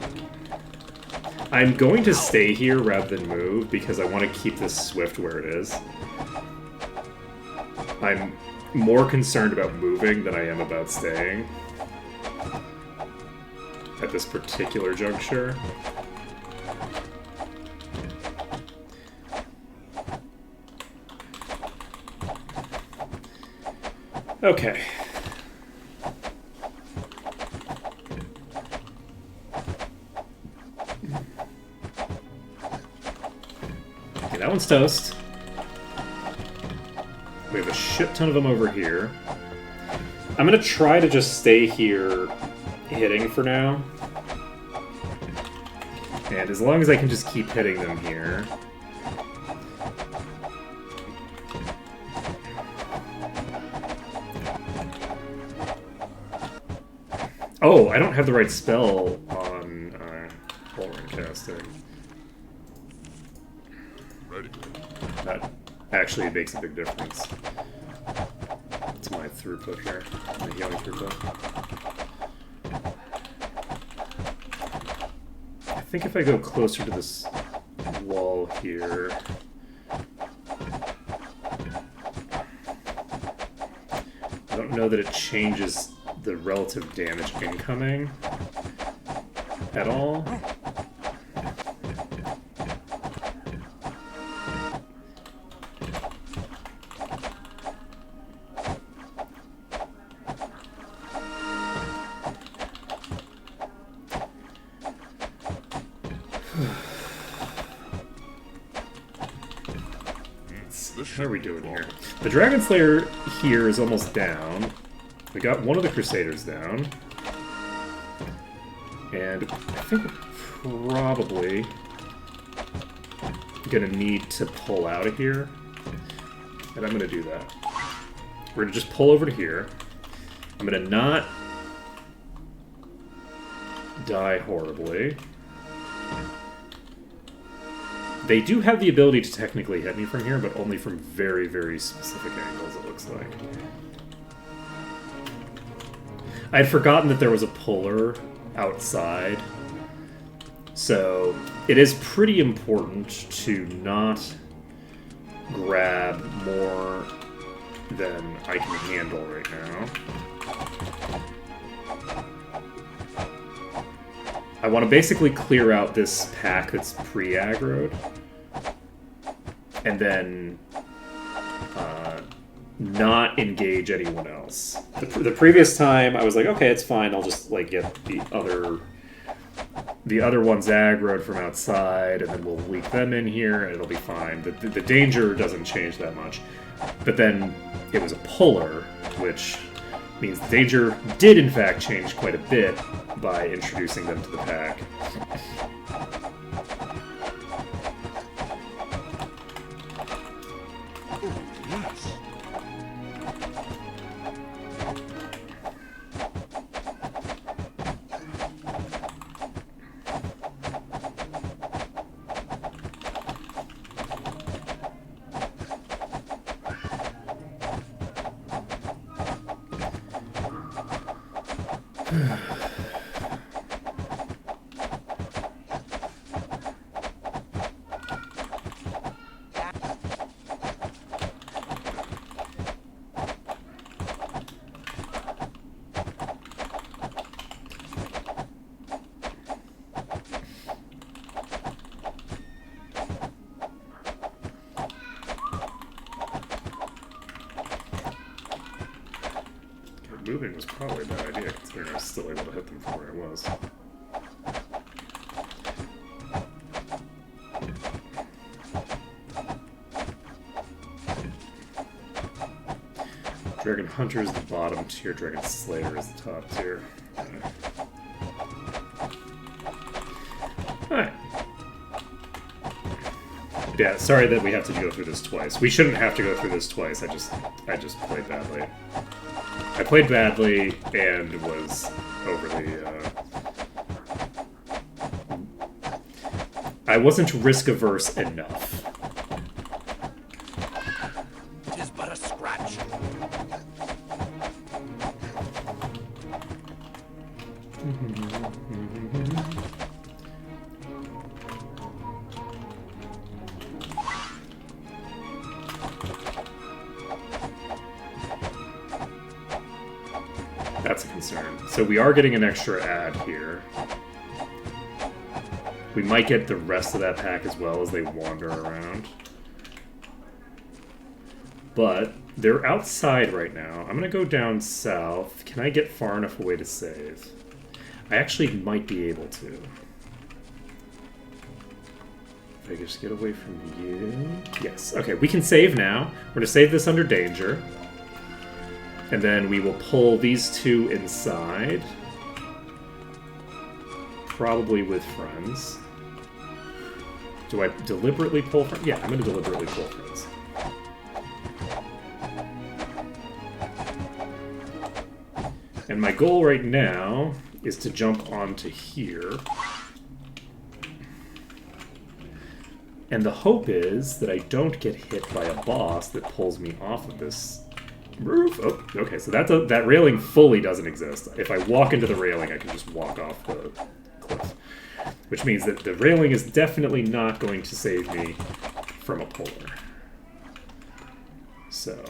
I'm going to stay here rather than move because I want to keep this Swift where it is. I'm more concerned about moving than I am about staying at this particular juncture. Okay. Okay, that one's toast. We have a shit ton of them over here. I'm gonna try to just stay here hitting for now. And as long as I can just keep hitting them here. Oh, I don't have the right spell on Ulrin casting. Ready? That actually makes a big difference to my throughput here, my healing throughput. I think if I go closer to this wall here... I don't know that it changes the relative damage incoming at all. How are we doing here? The Dragon Slayer here is almost down. We got one of the Crusaders down. And I think we're probably gonna need to pull out of here. And I'm gonna do that. We're gonna just pull over to here. I'm gonna not die horribly. They do have the ability to technically hit me from here, but only from very, very specific angles, it looks like. I had forgotten that there was a puller outside. So it is pretty important to not grab more than I can handle right now. I want to basically clear out this pack that's pre-aggroed, and then not engage anyone else. The previous time, I was like, okay, it's fine, I'll just like get the other ones aggroed from outside, and then we'll leak them in here, and it'll be fine. The danger doesn't change that much. But then it was a puller, which means the danger did in fact change quite a bit by introducing them to the pack. Moving was probably a bad idea, considering I was still able to hit them from where I was. Dragon Hunter is the bottom tier, Dragon Slayer is the top tier. Alright. Yeah, sorry that we have to go through this twice. We shouldn't have to go through this twice, I just played badly. I played badly and was overly, I wasn't risk-averse enough. It is but a scratch. That's a concern. So we are getting an extra ad here. We might get the rest of that pack as well as they wander around. But they're outside right now. I'm going to go down south. Can I get far enough away to save? I actually might be able to. If I just get away from you. Yes. Okay, we can save now. We're going to save this under danger. And then we will pull these two inside. Probably with friends. Do I deliberately pull friends? Yeah, I'm going to deliberately pull friends. And my goal right now is to jump onto here. And the hope is that I don't get hit by a boss that pulls me off of this roof. Oh, okay, so that railing fully doesn't exist. If I walk into the railing, I can just walk off the cliff. Which means that the railing is definitely not going to save me from a puller. So,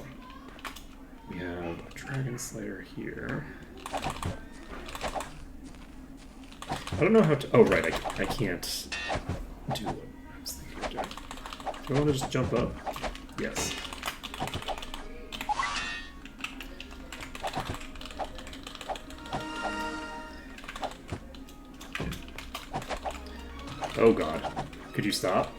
we have a Dragon Slayer here. I don't know how to... Oh, right, I can't do what I was thinking of doing. Do I want to just jump up? Yes. Oh god. Could you stop?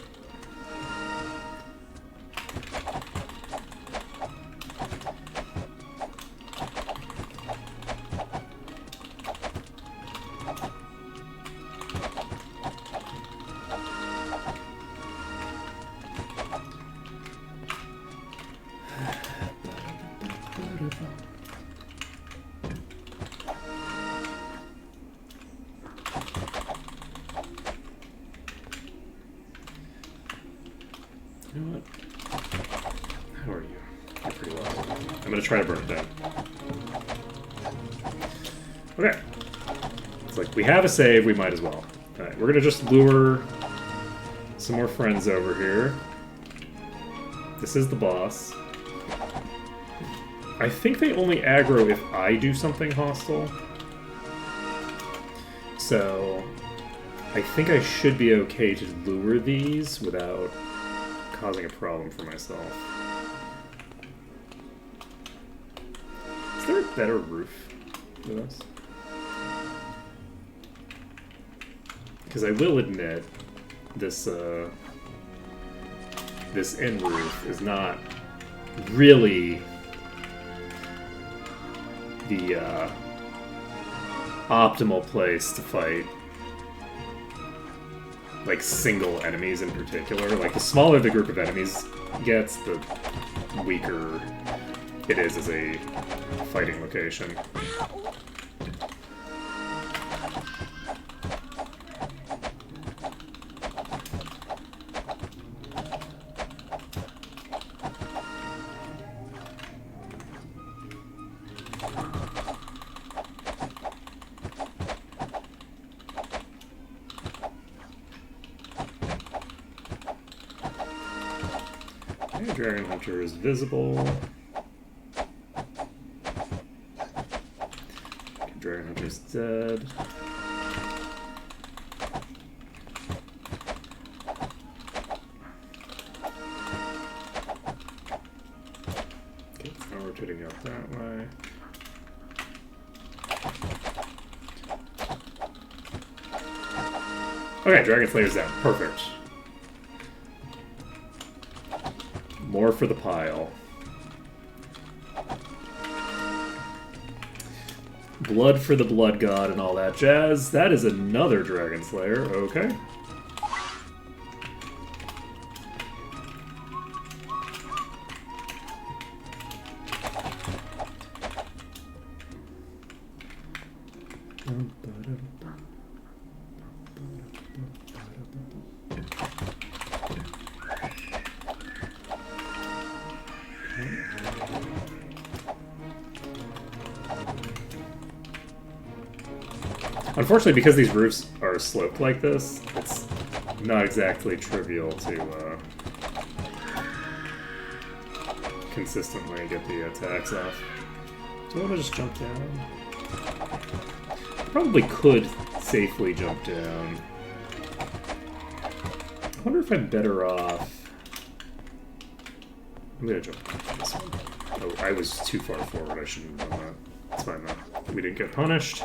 I'm gonna try to burn it down. Okay. It's like, we have a save, we might as well. Alright, we're gonna just lure some more friends over here. This is the boss. I think they only aggro if I do something hostile. So, I think I should be okay to lure these without causing a problem for myself. Is there a better roof for this? Because I will admit, this this end roof is not really the optimal place to fight, like, single enemies in particular. Like, the smaller the group of enemies gets, the weaker it is as a fighting location. Dragon Hunter is visible. Dragon Hunter's dead. Okay, it's now rotating out that way. Okay, Dragon Slayer's down. Perfect. More for the pile. Blood for the Blood God and all that jazz. That is another Dragon Slayer. Okay. Unfortunately, because these roofs are sloped like this, it's not exactly trivial to consistently get the attacks off. Do I want to just jump down? Probably could safely jump down. I wonder if I'm better off. I'm gonna jump this one. Oh, I was too far forward. I shouldn't have done that. It's fine though. We didn't get punished.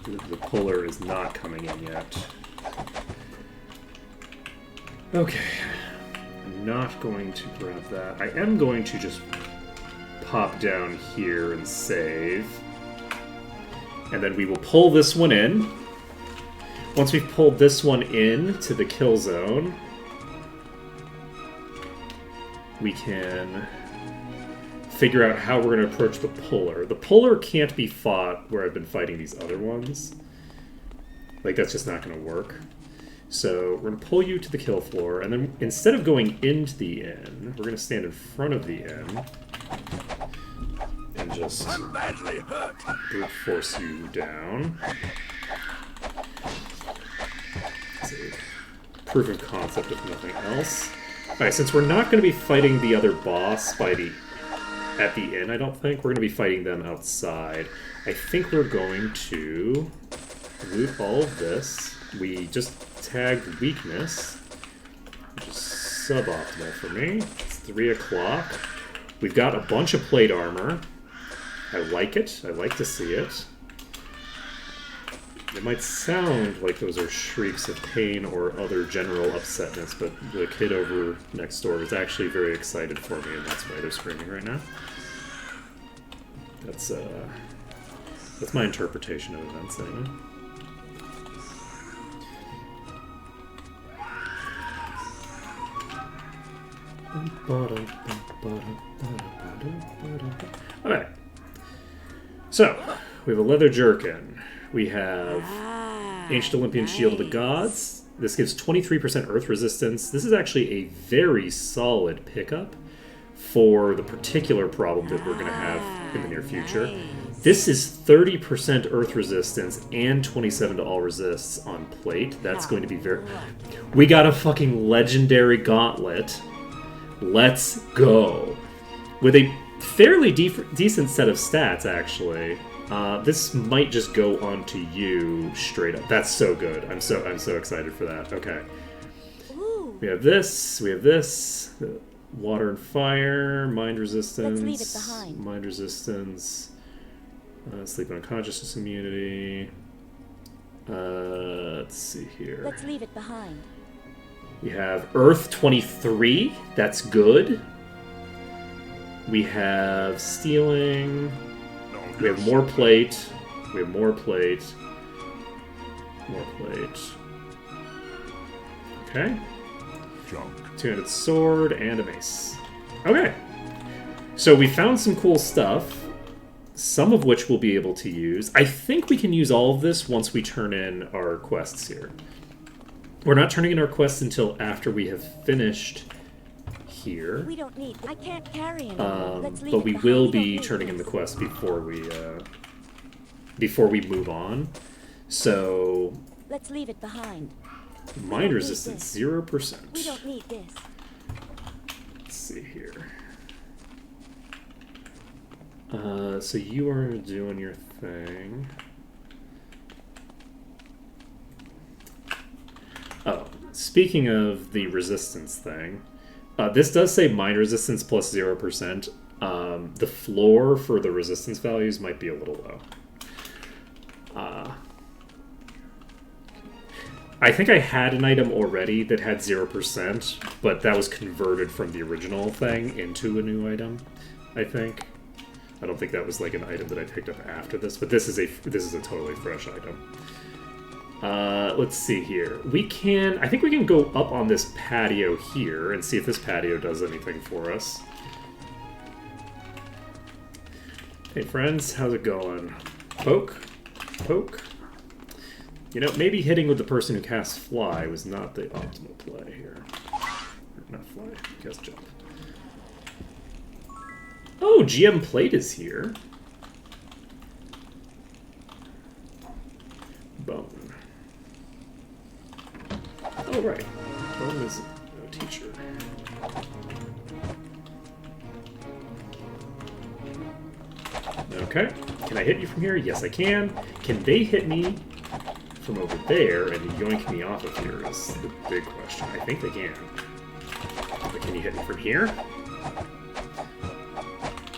The puller is not coming in yet. Okay. I'm not going to grab that. I am going to just pop down here and save. And then we will pull this one in. Once we've pulled this one in to the kill zone, we can figure out how we're going to approach the puller. The puller can't be fought where I've been fighting these other ones. Like, that's just not going to work. So we're going to pull you to the kill floor, and then instead of going into the inn, we're going to stand in front of the inn and just I'm badly hurt. brute force you down. It's a proof of concept, if nothing else. Alright, since we're not going to be fighting the other boss at the inn, I don't think. We're going to be fighting them outside. I think we're going to loot all of this. We just tagged weakness, which is suboptimal for me. It's 3 o'clock. We've got a bunch of plate armor. I like it. I like to see it. It might sound like those are shrieks of pain or other general upsetness, but the kid over next door is actually very excited for me, and that's why they're screaming right now. That's my interpretation of events, anyway. Alright. So, we have a leather jerkin. We have Ancient Olympian Shield of the Gods. This gives 23% earth resistance. This is actually a very solid pickup for the particular problem that we're going to have in the near future. This is 30% earth resistance and 27 to all resists on plate. That's going to be very... We got a fucking legendary gauntlet. Let's go. With a fairly decent set of stats, actually. This might just go on to you straight up. That's so good. I'm so excited for that. Okay. Ooh. We have this. Water and fire, mind resistance. Let's leave it behind. Mind resistance. Sleep and unconsciousness immunity. Let's see here. Let's leave it behind. We have Earth 23. That's good. We have stealing. We have more plate. We have more plate. More plate. Okay. Junk. Two-handed sword and a mace. Okay. So we found some cool stuff. Some of which we'll be able to use. I think we can use all of this once we turn in our quests here. We're not turning in our quests until after we have finished here. We don't need. I can't carry anymore. Let's leave it But we behind. will We don't be need turning in the this. quest before we move on. So Let's leave it behind. mind need resistance this. 0%. We don't need this. Let's see here. So you are doing your thing. Oh, speaking of the resistance thing, this does say mind resistance plus 0%. The floor for the resistance values might be a little low. I think I had an item already that had 0%, but that was converted from the original thing into a new item, I think. I don't think that was like an item that I picked up after this, but this is a totally fresh item. Let's see here. I think we can go up on this patio here and see if this patio does anything for us. Hey friends, how's it going? Poke? Poke? You know, maybe hitting with the person who casts fly was not the optimal play here. Not fly, cast jump. Oh, GM Plate is here. Bone. Oh, right. Bone is a teacher. Okay. Can I hit you from here? Yes, I can. Can they hit me from over there and yoink me off of here is the big question. I think they can. But can you hit me from here?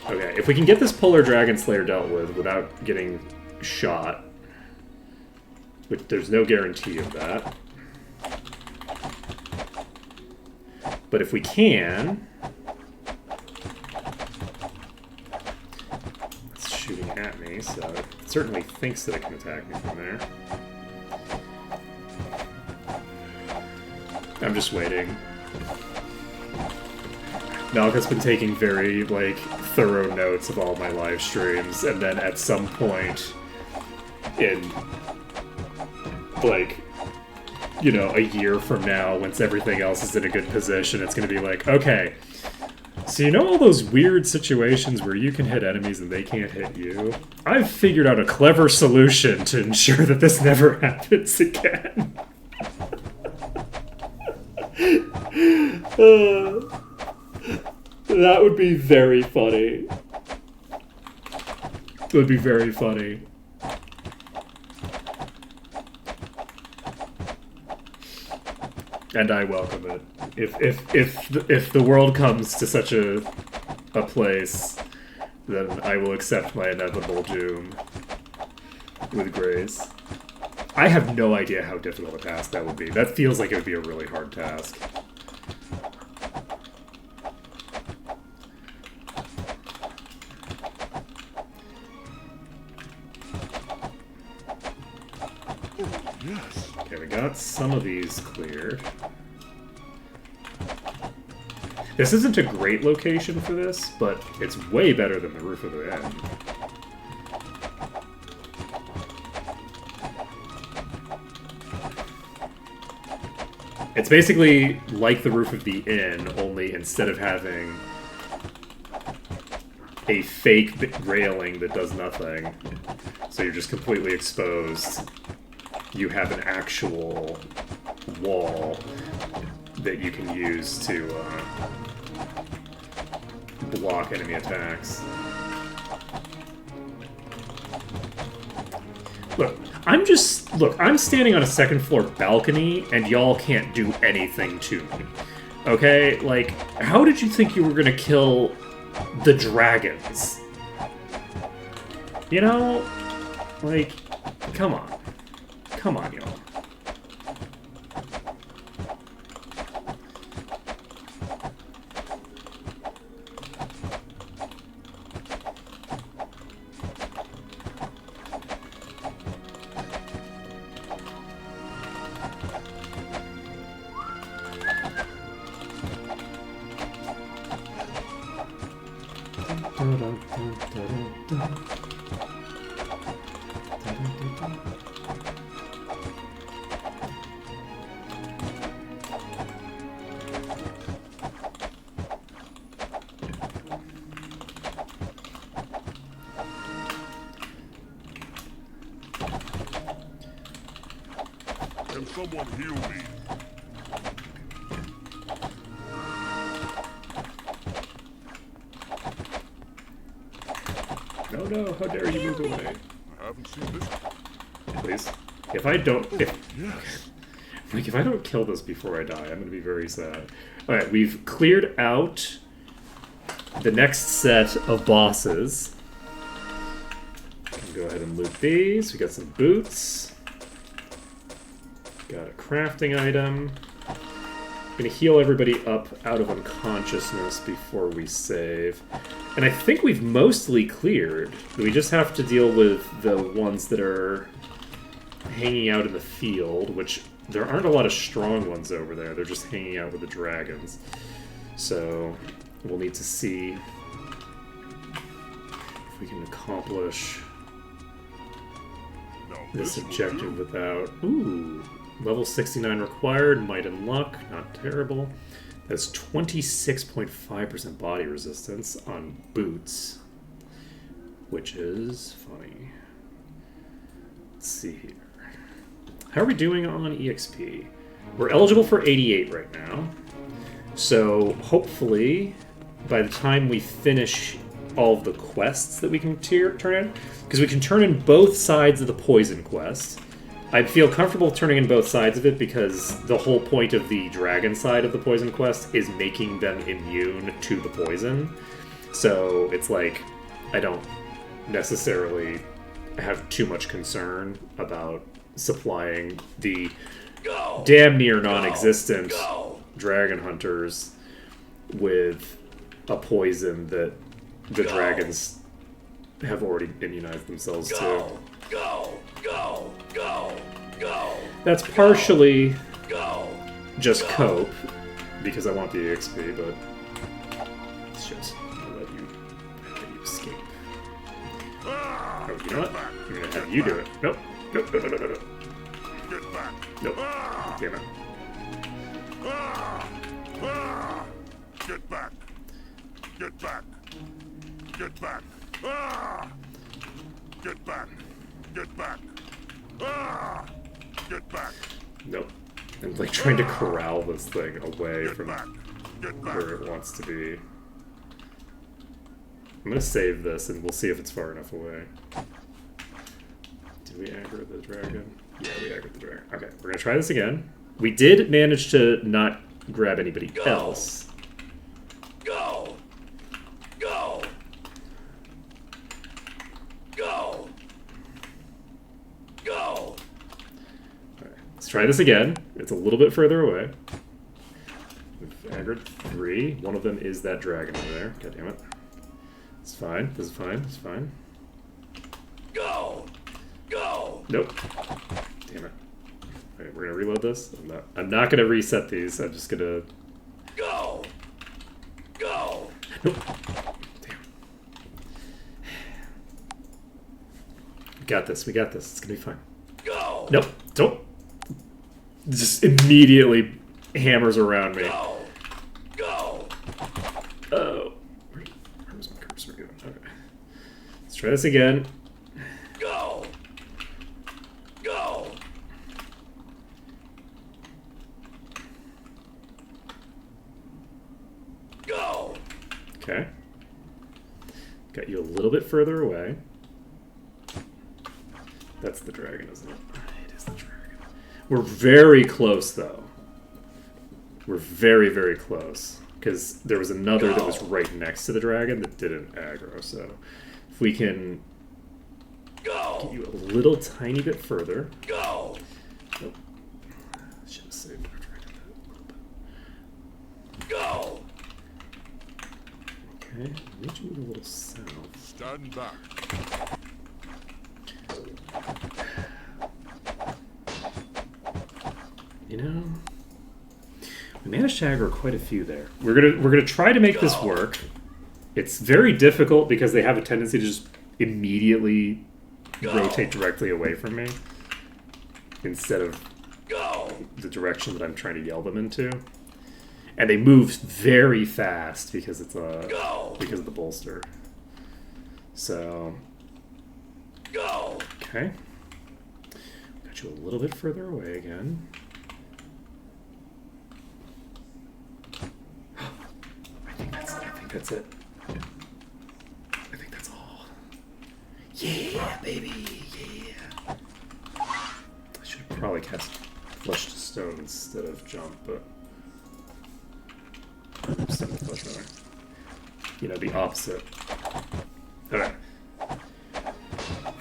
Okay, if we can get this Polar Dragon Slayer dealt with without getting shot, which there's no guarantee of that. But if we can... It's shooting at me, so it certainly thinks that it can attack me from there. I'm just waiting. Malka's been taking very, thorough notes of all my live streams, and then at some point in, a year from now, once everything else is in a good position, it's gonna be like, okay, so you know all those weird situations where you can hit enemies and they can't hit you? I've figured out a clever solution to ensure that this never happens again. That would be very funny. It would be very funny. And I welcome it. If the world comes to such a place, then I will accept my inevitable doom with grace. I have no idea how difficult a task that would be. That feels like it would be a really hard task. Yes. Okay, we got some of these cleared. This isn't a great location for this, but it's way better than the roof of the inn. It's basically like the roof of the inn, only instead of having a fake railing that does nothing. So you're just completely exposed. You have an actual wall that you can use to block enemy attacks. Look, I'm standing on a second floor balcony and y'all can't do anything to me. Okay? Like, how did you think you were gonna kill the dragons? You know? Like, come on. Come on, y'all. Can someone heal me? No, no, how dare you move away. I haven't seen this. Please. If I don't... Yes. Like, if I don't kill this before I die, I'm gonna be very sad. Alright, we've cleared out the next set of bosses. Go ahead and loot these. We got some boots. Got a crafting item. Gonna heal everybody up out of unconsciousness before we save. And I think we've mostly cleared. We just have to deal with the ones that are hanging out in the field, which there aren't a lot of strong ones over there. They're just hanging out with the dragons. So we'll need to see if we can accomplish this objective without... Ooh, level 69 required, might and luck, not terrible. That's 26.5% body resistance on boots, which is funny. Let's see here. How are we doing on EXP? We're eligible for 88 right now, so hopefully by the time we finish all of the quests that we can turn in, because we can turn in both sides of the poison quest. I'd feel comfortable turning in both sides of it because the whole point of the dragon side of the poison quest is making them immune to the poison. So it's like, I don't necessarily have too much concern about supplying the damn near non-existent dragon hunters with a poison that the dragons have already immunized themselves to. That's partially just cope, because I want the EXP, but it's just I'll let you escape. Oh, you know what? I'm gonna have you do it. Nope. Nope, nope, nope, nope, nope. Get back. Nope. Damn it. Get back. Get back. Get back. Get back. Get back. Get back. Nope. I'm like trying to corral this thing away Get from back. Get back. where it wants to be. I'm gonna save this and we'll see if it's far enough away. Did we aggro the dragon? Yeah, we aggroed the dragon. Okay, we're gonna try this again. We did manage to not grab anybody else. Go! Go! Go! Go! Let's try this again. It's a little bit further away. We've aggroed 3. One of them is that dragon over there. God damn it. It's fine. This is fine. It's fine. Go! Go! Nope. Damn it. Alright, we're gonna reload this. I'm not gonna reset these. I'm just gonna... Go! Go! Nope. Damn. We got this. We got this. It's gonna be fine. Go! Nope. Don't. Just immediately hammers around me. Go! Go! Oh. Where was my cursor going? Okay. try this again. Go. Go. Go. Okay. Got you a little bit further away. That's the dragon, isn't it? It is the dragon. We're very close, though. We're very, very close. Because there was another that was right next to the dragon that didn't aggro. So if we can get you a little tiny bit further. Go. Nope. Should have saved our dragon a little bit. Go. Okay, I need you to move a little south. Stand back. You know, we managed to aggro quite a few there. We're gonna try to make this work. It's very difficult because they have a tendency to just immediately rotate directly away from me instead of the direction that I'm trying to yell them into. And they move very fast because it's because of the bolster. So okay. Got you a little bit further away again. I think that's it. I think that's all. Yeah, baby, yeah. I should have probably cast Flesh to Stone instead of Jump, but Stone to Flesh, rather. You know, the opposite. Okay.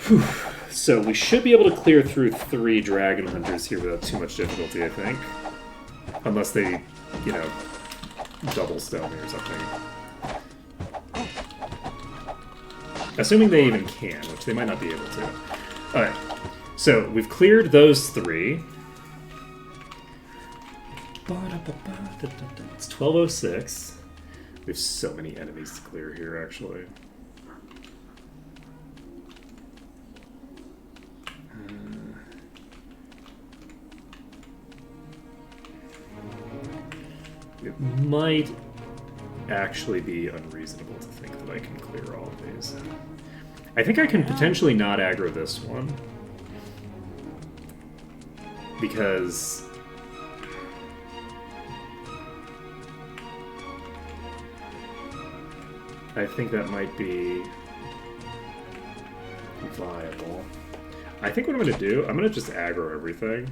Whew. So we should be able to clear through 3 Dragon Hunters here without too much difficulty, I think. Unless they, you know, double stone me or something. Assuming they even can, which they might not be able to. Alright, so we've cleared those 3. It's 12:06. We have so many enemies to clear here, actually. It might actually be unreasonable to think that I can clear all of these. I think I can potentially not aggro this one. Because I think that might be viable. I think what I'm going to do, I'm going to just aggro everything.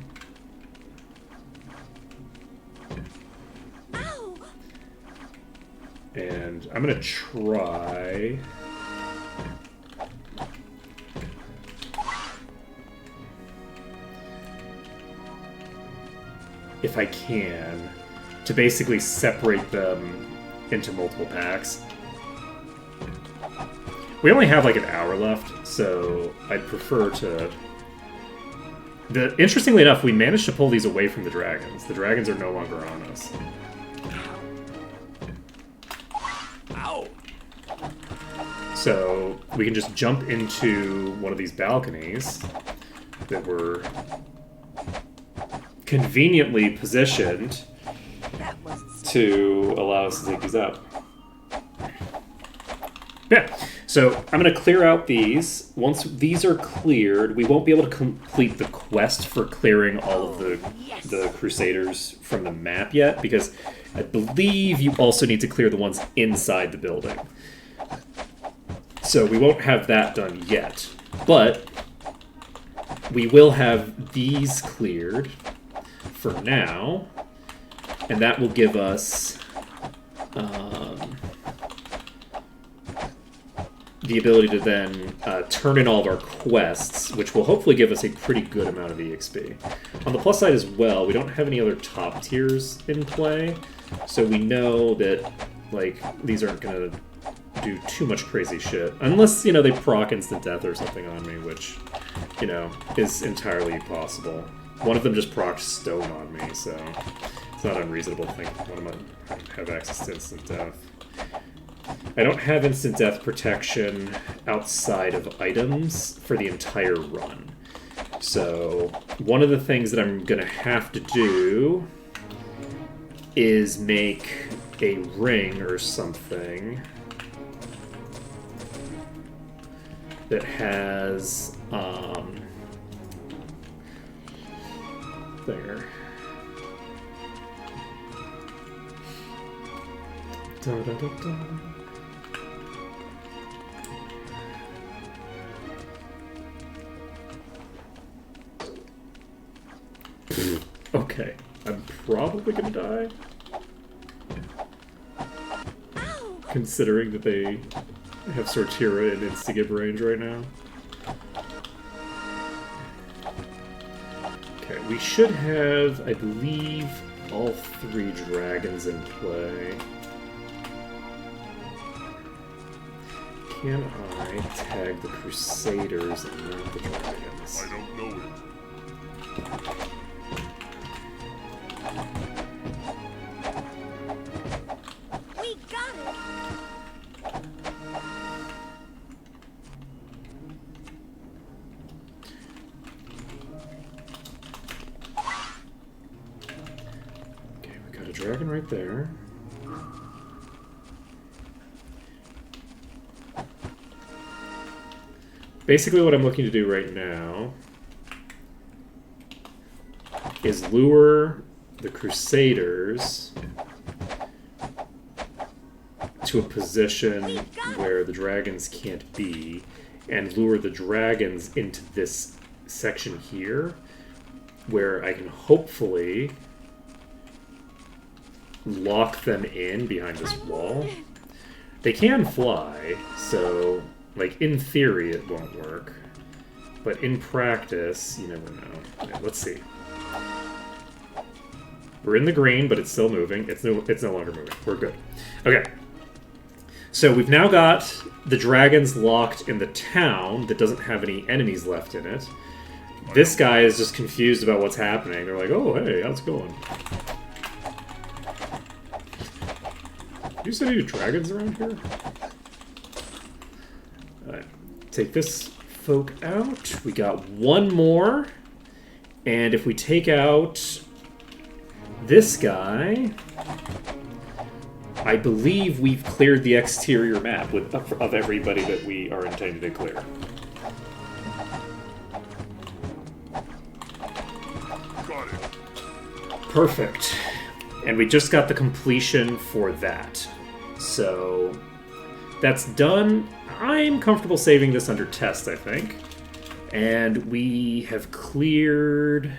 And I'm going to try... if I can, to basically separate them into multiple packs. We only have like an hour left, so I'd prefer to... Interestingly enough, we managed to pull these away from the dragons. The dragons are no longer on us. Ow. So we can just jump into one of these balconies that were conveniently positioned to allow us to take these out. Yeah, so I'm going to clear out these. Once these are cleared, we won't be able to complete the quest for clearing all of the Crusaders from the map yet, because I believe you also need to clear the ones inside the building. So we won't have that done yet, but we will have these cleared for now, and that will give us the ability to then turn in all of our quests, which will hopefully give us a pretty good amount of EXP. On the plus side as well, we don't have any other top tiers in play, so we know that like these aren't going to do too much crazy shit. Unless, you know, they proc instant death or something on me, which, you know, is entirely possible. One of them just procced stone on me, so it's not unreasonable to think one of them might have access to instant death. I don't have instant death protection outside of items for the entire run. So one of the things that I'm going to have to do is make a ring or something that has there. Da, da, da, da. Okay, I'm probably gonna die. Considering that they have Sortira and Instigib range right now. Okay, we should have, I believe, all 3 dragons in play. Can I tag the Crusaders and not the dragons? I don't know it. We got it. Okay, we got a dragon right there. Basically what I'm looking to do right now is lure the Crusaders to a position where the dragons can't be, and lure the dragons into this section here, where I can hopefully lock them in behind this wall. They can fly, so, like, in theory it won't work. But in practice, you never know. Yeah, let's see. We're in the green, but it's still moving. It's no longer moving. We're good. Okay. So we've now got the dragons locked in the town that doesn't have any enemies left in it. This guy is just confused about what's happening. They're like, oh, hey, how's it going? You said any dragons around here? Alright. Take this folk out. We got one more. And if we take out this guy, I believe we've cleared the exterior map of everybody that we are intending to clear. Got it. Perfect. And we just got the completion for that. So that's done. I'm comfortable saving this under test, I think. And we have cleared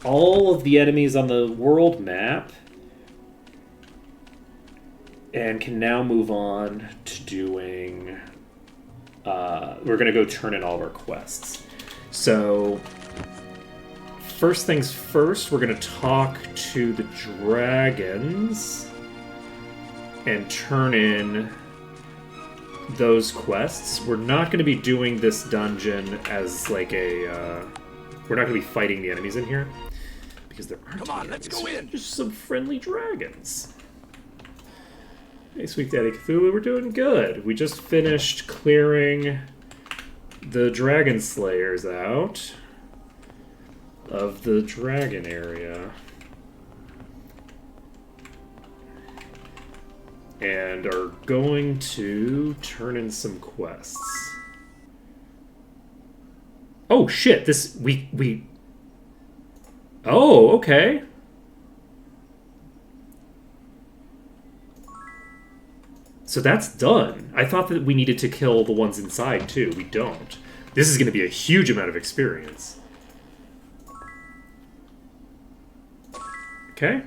all of the enemies on the world map. And can now move on to doing... we're going to go turn in all of our quests. So, first things first, we're going to talk to the dragons and turn in those quests. We're not going to be doing this dungeon as like a... we're not going to be fighting the enemies in here. Because there aren't Come on, any let's enemies. go in. Just some friendly dragons. Hey, Sweet Daddy Cthulhu, we're doing good. We just finished clearing the Dragon Slayers out of the dragon area. And are going to turn in some quests. Oh, shit, this... We... Oh, okay. So that's done. I thought that we needed to kill the ones inside, too. We don't. This is going to be a huge amount of experience. Okay.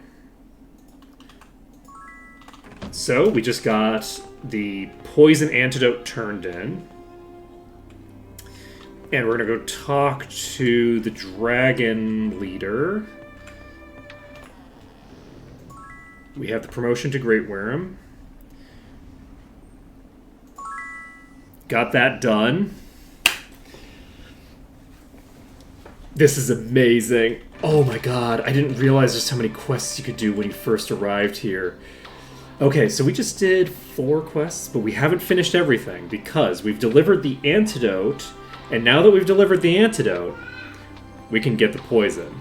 So, we just got the poison antidote turned in. And we're going to go talk to the dragon leader. We have the promotion to Great Wareham. Got that done. This is amazing. Oh my god, I didn't realize just how many quests you could do when you first arrived here. Okay, so we just did 4 quests, but we haven't finished everything because we've delivered the antidote, and now that we've delivered the antidote, we can get the poison.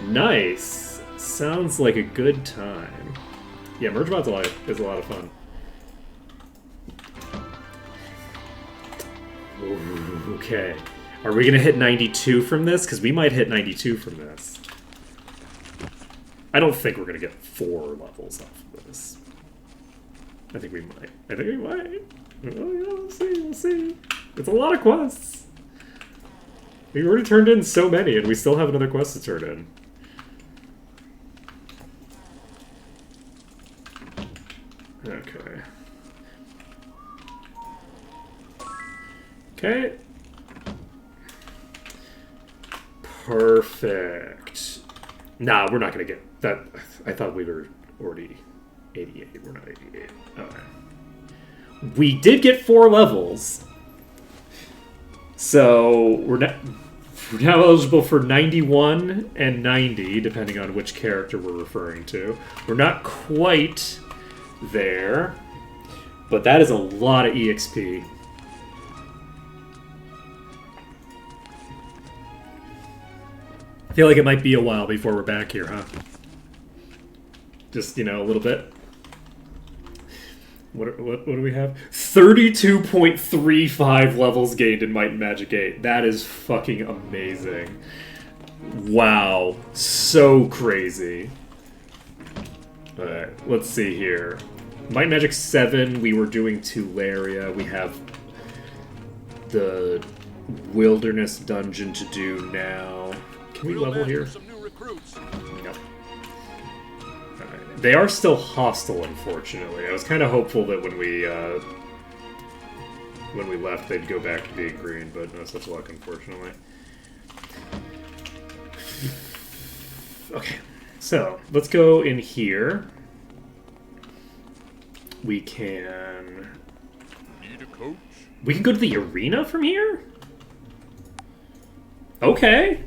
Nice. Sounds like a good time. Yeah, Mergebot's is a lot of fun. Ooh, okay. Are we going to hit 92 from this? Because we might hit 92 from this. I don't think we're going to get 4 levels off of this. I think we might. I think we might. Oh, yeah, we'll see. We'll see. It's a lot of quests. We've already turned in so many, and we still have another quest to turn in. Okay. Okay. Perfect. Nah, we're not gonna get that. I thought we were already 88. We're not 88. Okay. We did get 4 levels. So we're now eligible for 91 and 90, depending on which character we're referring to. We're not quite there, but that is a lot of EXP. I feel like it might be a while before we're back here, huh? Just, you know, a little bit. What do we have? 32.35 levels gained in Might and Magic 8. That is fucking amazing. Wow. So crazy. Alright, let's see here. Might and Magic 7, we were doing Tularia. We have the Wilderness Dungeon to do now. Can we level here? No. They are still hostile, unfortunately. I was kind of hopeful that when we left, they'd go back to being green, but no such luck, unfortunately. Okay, so let's go in here. We can. Need a coach? We can go to the arena from here? Okay.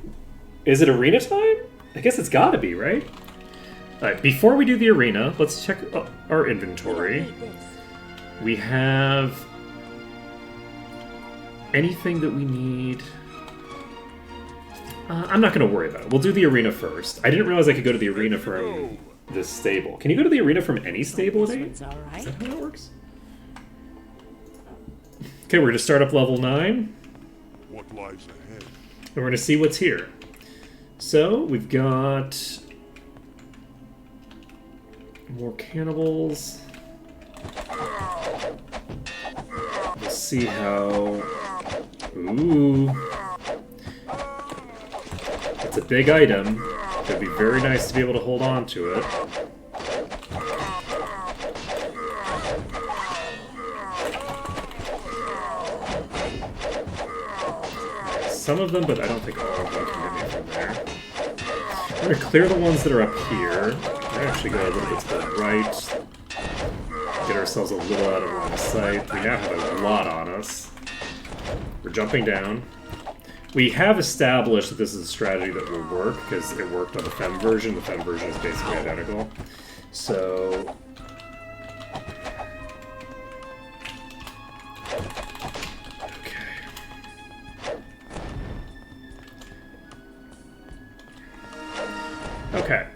Is it arena time? I guess it's gotta be, right? Alright, before we do the arena, let's check our inventory. We have anything that we need. I'm not going to worry about it. We'll do the arena first. I didn't realize I could go to the arena from this stable. Can you go to the arena from any stable in 8? Is that how that works? Okay, we're going to start up level 9. What lies ahead? And we're going to see what's here. So, we've got more cannibals. We'll see how... Ooh. It's a big item. It'd be very nice to be able to hold on to it. Some of them, but I don't think all of them can get me from there. We're going to clear the ones that are up here. We're going to actually go a little bit to the right. Get ourselves a little out of line of sight. We now have a lot on us. We're jumping down. We have established that this is a strategy that will work, because it worked on the Fem version. The Fem version is basically identical. So... Okay.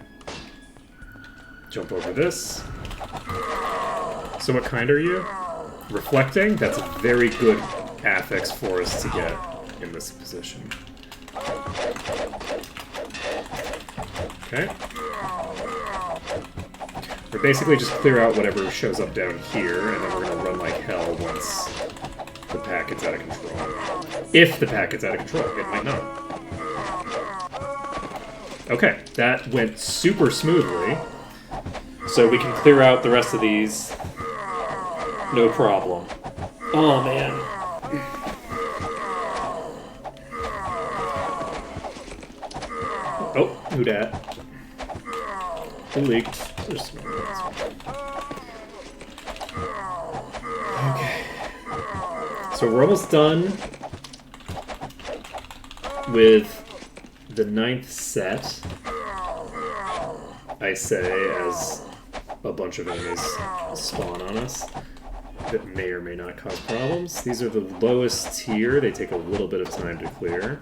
Jump over this. So what kind are you? Reflecting? That's a very good affix for us to get in this position. Okay. We're basically just clear out whatever shows up down here, and then we're gonna run like hell once the pack gets out of control. If the pack gets out of control, it might not. Okay, that went super smoothly. So we can clear out the rest of these. No problem. Oh, man. Oh, who dat? Who leaked? Okay. So we're almost done with the 9th set, I say, as a bunch of enemies spawn on us that may or may not cause problems. These are the lowest tier. They take a little bit of time to clear.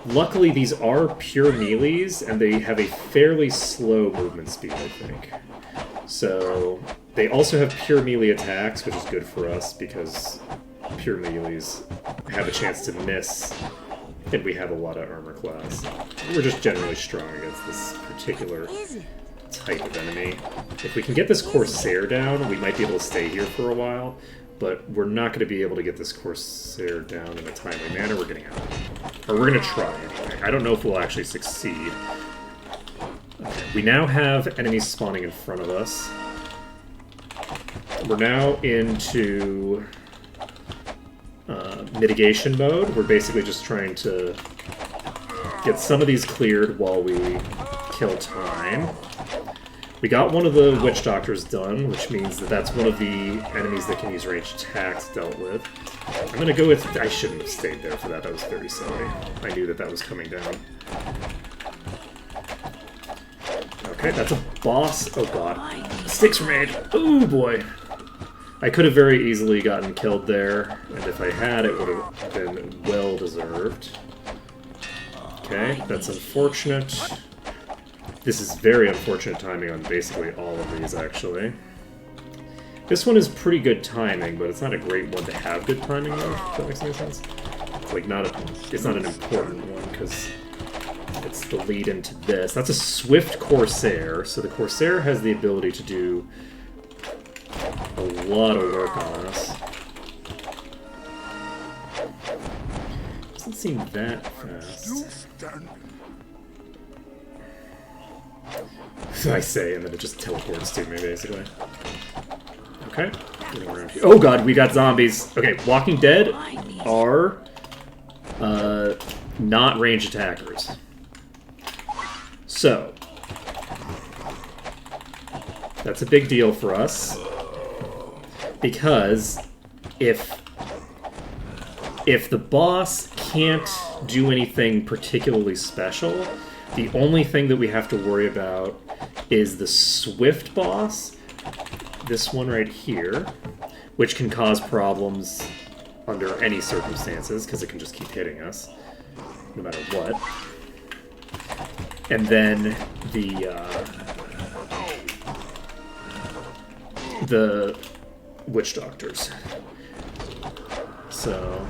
Luckily, these are pure melees, and they have a fairly slow movement speed, I think. So, they also have pure melee attacks, which is good for us, because pure melees have a chance to miss, and we have a lot of armor class. We're just generally strong against this particular type of enemy. If we can get this Corsair down, we might be able to stay here for a while, but we're not going to be able to get this Corsair down in a timely manner. We're getting out. Or we're going to try anyway. I don't know if we'll actually succeed. Okay, we now have enemies spawning in front of us. We're now into mitigation mode. We're basically just trying to get some of these cleared while we kill time. We got one of the Witch Doctors done, which means that that's one of the enemies that can use ranged attacks dealt with. I'm gonna go with... I shouldn't have stayed there for that. That was very silly. I knew that that was coming down. Okay, that's a boss. Oh god. Sticks remain. Oh boy. I could have very easily gotten killed there, and if I had, it would have been well deserved. Okay, that's unfortunate. This is very unfortunate timing on basically all of these, actually. This one is pretty good timing, but it's not a great one to have good timing, though, if that makes any sense. It's like it's not an important one, because it's the lead into this. That's a Swift Corsair, so the Corsair has the ability to do a lot of work on us. Doesn't seem that fast. I say, and then it just teleports to me, basically. Okay. Oh god, we got zombies. Okay, Walking Dead are not ranged attackers. So, that's a big deal for us. Because if the boss can't do anything particularly special, the only thing that we have to worry about is the Swift boss, this one right here, which can cause problems under any circumstances, because it can just keep hitting us, no matter what. And then the Witch Doctors. So,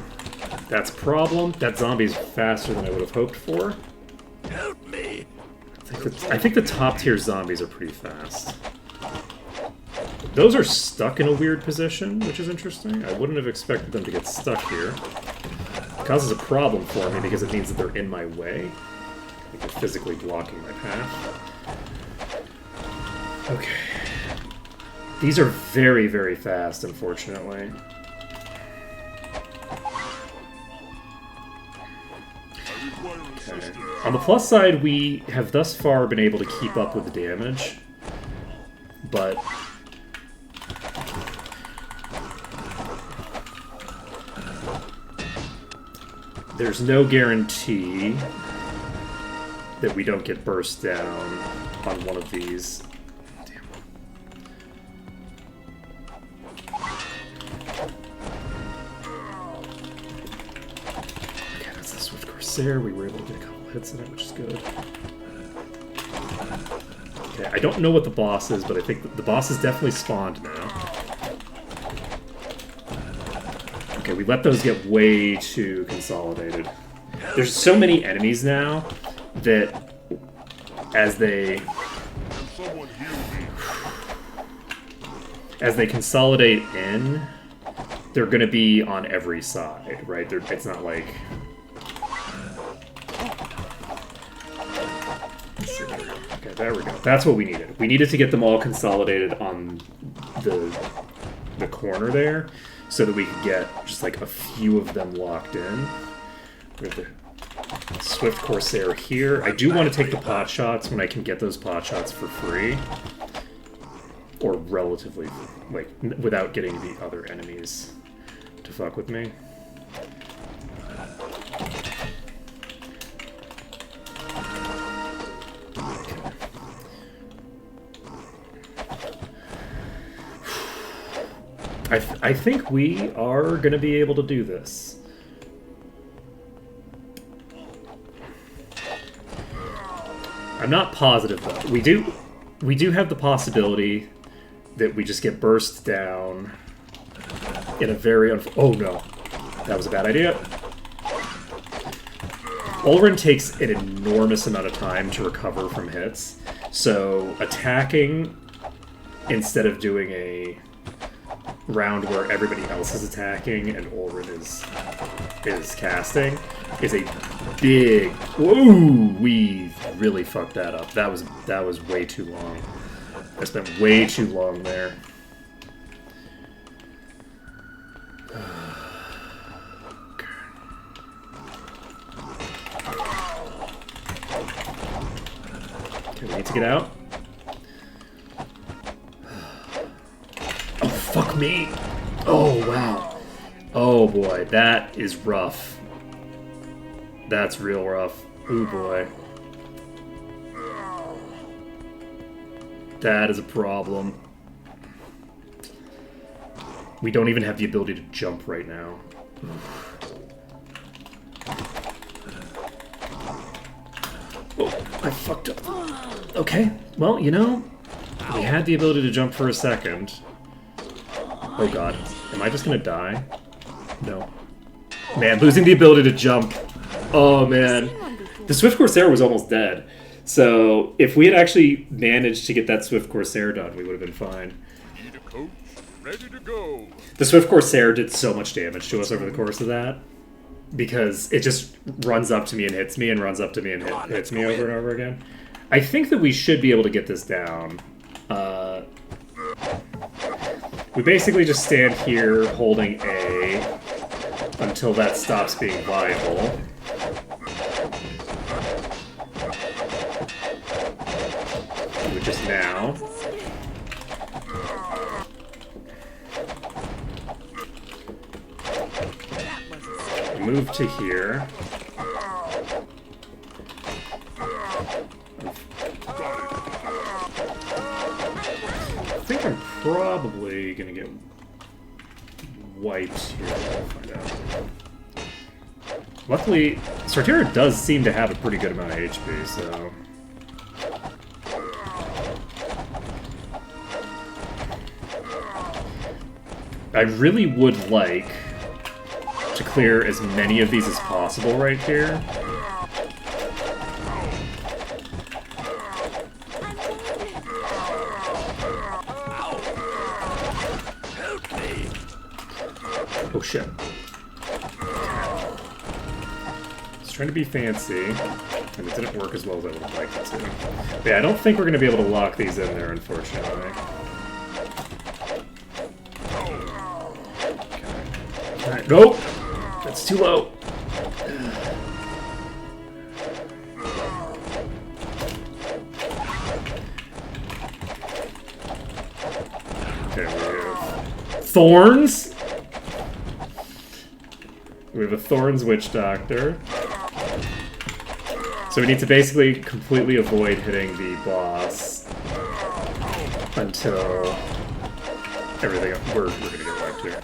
that's a problem. That zombie's faster than I would have hoped for. Help me! I think the top tier zombies are pretty fast. Those are stuck in a weird position, which is interesting. I wouldn't have expected them to get stuck here. It causes a problem for me because it means that they're in my way. Like they're physically blocking my path. Okay. These are very, very fast, unfortunately. Okay. On the plus side, we have thus far been able to keep up with the damage, but there's no guarantee that we don't get burst down on one of these. There, we were able to get a couple hits in it, which is good. Okay, I don't know what the boss is, but I think the boss is definitely spawned now. Okay, we let those get way too consolidated. There's so many enemies now that as they consolidate in, they're going to be on every side, right? It's not like... Okay, there we go. That's what we needed. We needed to get them all consolidated on the corner there, so that we could get just like a few of them locked in. We have the Swift Corsair here. I do want to take the pot shots when I can get those pot shots for free, or relatively, like, without getting the other enemies to fuck with me. I think we are going to be able to do this. I'm not positive, though. We do have the possibility that we just get burst down in a very... oh, no. That was a bad idea. Ulrin takes an enormous amount of time to recover from hits, so attacking instead of doing a round where everybody else is attacking and Ulrin is casting is a big. Whoa! We really fucked that up. That was way too long. I spent way too long there. Okay, we need to get out. Oh, fuck me! Oh, wow. Oh, boy. That is rough. That's real rough. Ooh, boy. That is a problem. We don't even have the ability to jump right now. Oh, I fucked up. Okay, well, you know, we had the ability to jump for a second. Oh god, am I just gonna die? No. Man, losing the ability to jump. Oh man. The Swift Corsair was almost dead. So, if we had actually managed to get that Swift Corsair done, we would have been fine. Need a coach? Ready to go. The Swift Corsair did so much damage to us over the course of that. Because it just runs up to me and hits me and runs up to me and hits me over and over again. I think that we should be able to get this down. We basically just stand here holding A until that stops being viable. Which is now. Move to here. I think I'm probably gonna get wiped here. We'll find out. Luckily, Sortira does seem to have a pretty good amount of HP, so. I really would like to clear as many of these as possible right here. Oh shit. I was trying to be fancy, and it didn't work as well as I would have liked it to. But yeah, I don't think we're going to be able to lock these in there, unfortunately. Okay. Alright, go! That's too low. Okay, we have Thorns. We have a Thorns Witch Doctor. So we need to basically completely avoid hitting the boss until everything. We're gonna get wiped here.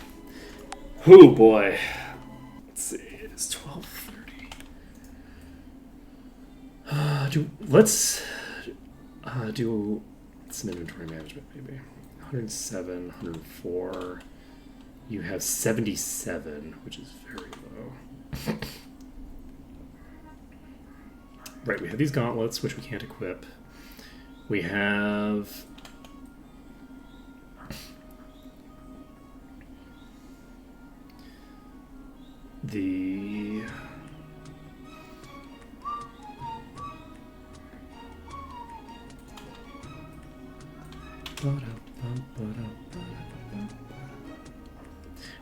Ooh boy. Let's see. It's 12:30. Let's do some inventory management maybe. 107, 104. You have 77, which is very low. Right, we have these gauntlets, which we can't equip. We have the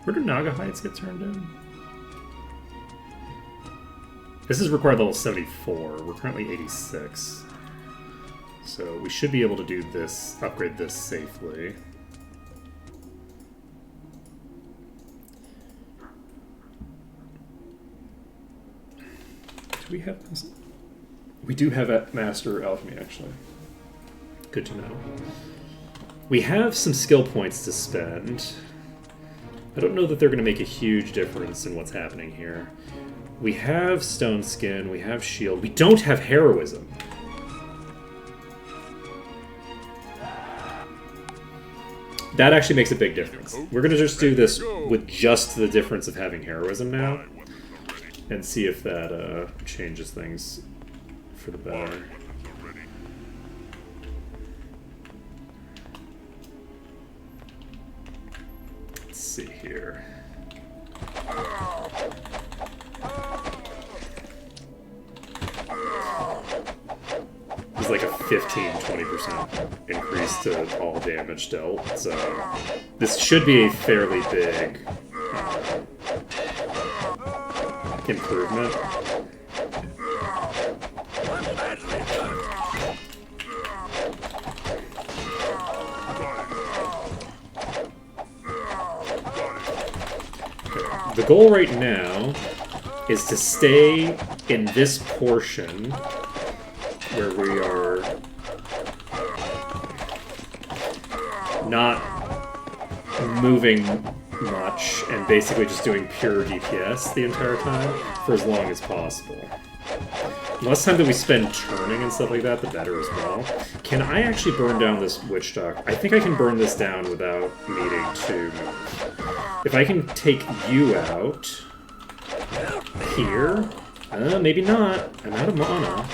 where do Naga Heights get turned in? This is required level 74. We're currently 86. So we should be able to do this, upgrade this safely. Do we have this? We do have a Master Alchemy, actually. Good to know. We have some skill points to spend. I don't know that they're going to make a huge difference in what's happening here. We have Stone Skin, we have Shield. We don't have Heroism. that actually makes a big difference. We're going to just do this with just the difference of having heroism now, and see if that changes things for the better. Let's see here. It's like a 15-20% increase to all damage dealt, so this should be a fairly big improvement. The goal right now is to stay in this portion where we are not moving much and basically just doing pure DPS the entire time for as long as possible. The less time that we spend turning and stuff like that, the better as well. Can I actually burn down this Witch Doctor? I think I can burn this down without needing to move. If I can take you out here, maybe not. I'm out of mana.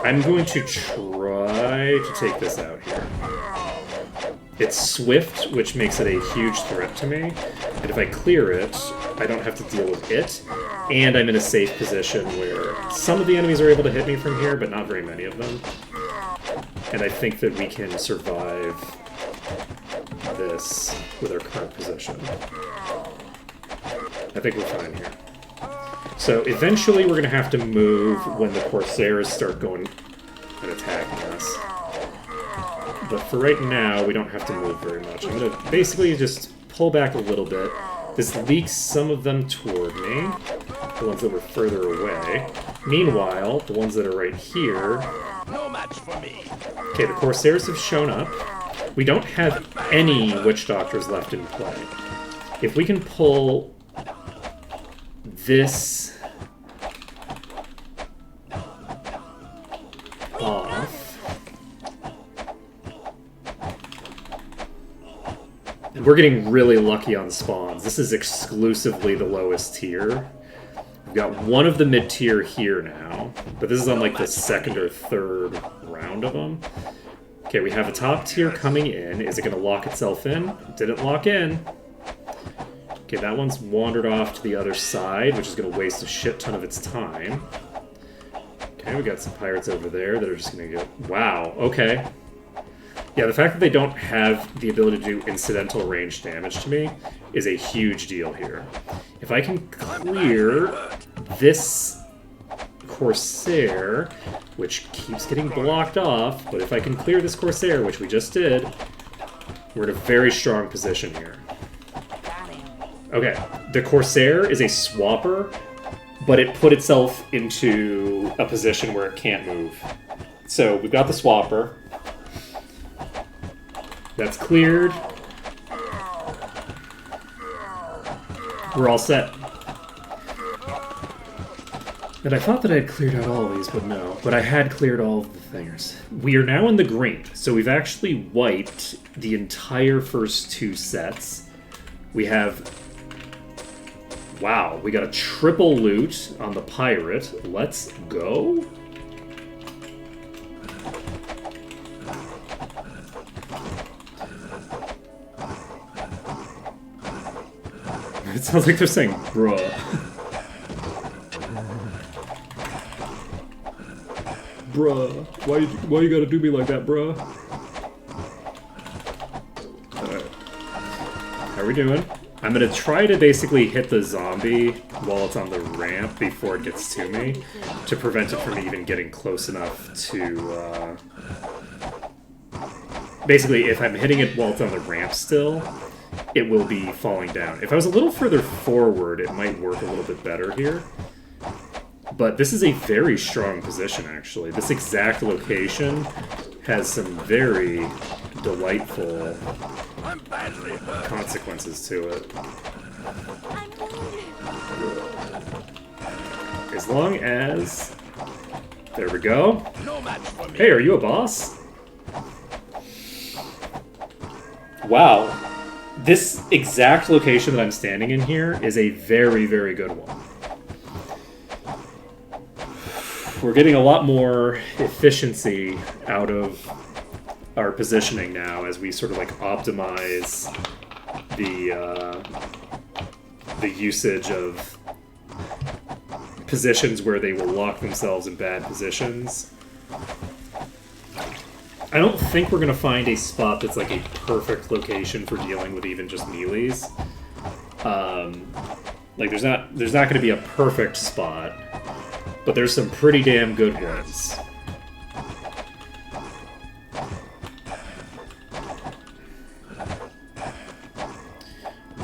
I'm going to try to take this out here. It's swift, which makes it a huge threat to me. And if I clear it, I don't have to deal with it. And I'm in a safe position where some of the enemies are able to hit me from here, but not very many of them. And I think that we can survive this with our current position. I think we're fine here. So eventually we're going to have to move when the Corsairs start going and attacking us. But for right now, we don't have to move very much. I'm going to basically just pull back a little bit. This leaks some of them toward me, the ones that were further away. Meanwhile, the ones that are right here... No match for me. Okay, the Corsairs have shown up. We don't have any Witch Doctors left in play. If we can pull this off, and we're getting really lucky on spawns. This is exclusively the lowest tier. We've got one of the mid-tier here now, but this is on like the second or third round of them. Okay, we have a top tier coming in. Is it going to lock itself in? It didn't lock in. Okay, that one's wandered off to the other side, which is going to waste a shit ton of its time. Okay, we got some pirates over there that are just going to go... Wow, okay. Yeah, the fact that they don't have the ability to do incidental range damage to me is a huge deal here. If I can clear this Corsair, which keeps getting blocked off, but if I can clear this Corsair, which we just did, we're in a very strong position here. Okay, the Corsair is a swapper, but it put itself into a position where it can't move. So we've got the swapper. That's cleared. We're all set. And I thought that I had cleared out all of these, but no. But I had cleared all of the things. We are now in the green, so we've actually wiped the entire first two sets. We have... Wow, we got a triple loot on the pirate. Let's go. It sounds like they're saying, bruh. Bruh. Why you gotta do me like that, bruh? Alright. How are we doing? I'm gonna try to basically hit the zombie while it's on the ramp before it gets to me, to prevent it from even getting close enough to, Basically, if I'm hitting it while it's on the ramp still, it will be falling down. If I was a little further forward, it might work a little bit better here. But this is a very strong position, actually. This exact location has some very delightful consequences to it. As long as... There we go. Hey, are you a boss? Wow. This exact location that I'm standing in here is a very, very good one. We're getting a lot more efficiency out of our positioning now as we sort of like optimize the usage of positions where they will lock themselves in bad positions. I don't think we're going to find a spot that's like a perfect location for dealing with even just melees. Like there's not going to be a perfect spot, but there's some pretty damn good ones.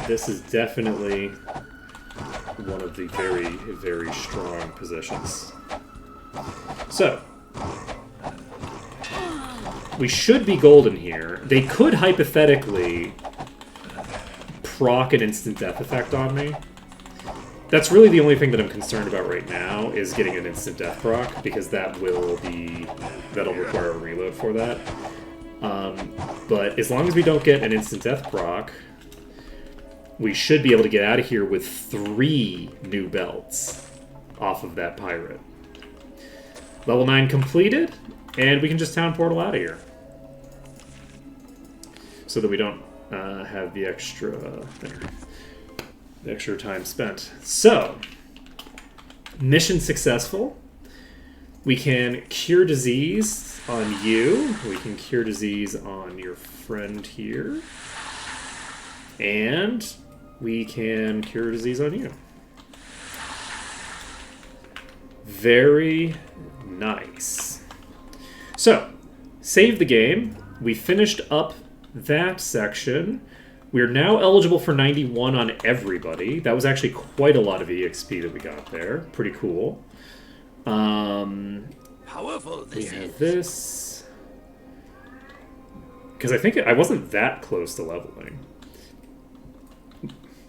This is definitely one of the very, very strong positions. So, we should be golden here. They could hypothetically proc an instant death effect on me. That's really the only thing that I'm concerned about right now is getting an instant death proc, because that'll require a reload for that. But as long as we don't get an instant death proc, we should be able to get out of here with 3 new belts off of that pirate. Level 9 completed, and we can just town portal out of here. So that we don't have the extra time spent. So, mission successful. We can cure disease on you. We can cure disease on your friend here. And we can cure disease on you. Very nice. So, save the game. We finished up that section. We are now eligible for 91 on everybody. That was actually quite a lot of EXP that we got there. Pretty cool. Powerful We this have is. this. Because I think I wasn't that close to leveling.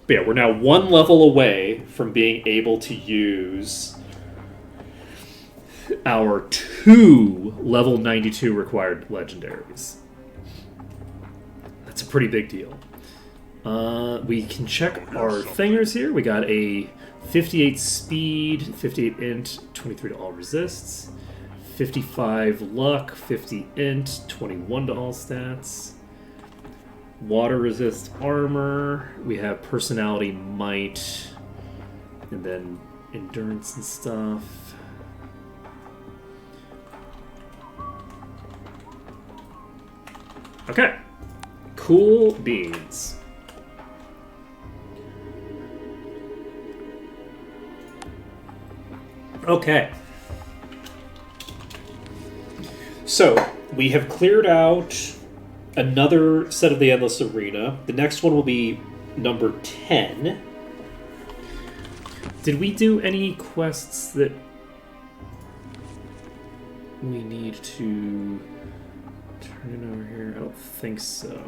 But yeah, we're now 1 level away from being able to use our 2 level 92 required legendaries. That's a pretty big deal. We can check our thingers here. We got a 58 speed, 58 int, 23 to all resists, 55 luck, 50 int, 21 to all stats. Water resist armor. We have personality might, and then endurance and stuff. Okay. Cool beans. Okay. So, we have cleared out another set of the Endless Arena. The next one will be number 10. Did we do any quests that we need to turn it over here? I don't think so.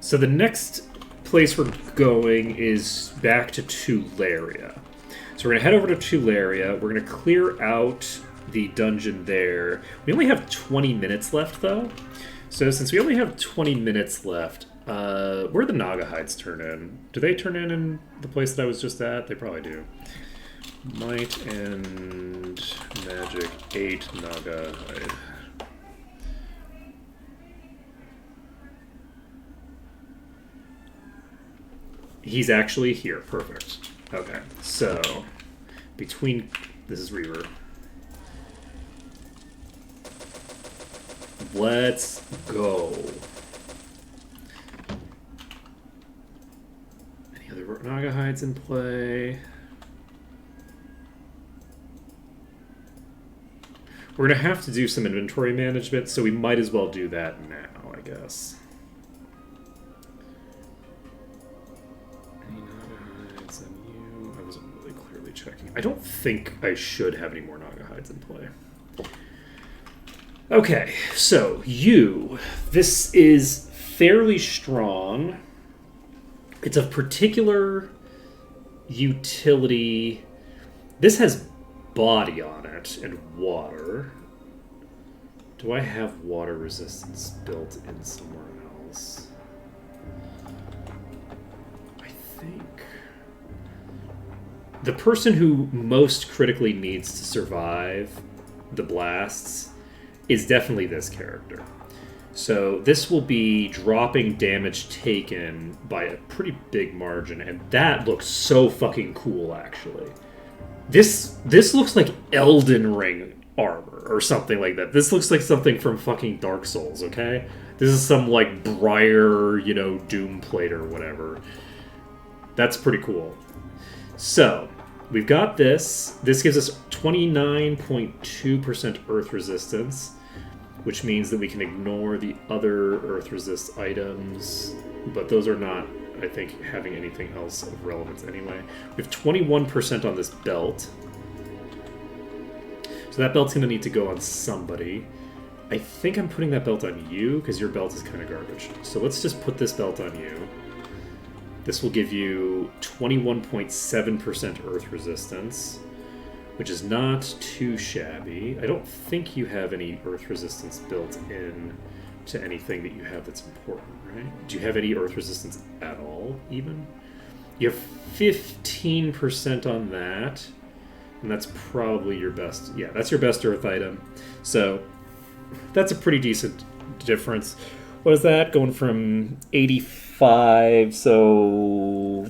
So the next place we're going is back to Tularia. So we're going to head over to Tularia. We're going to clear out the dungeon there. We only have 20 minutes left, though. So since we only have 20 minutes left, where the Naga hides turn in? Do they turn in the place that I was just at? They probably do. Might and Magic 8 Naga hide. He's actually here. Perfect. Okay, so between... This is Reaver. Let's go. Any other Naga hides in play? We're going to have to do some inventory management, so we might as well do that now, I guess. Any Naga hides on you? I wasn't really clearly checking. I don't think I should have any more Naga hides in play. Okay, so you. This is fairly strong. It's of particular utility. This has body on it and water. Do I have water resistance built in somewhere else? I think the person who most critically needs to survive the blasts is definitely this character. So this will be dropping damage taken by a pretty big margin, and that looks so fucking cool, actually. This looks like Elden Ring armor or something like that. This looks like something from fucking Dark Souls, okay? This is some, like, Briar, Doom plate or whatever. That's pretty cool. So, we've got this. This gives us 29.2% earth resistance, which means that we can ignore the other earth resist items, but those are not, I think, having anything else of relevance anyway. We have 21% on this belt. So that belt's going to need to go on somebody. I think I'm putting that belt on you, because your belt is kind of garbage. So let's just put this belt on you. This will give you 21.7% earth resistance, which is not too shabby. I don't think you have any earth resistance built in to anything that you have that's important, right? Do you have any earth resistance at all, even? You have 15% on that, and that's probably your best. Yeah, that's your best earth item. So that's a pretty decent difference. What is that? Going from 85, so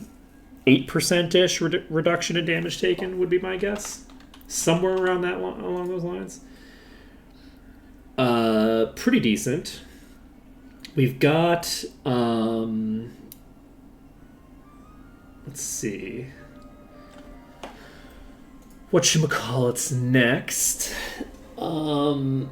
8%-ish reduction in damage taken would be my guess. Somewhere around that along those lines. Pretty decent. We've got, let's see. Whatchamacallit's next? Let's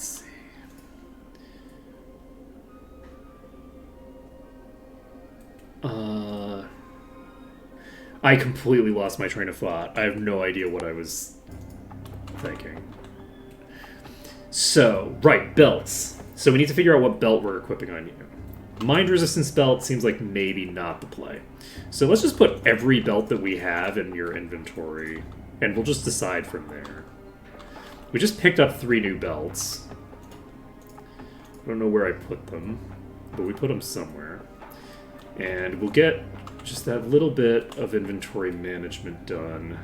see. I completely lost my train of thought. I have no idea what I was thinking. So, right, belts. So we need to figure out what belt we're equipping on you. Mind resistance belt seems like maybe not the play. So let's just put every belt that we have in your inventory, and we'll just decide from there. We just picked up 3 new belts. I don't know where I put them, but we put them somewhere. And we'll get just that little bit of inventory management done.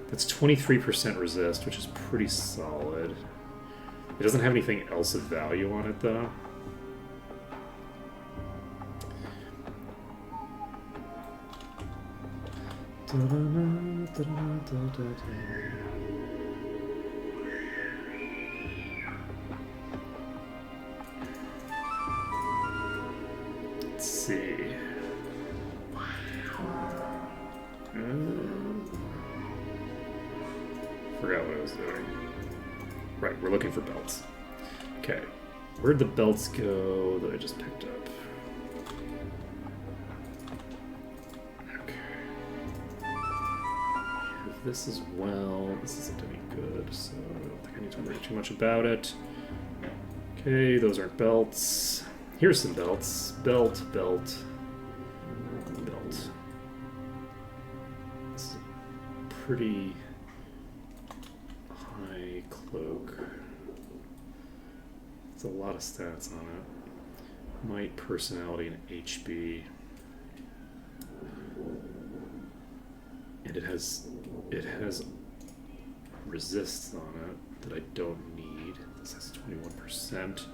That's 23% resist, which is pretty solid. It doesn't have anything else of value on it, though. Let's see. Forgot what I was doing. Right, we're looking for belts. Okay, where'd the belts go that I just picked up? Okay. Have this as well. This isn't any good, so I don't think I need to worry too much about it. Okay, those aren't belts. Here's some belts. Belt, belt, belt. This is a pretty high cloak. It's a lot of stats on it. Might, personality, and HB. And it has resists on it that I don't need. This has 21%.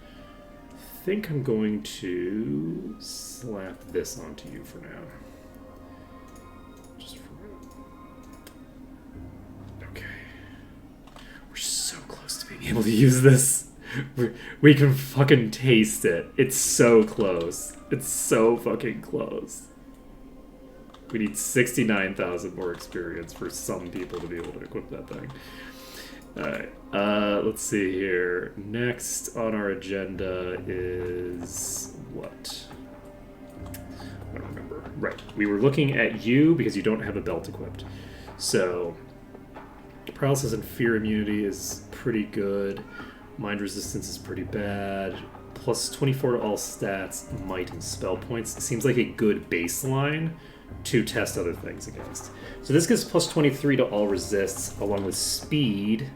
I think I'm going to slap this onto you for now. Just for okay. We're so close to being able to use this. We can fucking taste it. It's so close. It's so fucking close. We need 69,000 more experience for some people to be able to equip that thing. Alright, let's see here. Next on our agenda is what? I don't remember. Right, we were looking at you because you don't have a belt equipped. So, paralysis and fear immunity is pretty good. Mind resistance is pretty bad. plus 24 to all stats, might, and spell points seems like a good baseline to test other things against. So this gives plus 23 to all resists, along with speed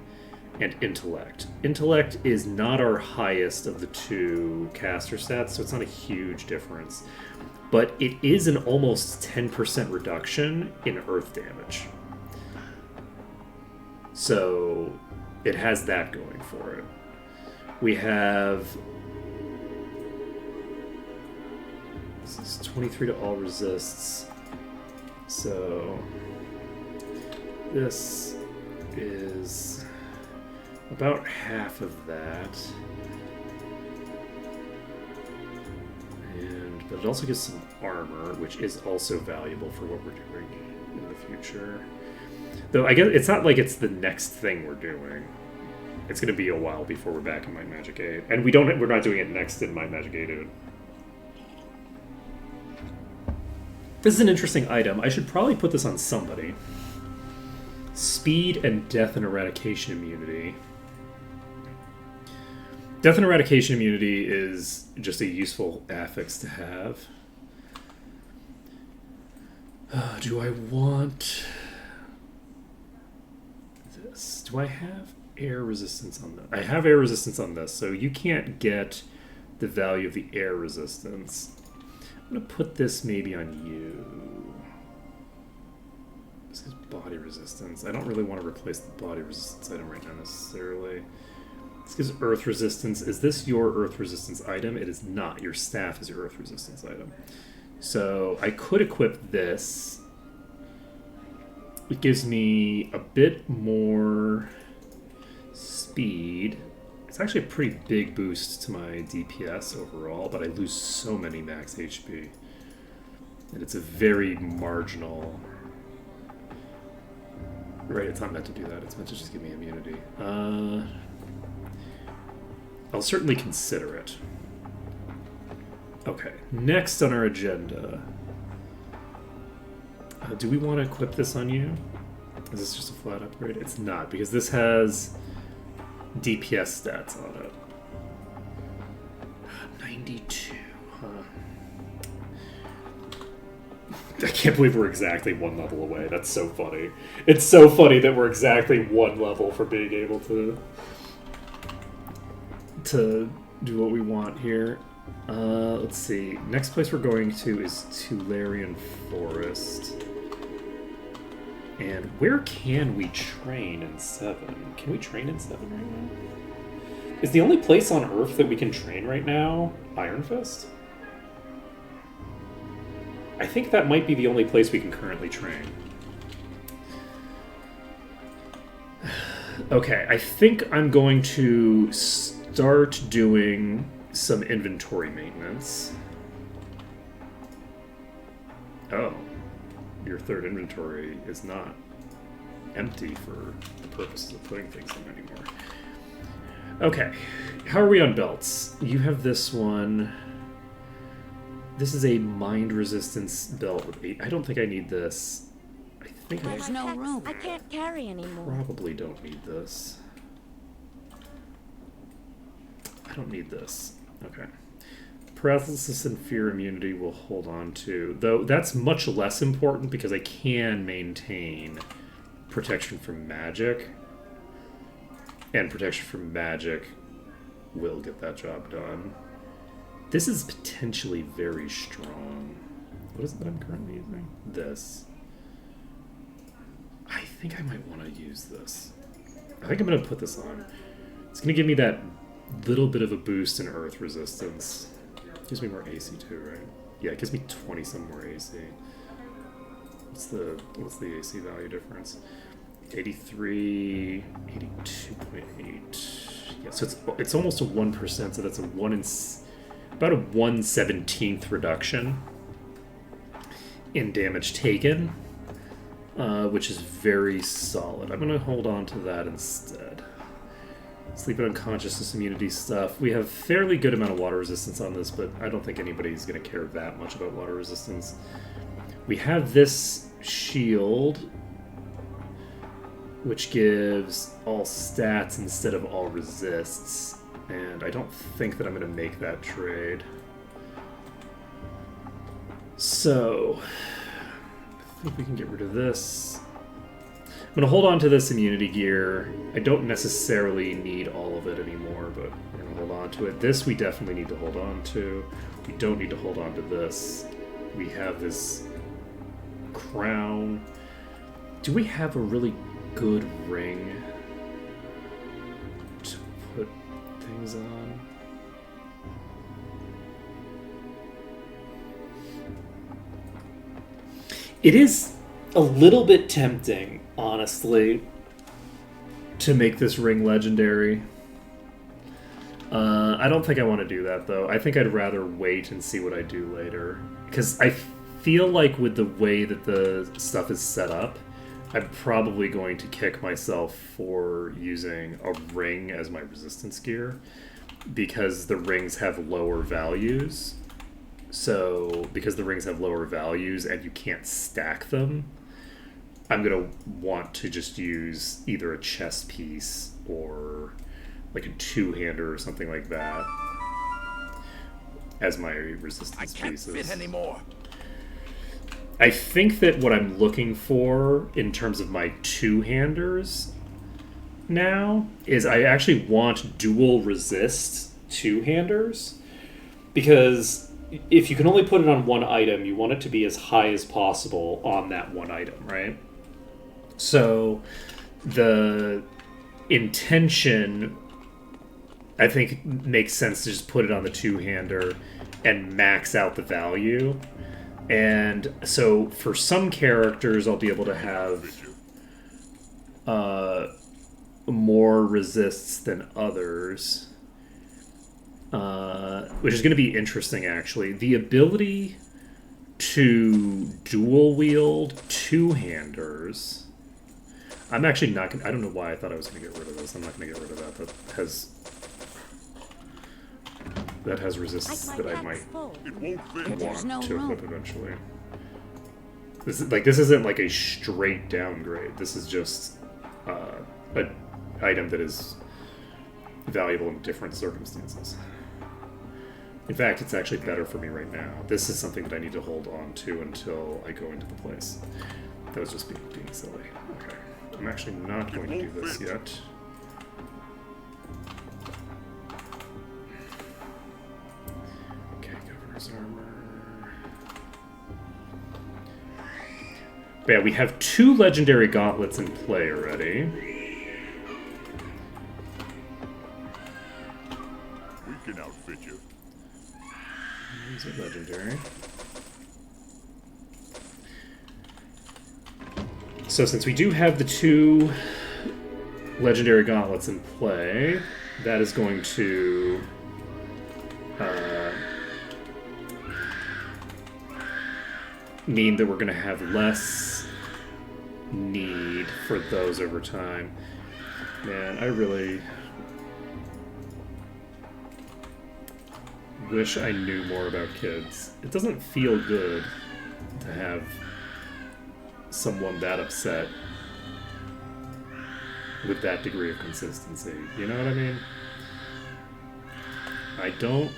and intellect. Intellect is not our highest of the two caster stats, so it's not a huge difference. But it is an almost 10% reduction in earth damage. So it has that going for it. We have... This is 23 to all resists. So this is about half of that. But it also gives some armor, which is also valuable for what we're doing in the future. Though I guess it's not like it's the next thing we're doing. It's going to be a while before we're back in Might Magic 8. And we're not doing it next in Might Magic 8, dude. This is an interesting item. I should probably put this on somebody. Speed and Death and Eradication Immunity. Death and Eradication Immunity is just a useful affix to have. Do I want this? Do I have air resistance on this? I have air resistance on this, so you can't get the value of the air resistance. I'm going to put this maybe on you. This is body resistance. I don't really want to replace the body resistance item right now necessarily. This gives earth resistance. Is this your earth resistance item? It is not. Your staff is your earth resistance item. So I could equip this. It gives me a bit more speed. It's actually a pretty big boost to my DPS overall, but I lose so many max HP. And it's a very marginal... Right, it's not meant to do that. It's meant to just give me immunity. I'll certainly consider it. Okay, next on our agenda. Do we want to equip this on you? Is this just a flat upgrade? It's not, because this has DPS stats on it. 92, huh? I can't believe we're exactly one level away. That's so funny. It's so funny that we're exactly one level for being able to do what we want here. Let's see. Next place we're going to is Tularian Forest. And where can we train in 7? Can we train in 7 right now? Is the only place on Earth that we can train right now Iron Fist? I think that might be the only place we can currently train. Okay, I think I'm going to start doing some inventory maintenance. Oh, your third inventory is not empty for the purposes of putting things in anymore. Okay, how are we on belts? You have this one. This is a mind resistance belt with 8. I don't think I need this. I think There's no room. I can't carry anymore. Probably don't need this. I don't need this. Okay. Paralysis and fear immunity will hold on to. Though that's much less important because I can maintain protection from magic. And protection from magic will get that job done. This is potentially very strong. What is it that I'm currently using? This. I think I might want to use this. I think I'm going to put this on. It's going to give me that little bit of a boost in earth resistance. Gives me more AC too, right? Yeah, it gives me 20 some more AC. What's the AC value difference? 83, 82.8. Yeah, so it's almost a 1%, so that's about a 1/17th reduction in damage taken, which is very solid. I'm going to hold on to that instead. Sleep and unconsciousness immunity stuff. We have a fairly good amount of water resistance on this, but I don't think anybody's going to care that much about water resistance. We have this shield, which gives all stats instead of all resists. And I don't think that I'm going to make that trade. So, I think we can get rid of this. I'm going to hold on to this immunity gear. I don't necessarily need all of it anymore, but we're going to hold on to it. This we definitely need to hold on to. We don't need to hold on to this. We have this crown. Do we have a really good ring to put things on? It is a little bit tempting, honestly, to make this ring legendary. I don't think I want to do that, though. I think I'd rather wait and see what I do later. Because I feel like with the way that the stuff is set up, I'm probably going to kick myself for using a ring as my resistance gear. Because the rings have lower values. So, because the rings have lower values and you can't stack them, I'm going to want to just use either a chest piece or like a two-hander or something like that as my resistance I can't pieces. fit anymore. I think that what I'm looking for in terms of my two-handers now is I actually want dual resist two-handers, because if you can only put it on one item, you want it to be as high as possible on that one item, right? So the intention, I think, makes sense to just put it on the two-hander and max out the value. And so for some characters, I'll be able to have more resists than others. Which is going to be interesting, actually. The ability to dual wield two-handers. I'm actually not going to... I don't know why I thought I was going to get rid of this. I'm not going to get rid of that. That has resists that I might It won't fit. There's no want to room. equip eventually. This isn't like a straight downgrade. This is just an item that is valuable in different circumstances. In fact, it's actually better for me right now. This is something that I need to hold on to until I go into the place. That was just being silly. Okay. I'm actually not going to do this yet. Okay, Governor's Armor. But yeah, we have 2 legendary gauntlets in play already. We can outfit you. These are legendary. So since we do have the 2 legendary gauntlets in play, that is going to mean that we're going to have less need for those over time. Man, I really wish I knew more about kids. It doesn't feel good to have someone that upset with that degree of consistency. You know what I mean? I don't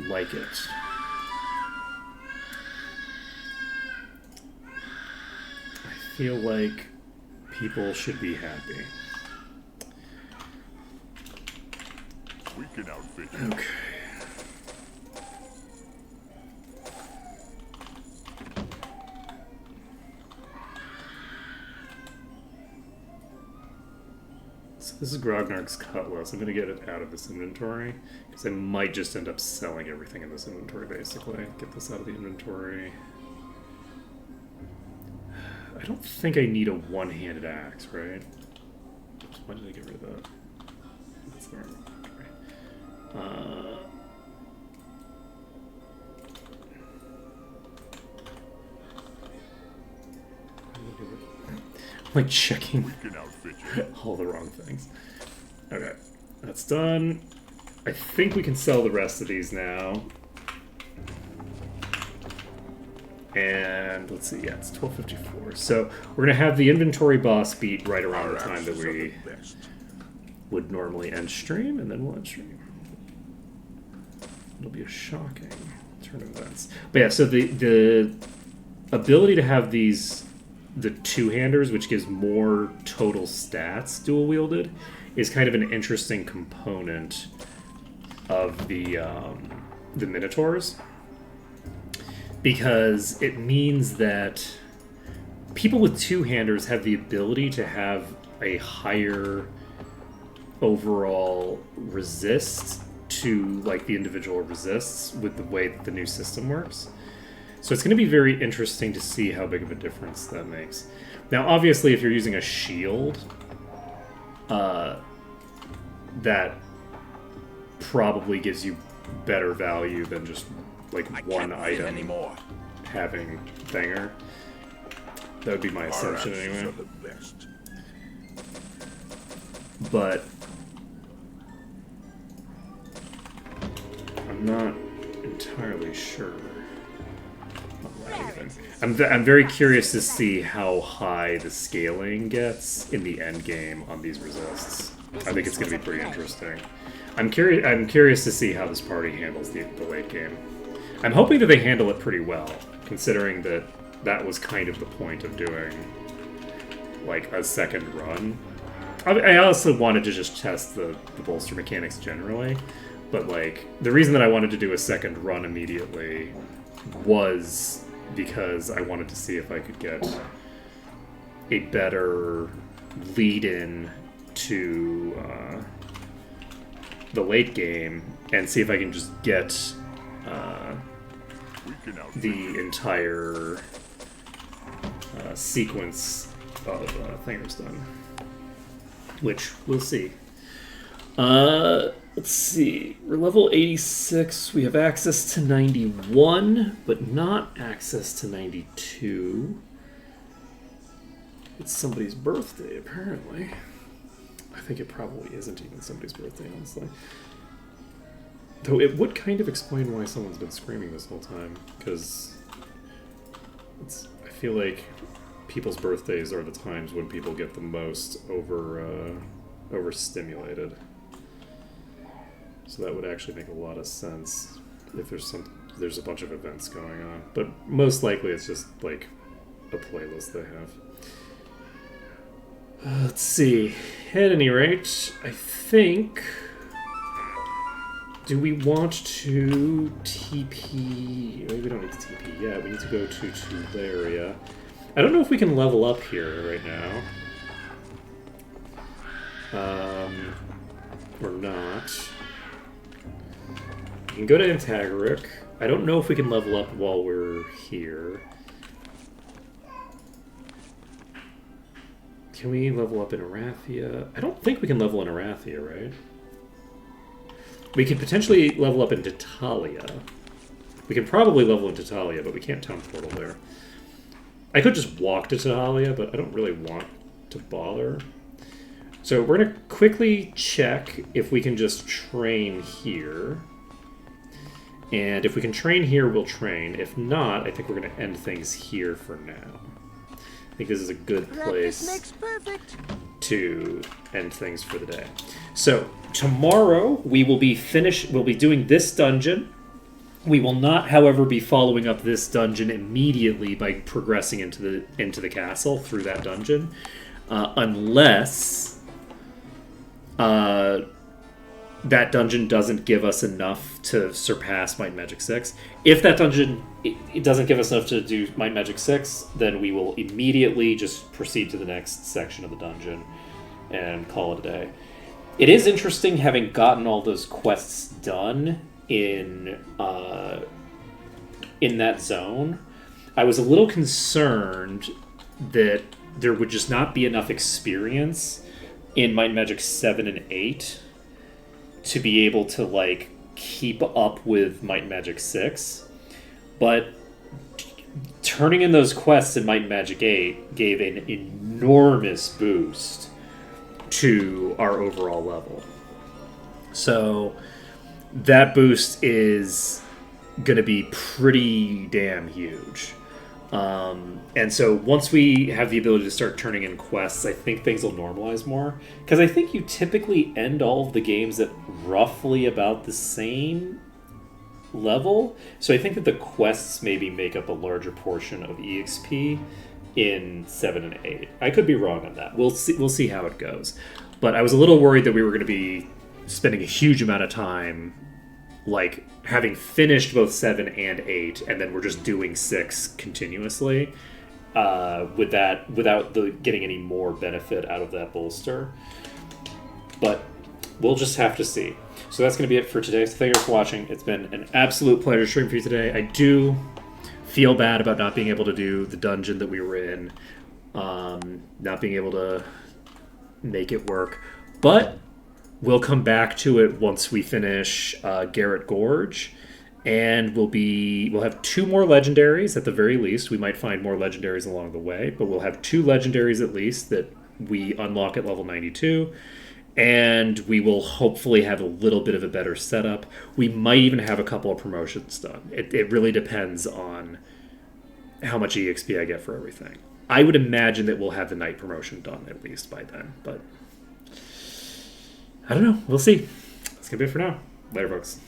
like it. I feel like people should be happy. We can outfit you. Okay. So this is Grognard's Cutlass. I'm going to get it out of this inventory, because I might just end up selling everything in this inventory, basically. Get this out of the inventory. I don't think I need a one-handed axe, right? Oops, why did I get rid of that? That's the wrong. Okay. I'm like checking We can outfit you. all the wrong things. Okay, that's done. I think we can sell the rest of these now. And let's see, yeah, it's 12:54. So we're gonna have the inventory boss beat right around the time that we would normally end stream, and then we'll end stream. It'll be a shocking turn of events. But yeah, so the ability to have the two-handers, which gives more total stats dual-wielded, is kind of an interesting component of the Minotaurs. Because it means that people with two-handers have the ability to have a higher overall resist to like the individual resists with the way that the new system works. So it's going to be very interesting to see how big of a difference that makes. Now, obviously, if you're using a shield, that probably gives you better value than just like one item anymore. having Thinger. That would be my assumption anyway. The best. But I'm not entirely sure on that even. I'm very curious to see how high the scaling gets in the end game on these resists. I think it's going to be pretty interesting. I'm curious to see how this party handles the late game. I'm hoping that they handle it pretty well, considering that that was kind of the point of doing like a second run. I also wanted to just test the bolster mechanics generally, but like the reason that I wanted to do a second run immediately was because I wanted to see if I could get a better lead-in to the late game and see if I can just get the entire sequence of Thingers done. Which we'll see. Let's see. We're level 86. We have access to 91, but not access to 92. It's somebody's birthday, apparently. I think it probably isn't even somebody's birthday, honestly. Though it would kind of explain why someone's been screaming this whole time, because I feel like people's birthdays are the times when people get the most overstimulated. So that would actually make a lot of sense if there's a bunch of events going on. But most likely it's just like a playlist they have. Let's see. At any rate, I think... Do we want to TP... Maybe we don't need to TP yet. We need to go to Tularia. I don't know if we can level up here right now. Or not. We can go to Antagaric. I don't know if we can level up while we're here. Can we level up in Arathia? I don't think we can level in Arathia, right? We could potentially level up in Titalia. We can probably level in Titalia, but we can't town portal there. I could just walk to Titalia, but I don't really want to bother. So we're going to quickly check if we can just train here. And if we can train here, we'll train. If not, I think we're going to end things here for now. I think this is a good place to end things for the day. So tomorrow we will be We'll be doing this dungeon. We will not, however, be following up this dungeon immediately by progressing into the castle through that dungeon, unless that dungeon doesn't give us enough to surpass Might and Magic 6. If that dungeon it doesn't give us enough to do Might and Magic 6, then we will immediately just proceed to the next section of the dungeon and call it a day. It is interesting having gotten all those quests done in that zone. I was a little concerned that there would just not be enough experience in Might and Magic 7 and 8 to be able to like keep up with Might and Magic 6. But turning in those quests in Might and Magic 8 gave an enormous boost to our overall level. So that boost is going to be pretty damn huge. And so once we have the ability to start turning in quests, I think things will normalize more. Because I think you typically end all of the games at roughly about the same level. So I think that the quests maybe make up a larger portion of EXP in 7 and 8. I could be wrong on that. We'll see how it goes. But I was a little worried that we were going to be spending a huge amount of time like having finished both 7 and 8, and then we're just doing 6 continuously without getting any more benefit out of that bolster. But we'll just have to see. So that's going to be it for today. So thank you for watching. It's been an absolute pleasure streaming for you today. I do feel bad about not being able to do the dungeon that we were in, not being able to make it work, but we'll come back to it once we finish Garrett Gorge, and we'll have 2 more legendaries at the very least. We might find more legendaries along the way, but we'll have 2 legendaries at least that we unlock at level 92, and we will hopefully have a little bit of a better setup. We might even have a couple of promotions done. It really depends on how much EXP I get for everything. I would imagine that we'll have the night promotion done at least by then, but I don't know. We'll see. That's going to be it for now. Later, folks.